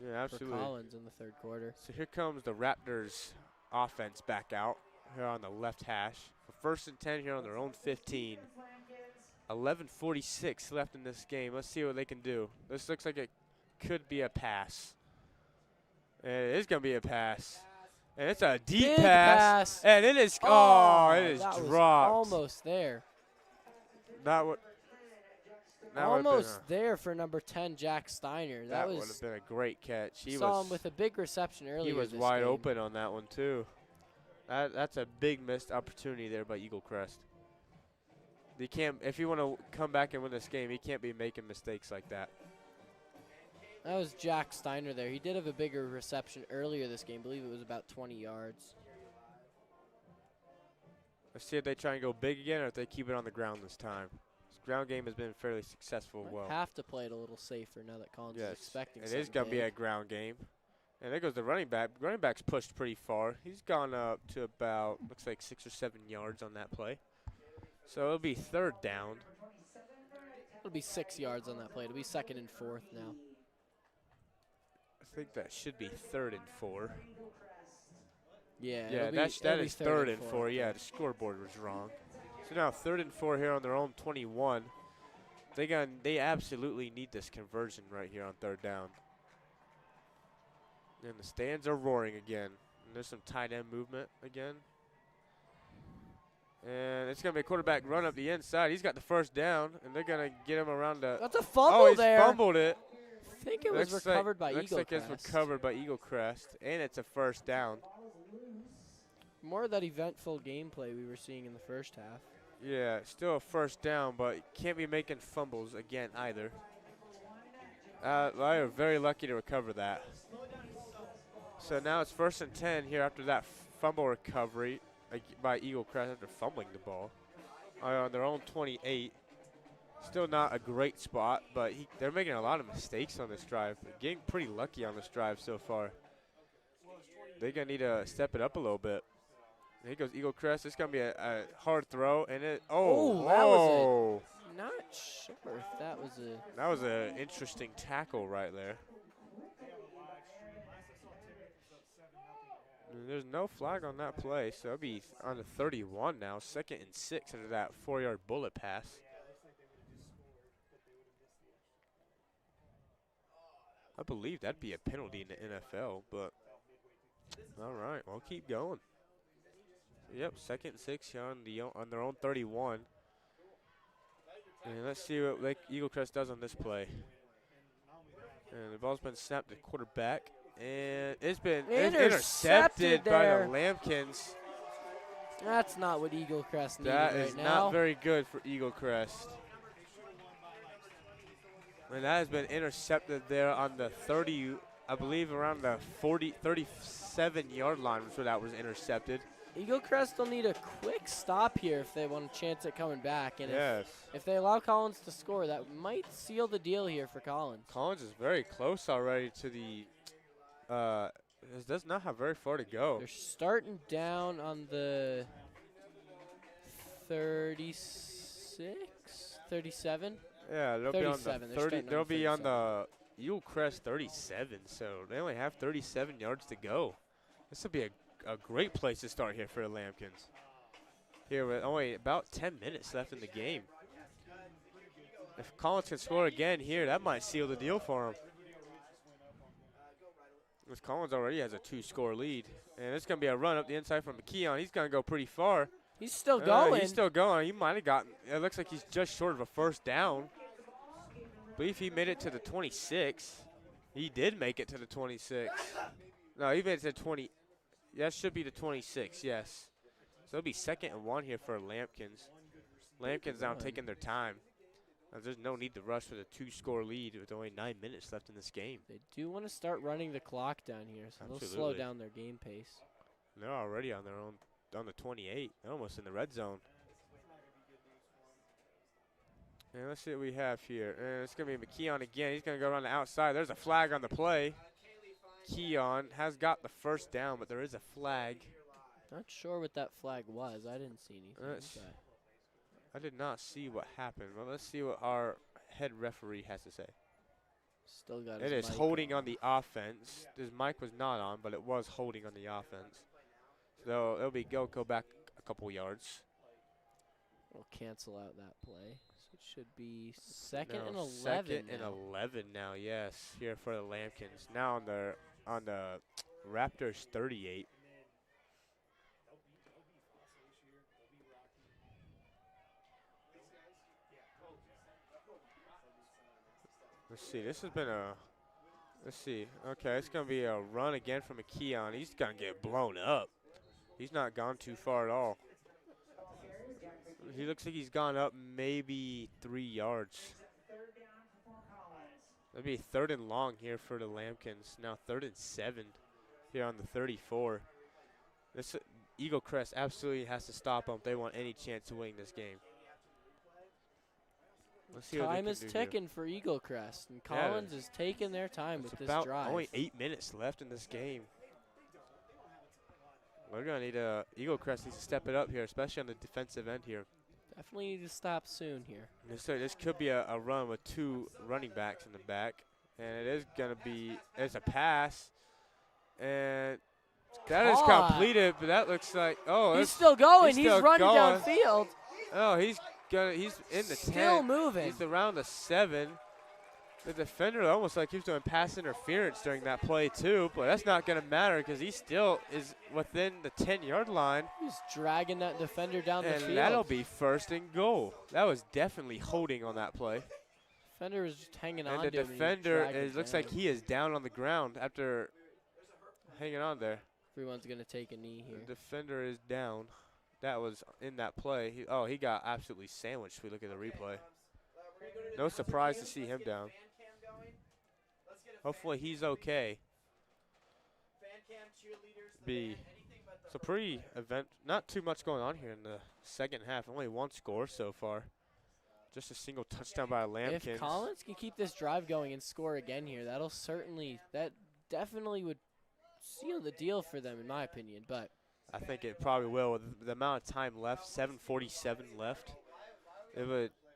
Yeah, absolutely. for Collins in the 3rd quarter. So here comes the Raptors offense back out here on the left hash. For 1st and 10 here on their own 15. 11:46 left in this game. Let's see what they can do. This looks like it could be a pass. And it is going to be a pass. And it's a deep Big pass. And it is, it is that dropped. Was almost there. Almost there for number 10, Jack Steiner. That would have been a great catch. He saw him with a big reception earlier. He was this wide game. open on that one, too. That's a big missed opportunity there by Eaglecrest. They can't, if you want to come back and win this game, he can't be making mistakes like that. That was Jack Steiner there. He did have a bigger reception earlier this game. I believe it was about 20 yards. Let's see if they try and go big again or if they keep it on the ground this time. This ground game has been fairly successful. Might have to play it a little safer now that Collins is expecting it is going to be a ground game. And there goes the running back. Running back's pushed pretty far. He's gone up to about, looks like 6 or 7 yards on that play. So it'll be 3rd down. It'll be 6 yards on that play. It'll be 2nd and 4th now. I think that should be 3rd and 4. Yeah, that is 3rd and 4. Yeah, the scoreboard was wrong. So now 3rd and 4 here on their own 21. They absolutely need this conversion right here on 3rd down. And the stands are roaring again. And there's some tight end movement again. And it's going to be a quarterback run up the inside. He's got the 1st down, and they're going to get him around the. That's a fumble there. Oh, he fumbled it. I think it was recovered by Eaglecrest. Looks like it's recovered by Eaglecrest, and it's a 1st down. More of that eventful gameplay we were seeing in the 1st half. Yeah, still a 1st down, but can't be making fumbles again either. They are very lucky to recover that. So now it's 1st and 10 here after that fumble recovery by Eaglecrest after fumbling the ball. On their own 28. Still not a great spot, but they're making a lot of mistakes on this drive. They're getting pretty lucky on this drive so far. They're going to need to step it up a little bit. Here goes Eaglecrest. It's going to be a hard throw. And it, that was not sure if that was a. That was an interesting tackle right there. There's no flag on that play, so it'll be on the 31 now. 2nd and 6 under that 4-yard bullet pass. I believe that'd be a penalty in the NFL, but all right, we'll keep going. Yep, 2nd and 6 here on their own 31. And let's see what Eaglecrest does on this play. And the ball's been snapped to quarterback, and it's been intercepted by the Lambkins. That's not what Eaglecrest needed That right is now. not very good for Eaglecrest. And that has been intercepted there on the 30, I believe around the 37-yard line where that was intercepted. Eaglecrest will need a quick stop here if they want a chance at coming back. And yes. if they allow Collins to score, that might seal the deal here for Collins. Collins is very close already to the does not have very far to go. They're starting down on the 36, 37. Yeah, they'll 37. Be on the 30. They'll be on the Eaglecrest 37, so they only have 37 yards to go. This will be a great place to start here for the Lambkins. Here with only about 10 minutes left in the game. If Collins can score again here, that might seal the deal for him. Because Collins already has a 2-score lead. And it's going to be a run up the inside from McKeon. He's going to go pretty far. He's still going. He's still going. He might have gotten, it looks like he's just short of a 1st down. I believe he made it to the 26. He did make it to the 26. No, he made it to 20. That should be the 26, yes. So it'll be 2nd and 1 here for Lampkins. Lampkins now taking their time. There's no need to rush with a 2-score lead with only 9 minutes left in this game. They do want to start running the clock down here, so they'll slow down their game pace. They're already on their own, on the 28, almost in the red zone. And let's see what we have here. And it's going to be McKeon again. He's going to go around the outside. There's a flag on the play. Keon has got the first down, but there is a flag. Not sure what that flag was. I didn't see anything. I did not see what happened. Well, let's see what our head referee has to say. Still got it is holding on the offense. His mic was not on, but it was holding on the offense. So it'll be go back a couple yards. We'll cancel out that play. So it should be 2nd and 11. 2nd and 11 now, yes, here for the Lampkins. Now on the Raptors 38. Let's see, this has been let's see. Okay, it's going to be a run again from McKeon. He's going to get blown up. He's not gone too far at all. He looks like he's gone up maybe 3 yards. That'd be 3rd and long here for the Lampkins. Now 3rd and 7 here on the 34. This Eaglecrest absolutely has to stop them if they want any chance of winning this game. Let's see time is ticking for Eaglecrest, and Collins is taking their time with this drive. Only 8 minutes left in this game. We're going to need Eaglecrest needs to step it up here, especially on the defensive end here. Definitely need to stop soon here. This could be a run with 2 running backs in the back, and it is going to be, it's a pass, and that is completed, but that looks like, he's still going. He's running downfield. Oh, he's in the 10. Still moving. He's around the 7. The defender almost like he was doing pass interference during that play too, but that's not going to matter because he still is within the 10-yard line. He's dragging that defender down the field. And that'll be 1st and goal. That was definitely holding on that play. Defender is just hanging on to him. And the defender, it looks like he is down on the ground after hanging on there. Everyone's going to take a knee here. The defender is down. That was in that play. He got absolutely sandwiched if we look at the replay. No surprise to see him down. Hopefully he's okay. So pre-event, not too much going on here in the second half. Only 1 score so far. Just a single touchdown by Lampkins. If Collins can keep this drive going and score again here, that definitely would seal the deal for them, in my opinion. But I think it probably will. With the amount of time left, 7:47 left. If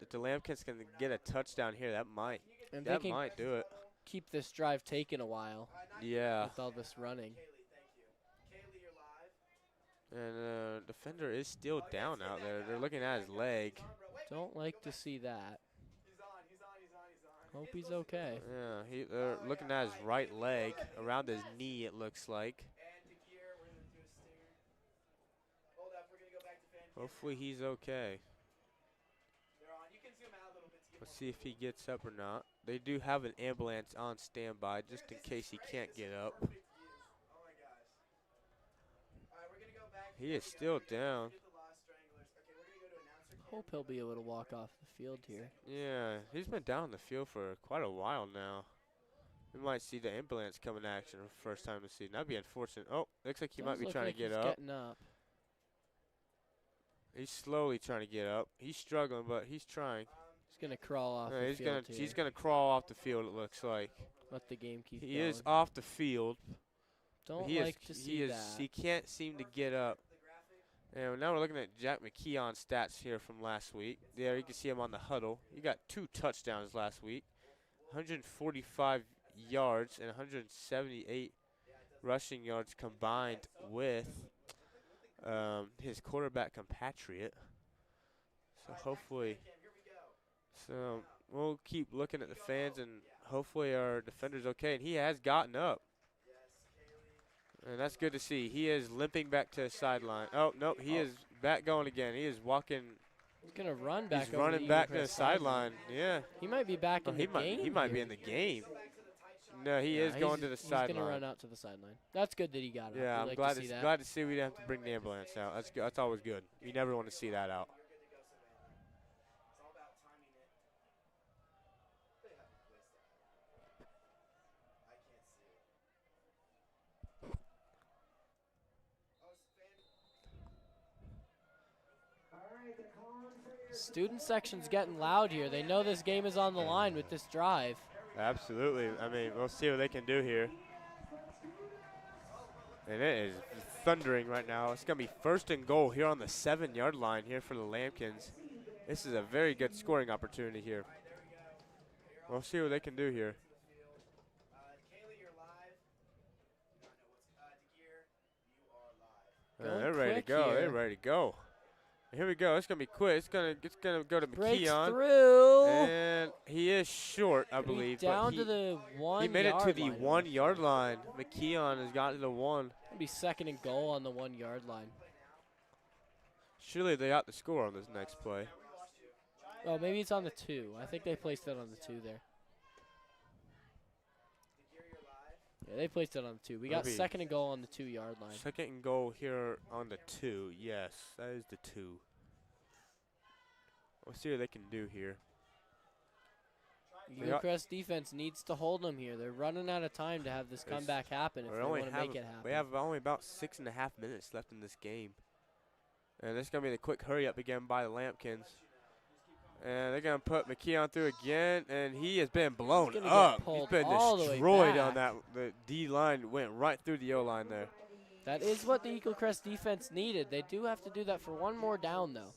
the Lampkins can get a touchdown here, that might do it. Keep this drive taking a while. Yeah. With all this running. And defender is still down out there. They're looking at his leg. Don't like to see that. Hope he's okay. Yeah, they're looking at his right leg, around his knee it looks like. Hopefully he's okay. Let's see if he gets up or not. They do have an ambulance on standby just in case he can't get up. He is still down. Hope he'll be able to walk off the field here. Yeah, he's been down on the field for quite a while now. We might see the ambulance come in action for the first time this season. That'd be unfortunate. Oh, looks like he might be trying to get up. Getting up. He's slowly trying to get up. He's struggling, but he's trying. He's going to crawl off the field here. He's going to crawl off the field, it looks like. Let the game keep going. He is off the field. Don't like to see that. He can't seem to get up. And now we're looking at Jack McKeon's stats here from last week. There, you can see him on the huddle. He got 2 touchdowns last week, 145 yards and 178 rushing yards combined with his quarterback compatriot. So hopefully, we'll keep looking at the fans and hopefully our defender's okay. And he has gotten up. And that's good to see. He is limping back to the sideline. Oh, no, he is back going again. He is walking. He's going to run back. He's running back to the sideline. Yeah. He might be back in the game. He might be in the game. No, he is going to the He's sideline. going to run out to the sideline. That's good that he got it. Yeah, I'm like glad to see that. glad to see we didn't have to bring the ambulance out. That's good. That's always good. You never want to see that out. It's all about timing it. They haven't placed that. I can't see it. Student section's getting loud here. They know this game is on the line with this drive. Absolutely. I mean, we'll see what they can do here. And it is thundering right now. It's going to be 1st and goal here on the 7-yard line here for the Lambkins. This is a very good scoring opportunity here. We'll see what they can do here. Kaylee, you're live. DeGear, you are live. They're ready to go. They're ready to go. Here we go. It's gonna be quick. It's gonna go to Breaks McKeon. through. And he is short, I believe. Down to the 1 He made it to the line. 1-yard line. McKeon has got to the 1. It'll be 2nd and goal on the 1-yard line. Surely they ought to score on this next play. Oh, maybe it's on the 2. I think they placed it on the 2 there. Yeah, they placed it on the 2. We got 2nd and goal on the 2-yard line. 2nd and goal here on the 2. Yes, that is the 2. We'll see what they can do here. Eaglecrest defense needs to hold them here. They're running out of time to have this comeback happen if they want to make it happen. We have only about 6.5 minutes left in this game. And this is going to be the quick hurry up again by the Lambkins. And they're going to put McKeon through again, and he has been blown up. He's been destroyed on that. The D-line went right through the O-line there. That is what the Eaglecrest defense needed. They do have to do that for one more down, though.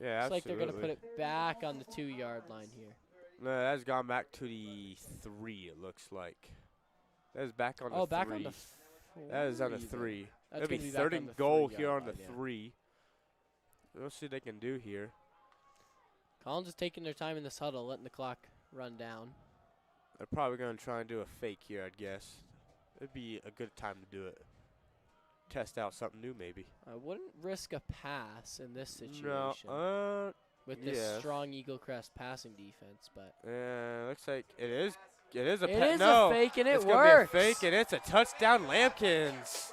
Yeah, Looks absolutely. like they're going to put it back on the 2-yard line here. No, that's gone back to the 3, it looks like. That is back on the 3. Oh, back on the 3. That is on the 3. That's It'll be 3rd and goal here on the 3. We'll see what they can do here. Collins is taking their time in this huddle, letting the clock run down. They're probably going to try and do a fake here, I'd guess. It'd be a good time to do it. Test out something new, maybe. I wouldn't risk a pass in this situation. No, with this strong Eaglecrest passing defense, but looks like it is. It is a a fake, and it it's works. Gonna be a fake, and it's a touchdown, Lambkins.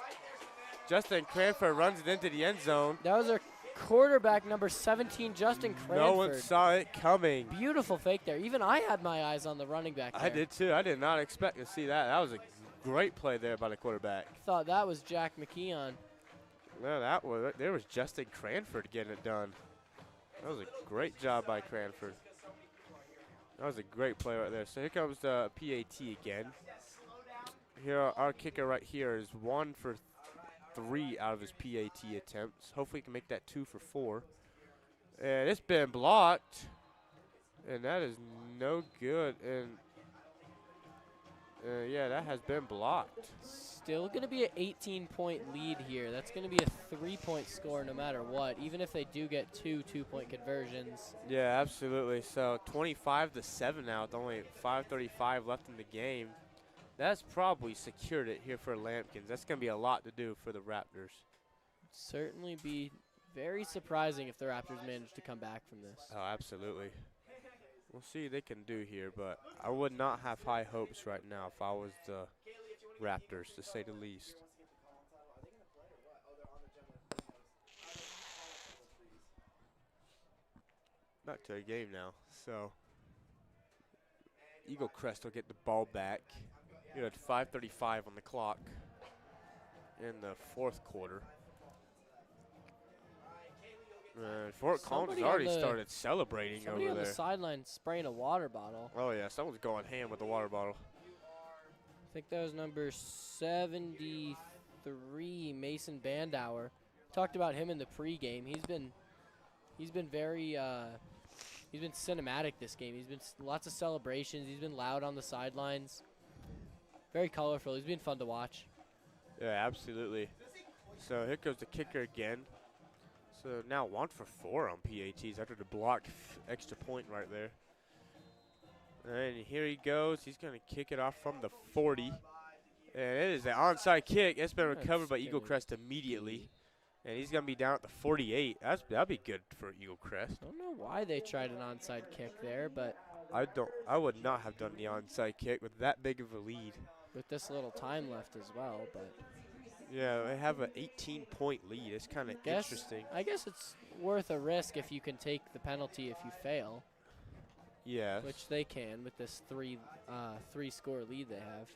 Justin Cranford runs it into the end zone. That was our quarterback, number 17, Justin Cranford. No one saw it coming. Beautiful fake there. Even I had my eyes on the running back there. I did too. I did not expect to see that. That was a great play there by the quarterback. Thought that was Jack McKeon. No, there was Justin Cranford getting it done. That was a great job by Cranford. That was a great play right there. So here comes the PAT again. Here, our kicker right here is 1 for 3 out of his PAT attempts. Hopefully he can make that 2 for 4. And it's been blocked. And that is no good. And yeah, that has been blocked. Still going to be an 18-point lead here. That's going to be a 3-point score no matter what, even if they do get 2 2-point conversions. Yeah, absolutely. So 25-7 now with only 5:35 left in the game. That's probably secured it here for Lambkins. That's going to be a lot to do for the Raptors. Certainly be very surprising if the Raptors manage to come back from this. Oh, absolutely. We'll see what they can do here, but I would not have high hopes right now if I was the Raptors, to say the least. Back to the game now. So Eaglecrest will get the ball back. You had 5:35 on the clock in the 4th quarter. Fort Collins has already started celebrating over there. Somebody on the sideline spraying a water bottle. Oh yeah, someone's going ham with the water bottle. I think that was number 73, Mason Bandauer. Talked about him in the pregame. He's been very he's been cinematic this game. He's been lots of celebrations. He's been loud on the sidelines. Very colorful. He's been fun to watch. Yeah, absolutely. So here goes the kicker again. So now 1 for 4 on PATs after the block extra point right there. And here he goes. He's going to kick it off from the 40. And it is an onside kick. It's been recovered by Eaglecrest immediately. And he's going to be down at the 48. That'd be good for Eaglecrest. I don't know why they tried an onside kick there, but I would not have done the onside kick with that big of a lead. With this little time left as well, but Yeah, they have an 18-point lead. It's kind of interesting. I guess it's worth a risk if you can take the penalty if you fail. Yeah. Which they can with this three-score lead they have.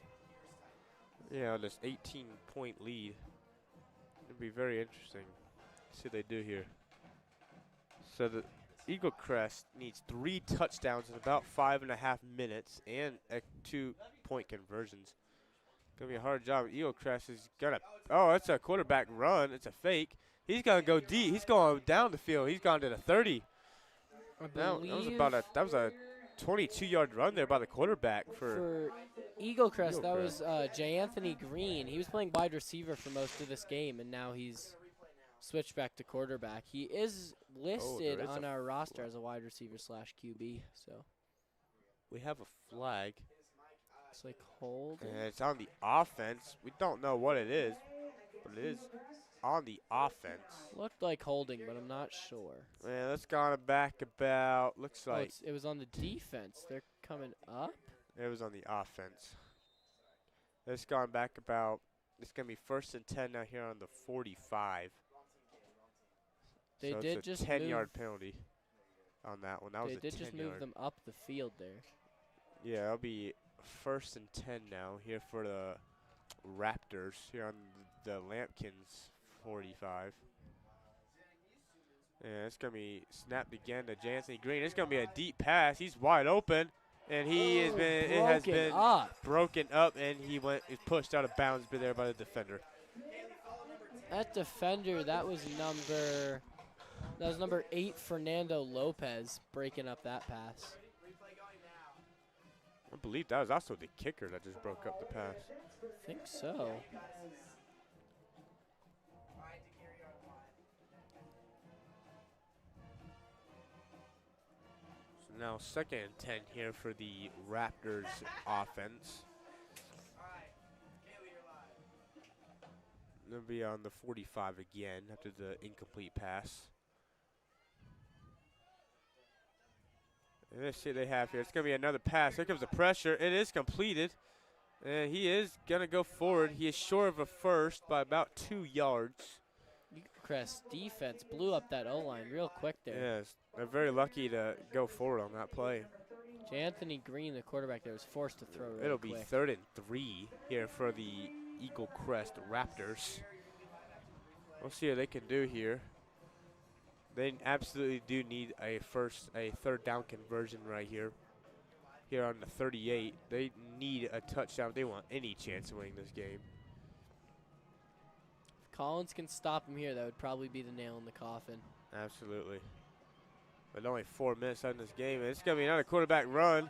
Yeah, this 18-point lead. It'd be very interesting. See what they do here. So the Eaglecrest needs 3 touchdowns in about 5.5 minutes and 2-point conversions. Gonna be a hard job. Eaglecrest is gonna. Oh, it's a quarterback run. It's a fake. He's gonna go deep. He's going down the field. He's gone to the 30. That was a 22-yard run there by the quarterback for Eaglecrest. That was J. Anthony Green. He was playing wide receiver for most of this game, and now he's switched back to quarterback. He is listed on our roster as a wide receiver / QB. So we have a flag. It's like hold. And it's on the offense. We don't know what it is, but it is on the offense. Looked like holding, but I'm not sure. Yeah, that's gone back about, looks like. It was on the defense. They're coming up. It was on the offense. It's gone back about, it's going to be 1st and 10 now here on the 45. They so did it's a just 10-yard penalty on that one. That was a 10-yard. They did just move them up the field there. Yeah, it'll be 1st and 10 now here for the Raptors here on the Lampkins 45. Yeah, it's going to be snapped again to Jansen Green. It's going to be a deep pass. He's wide open, and it has been broken up, and he's pushed out of bounds there by the defender. That defender, that was number 8, Fernando Lopez, breaking up that pass. I believe that was also the kicker that just broke up the pass. I think so. So now 2nd and 10 here for the Raptors offense. They'll be on the 45 again after the incomplete pass. And let's see what they have here. It's going to be another pass. Here comes the pressure. It is completed. And he is going to go forward. He is short of a first by about 2 yards. Eaglecrest defense blew up that O-line real quick there. Yes, they're very lucky to go forward on that play. J. Anthony Green, the quarterback there, was forced to throw really It'll quick. be 3rd and 3 here for the Eaglecrest Raptors. We'll see what they can do here. They absolutely do need a 3rd down conversion right here. Here on the 38, they need a touchdown if they want any chance of winning this game. If Collins can stop him here, that would probably be the nail in the coffin. Absolutely. But only 4 minutes left in this game. And it's going to be another quarterback run.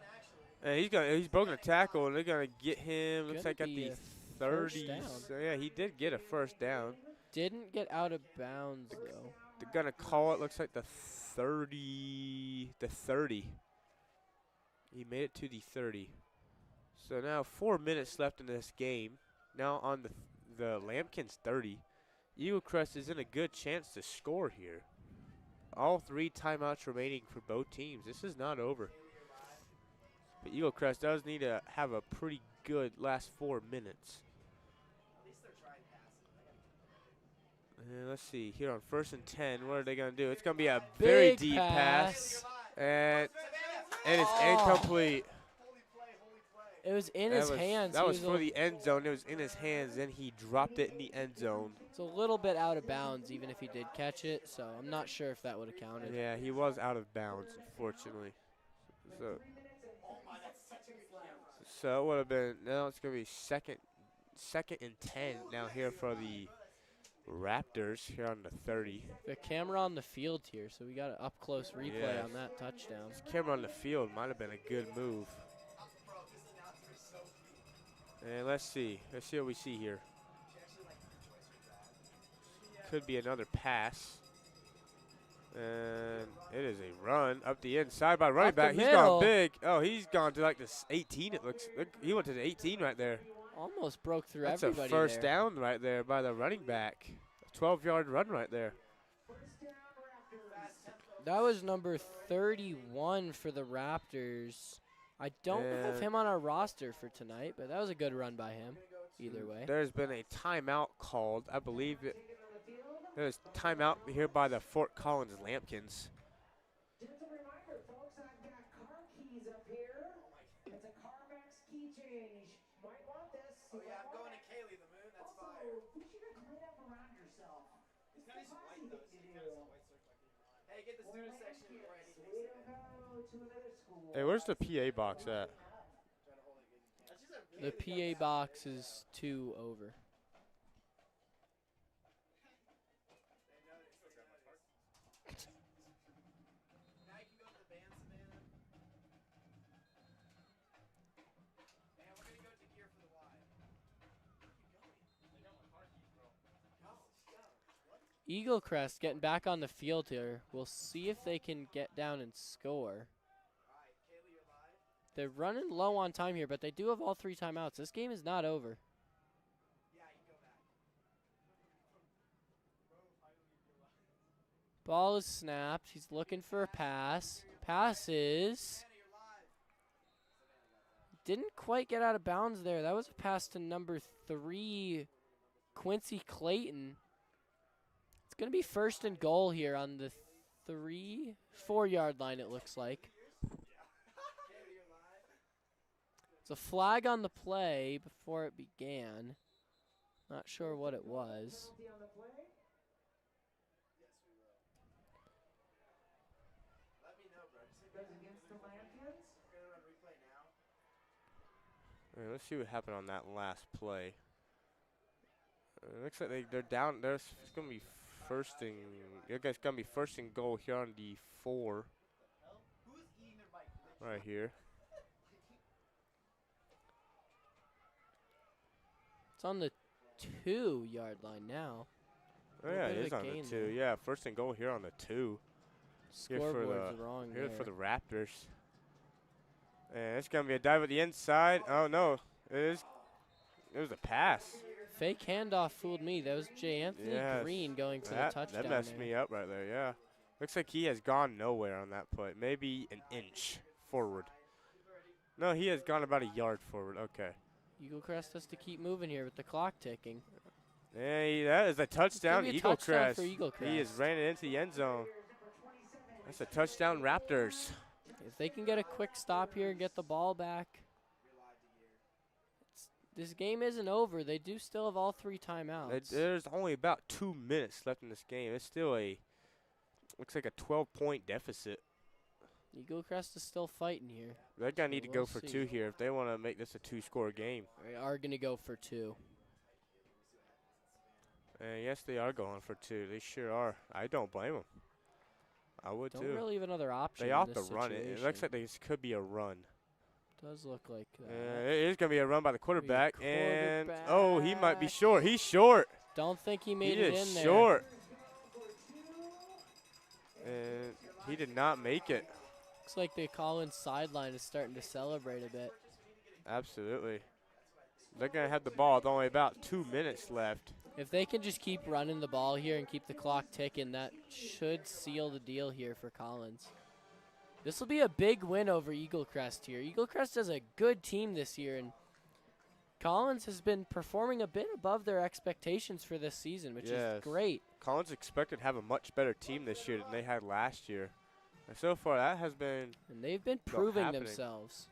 And he's broken a tackle, and they're going to get him, looks like at the 30. So, yeah, he did get a 1st down. Didn't get out of bounds, though. They're going to call it, looks like the 30. He made it to the 30. So now 4 minutes left in this game. Now on the Lampkins 30. Eaglecrest is in a good chance to score here. All 3 timeouts remaining for both teams. This is not over. But Eaglecrest does need to have a pretty good last 4 minutes. Let's see, here on 1st and 10, what are they going to do? It's going to be a very deep pass. And it's incomplete. It was in his hands. That was for the end zone. It was in his hands, and he dropped it in the end zone. It's a little bit out of bounds, even if he did catch it, so I'm not sure if that would have counted. Yeah, he was out of bounds, unfortunately. So it would have been, now it's going to be second and 10 now here for the Raptors here on the 30. The camera on the field here, so we got an up-close replay on that touchdown. This camera on the field might have been a good move. And let's see what we see here. Could be another pass. And it is a run up the inside by running back. He's gone big. Oh, he's gone to like this 18, it looks. Look, he went to the 18 right there. Almost broke through everybody. That's a first down right there by the running back. A 12-yard run right there. That was number 31 for the Raptors. I don't have him on our roster for tonight, but that was a good run by him. Either way. There's been a timeout called. I believe there's timeout here by the Fort Collins Lampkins. Just a reminder, folks, I've got car keys up here. It's a CarMax key change. Might want this. Oh yeah, I'm going to Kaylee the Moon. That's fire. Also, you should clean up around yourself. It's kind of white though. It's kind of white circle. Hey, get the student section before anything. We don't go to another school. Hey, where's the PA box at? The PA box is 2 over. Eaglecrest getting back on the field here. We'll see if they can get down and score. They're running low on time here, but they do have all 3 timeouts. This game is not over. Ball is snapped. He's looking for a pass. Passes. Didn't quite get out of bounds there. That was a pass to number 3, Quincy Clayton. It's going to be 1st and goal here on the 4-yard line, it looks like. It's a flag on the play before it began. Not sure what it was. All right, let's see what happened on that last play. Looks like they're down. There's going to be it's going to be 1st and goal here on the 4. Right here. It's on the 2-yard line now. Oh yeah, it is on the 2. There. Yeah, 1st and goal here on the 2. Scoreboard's wrong here there. for the Raptors. And it's going to be a dive at the inside. Oh, no. It was a pass. Fake handoff fooled me. That was J. Anthony Green going for the touchdown. That messed me up right there, yeah. Looks like he has gone nowhere on that play. Maybe an inch forward. No, he has gone about a yard forward. Okay. Eaglecrest has to keep moving here with the clock ticking. Yeah, that is a touchdown, Eaglecrest. For Eaglecrest. He has ran it into the end zone. That's a touchdown, Raptors. If they can get a quick stop here and get the ball back. This game isn't over. They do still have all 3 timeouts. There's only about 2 minutes left in this game. It's still looks like a 12-point deficit. Eaglecrest is still fighting here. They're going to need to go for 2 here if they want to make this a 2-score game. They are going to go for 2. Yes, they are going for 2. They sure are. I don't blame them. I would too. Don't really have another option. They ought to run it. It looks like this could be a run. Does look like that. It is going to be a run by the quarterback. And, oh, he might be short. He's short. Don't think he made it in there. He is short. And he did not make it. Looks like the Collins sideline is starting to celebrate a bit. Absolutely. They're going to have the ball with only about 2 minutes left. If they can just keep running the ball here and keep the clock ticking, that should seal the deal here for Collins. This will be a big win over Eaglecrest here. Eaglecrest is a good team this year, and Collins has been performing a bit above their expectations for this season, which is great. Collins expected to have a much better team this year than they had last year. And so far, that has been And they've been proving themselves.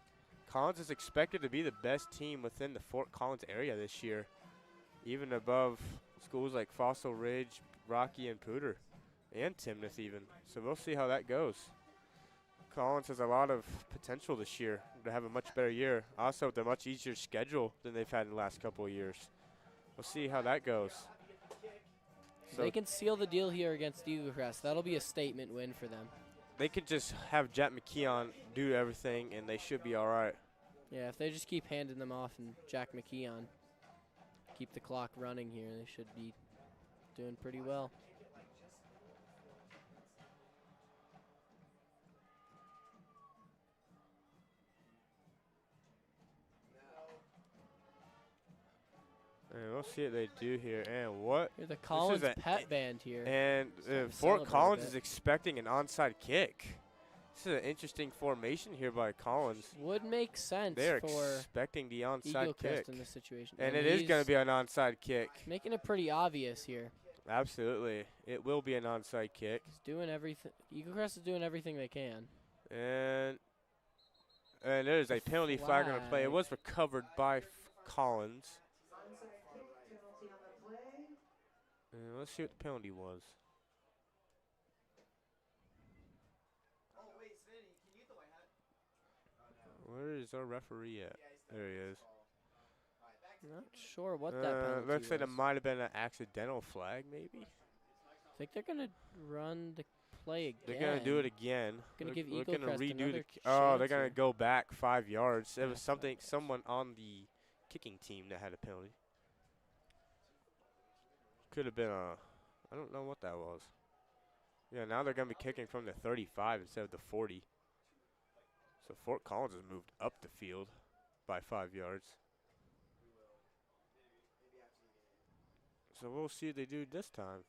Collins is expected to be the best team within the Fort Collins area this year, even above schools like Fossil Ridge, Rocky, and Pooter, and Timnath even. So we'll see how that goes. Collins has a lot of potential this year to have a much better year. Also with a much easier schedule than they've had in the last couple of years. We'll see how that goes. So they can seal the deal here against Eaglecrest. That'll be a statement win for them. They could just have Jack McKeon do everything, and they should be all right. Yeah, if they just keep handing them off and Jack McKeon keep the clock running here, they should be doing pretty well. And we'll see what they do here. And what? Here's the Collins pet band here. And Fort Collins is expecting an onside kick. This is an interesting formation here by Collins. Would make sense They're for expecting the onside kick in this situation. And it is going to be an onside kick. Making it pretty obvious here. Absolutely. It will be an onside kick. He's doing everything. Eaglecrest is doing everything they can. And there's a penalty flag on the play. It was recovered by Collins. And let's see what the penalty was. Where is our referee at? There he is. Not sure what that penalty looks like it was. might have been an accidental flag, maybe. I think they're going to run the play again. They're going to do it again. Going to give We're Eaglecrest gonna redo another Oh, they're chance going to go back 5 yards. It was someone on the kicking team that had a penalty. Could have been I don't know what that was. Yeah, now they're going to be kicking from the 35 instead of the 40. So Fort Collins has moved up the field by 5 yards. So we'll see what they do this time.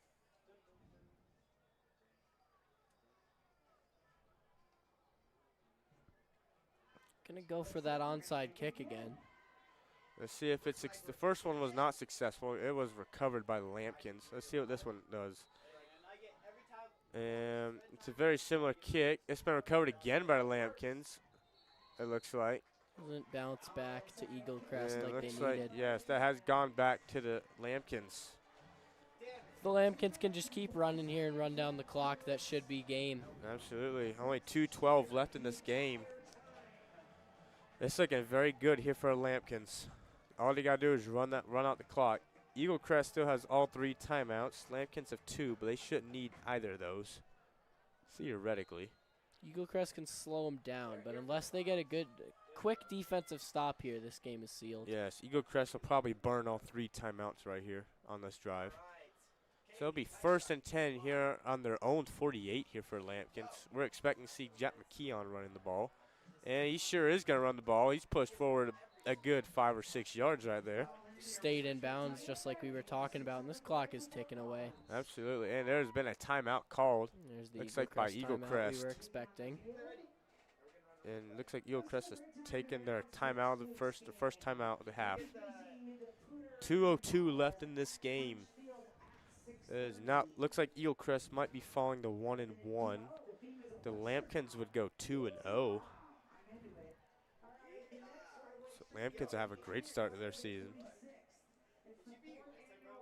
Gonna go for that onside kick again. Let's see if it's the first one was not successful. It was recovered by the Lampkins. Let's see what this one does. And it's a very similar kick. It's been recovered again by the Lampkins. It looks like. Doesn't bounce back to Eaglecrest like they needed. Yes, that has gone back to the Lampkins. The Lambkins can just keep running here and run down the clock. That should be game. Absolutely. Only 2:12 left in this game. It's looking very good here for the Lampkins. All they got to do is run out the clock. Eaglecrest still has all 3 timeouts. Lampkins have 2, but they shouldn't need either of those, theoretically. Eaglecrest can slow them down, but unless they get a good, quick defensive stop here, this game is sealed. Yes, Eaglecrest will probably burn all 3 timeouts right here on this drive. So it'll be 1st and 10 here on their own 48 here for Lampkins. We're expecting to see Jack McKeon running the ball. And he sure is going to run the ball. He's pushed forward a good 5 or 6 yards right there. Stayed in bounds just like we were talking about, and this clock is ticking away. Absolutely, and there's been a timeout called. There's the looks like by Eaglecrest. We were expecting. And looks like Eaglecrest has taken their timeout, the first timeout of the half. 2:02 left in this game. Looks like Eaglecrest might be falling to 1-1. The Lampkins would go 2-0. So Lampkins will have a great start to their season.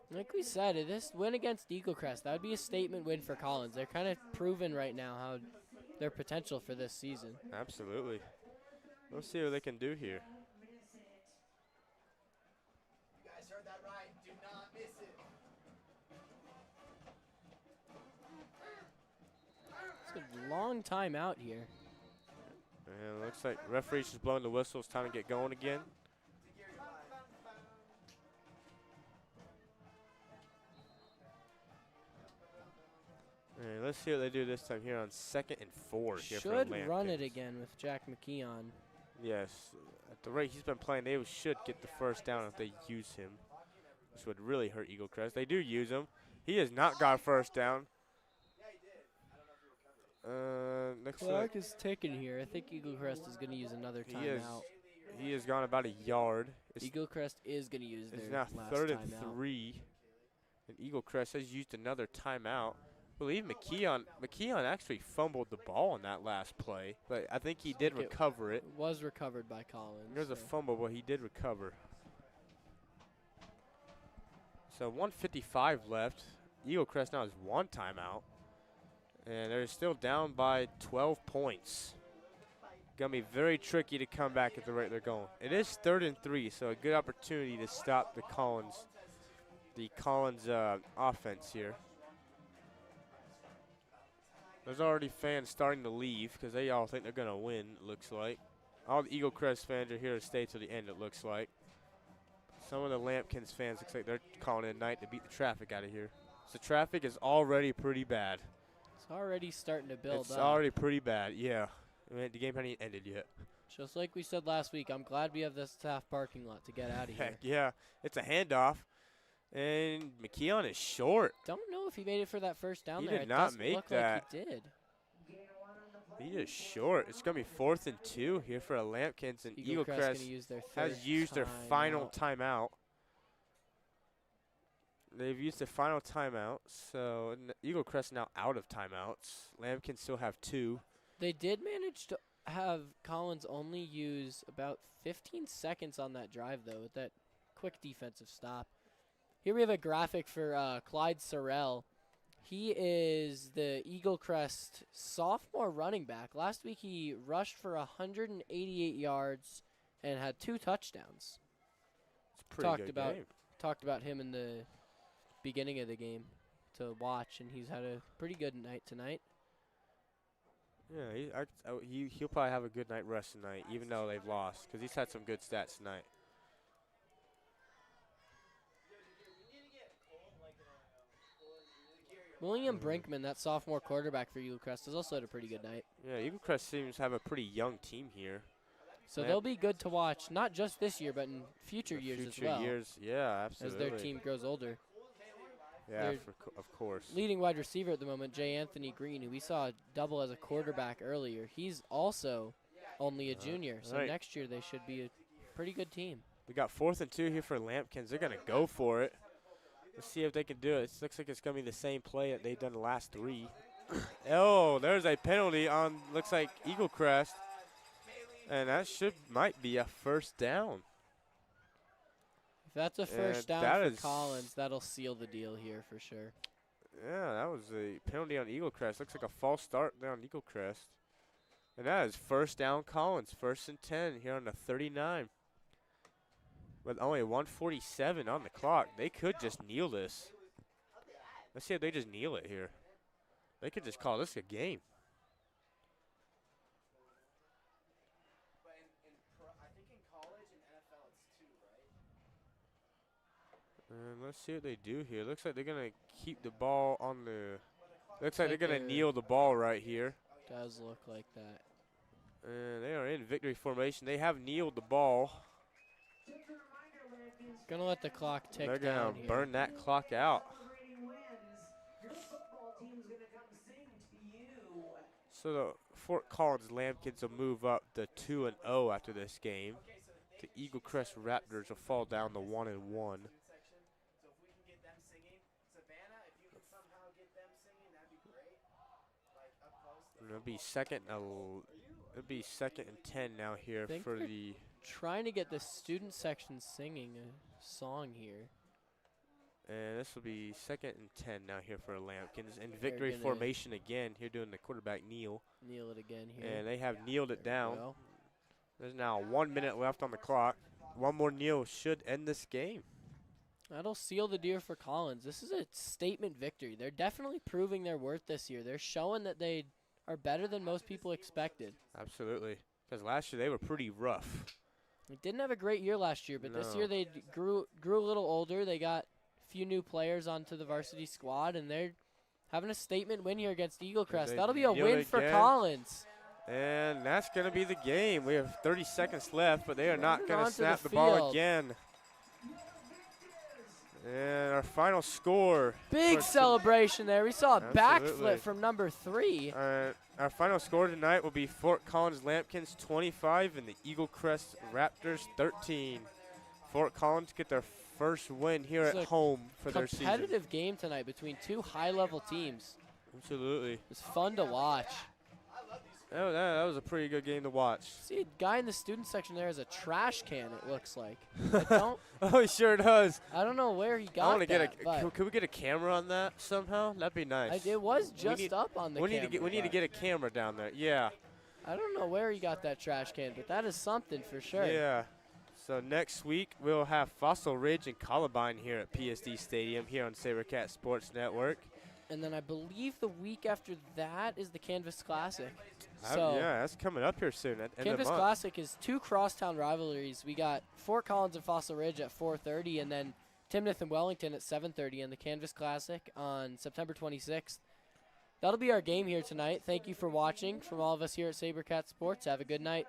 Like we said, this win against Eaglecrest, that would be a statement win for Collins. They're kind of proven right now how their potential for this season. Absolutely. We'll see what they can do here. You guys heard that right. Do not miss it. It's a long time out here. And it looks like referee's just blowing the whistle. It's time to get going again. And let's see what they do this time here on 2nd and 4 here for Should Lampkins. run it again with Jack McKeon. Yes, at the rate he's been playing, they should get the first down if they use him, which would really hurt Eaglecrest. They do use him. He has not got a first down. Next Clock is ticking here. I think Eaglecrest is going to use another timeout. He has gone about a yard. Eaglecrest is going to use their It's now last 3rd and timeout. 3. And Eaglecrest has used another timeout. I believe McKeon actually fumbled the ball on that last play, but I think he did recover it. It was recovered by Collins. There's a fumble, but he did recover. So 1:55 left. Eaglecrest now has 1 timeout. And they're still down by 12 points. Going to be very tricky to come back at the rate they're going. It is 3rd and 3, so a good opportunity to stop the Collins offense here. There's already fans starting to leave because they all think they're going to win, it looks like. All the Eaglecrest fans are here to stay till the end, it looks like. Some of the Lampkins fans looks like they're calling it a night to beat the traffic out of here. So traffic is already pretty bad. It's already starting to build up. It's already pretty bad, yeah. I mean, the game hasn't even ended yet. Just like we said last week, I'm glad we have this half parking lot to get out of here. Heck yeah, it's a handoff. And McKeon is short. Don't know if he made it for that first down He there. did It not doesn't make look that. like he did. He is short. It's going to be 4th and 2 here for Lampkins, and Eaglecrest Eaglecrest gonna use their has used their final timeout. They've used their final timeout, so Eaglecrest now out of timeouts. Lampkins still have 2. They did manage to have Collins only use about 15 seconds on that drive, though, with that quick defensive stop. Here we have a graphic for Clyde Sorrell. He is the Eaglecrest sophomore running back. Last week he rushed for 188 yards and had 2 touchdowns. It's a pretty good game. Talked about him in the beginning of the game to watch, and he's had a pretty good night tonight. Yeah, he'll probably have a good night rest tonight, even though they've lost, because he's had some good stats tonight. William Brinkman, that sophomore quarterback for Eaglecrest, has also had a pretty good night. Yeah, Eaglecrest seems to have a pretty young team here. So they'll be good to watch, not just this year, but in future years as well. Future years, yeah, absolutely. As their team grows older. Yeah, of course. Leading wide receiver at the moment, J. Anthony Green, who we saw double as a quarterback earlier. He's also only a junior, so next year they should be a pretty good team. We got 4th and 2 here for Lampkins. They're going to go for it. Let's see if they can do it. It looks like it's going to be the same play that they've done the last 3. Oh, there's a penalty on, looks like Eaglecrest. And that might be a first down. If that's a first down for Collins, that'll seal the deal here for sure. Yeah, that was a penalty on Eaglecrest. Looks like a false start there on Eaglecrest. And that is first down Collins, 1st and 10 here on the 39. With only 1:47 on the clock, they could just kneel this. Let's see if they just kneel it here. They could just call this a game. And let's see what they do here. Looks like they're going to keep the ball on the... Looks like they're going to kneel the ball right here. Does look like that. And they are in victory formation. They have kneeled the ball. Gonna let the clock tick down. They're going to burn that clock out. So the Fort Collins Lampkins will move up to 2-0 after this game. The Eaglecrest Raptors will fall down to 1-1. It'll be second and 10 now here for the. Trying to get the student section singing a song here. And this will be 2nd and 10 now here for Lampkins. In victory formation again here doing the quarterback kneel. Kneel it again here. And they have kneeled it down. There's now 1 minute left on the clock. One more kneel should end this game. That'll seal the deal for Collins. This is a statement victory. They're definitely proving their worth this year. They're showing that they are better than most people expected. Absolutely. Because last year they were pretty rough. They didn't have a great year last year, but this year they grew a little older. They got a few new players onto the varsity squad, and they're having a statement win here against Eaglecrest. That'll be a win for Collins. And that's going to be the game. We have 30 seconds left, but they are not going to snap the ball again. And our final score. Big celebration there. We saw a backflip from number 3. Our final score tonight will be Fort Collins Lampkins 25 and the Eaglecrest Raptors 13. Fort Collins get their first win here at home for their season. Competitive game tonight between 2 high-level teams. Absolutely. It's fun to watch. Oh, that was a pretty good game to watch. See, a guy in the student section there has a trash can, it looks like. Don't oh, he sure does. I don't know where he got that. Could we get a camera on that somehow? That'd be nice. It was just up on the camera. We need to get a camera down there. Yeah. I don't know where he got that trash can, but that is something for sure. Yeah. So next week, we'll have Fossil Ridge and Columbine here at PSD Stadium here on SaberCat Sports Network. And then I believe the week after that is the Canvas Classic. Yeah, that's coming up here soon. Canvas Classic is 2 crosstown rivalries. We got Fort Collins and Fossil Ridge at 4:30, and then Timnath and Wellington at 7:30, and the Canvas Classic on September 26th. That'll be our game here tonight. Thank you for watching. From all of us here at SaberCat Sports, have a good night.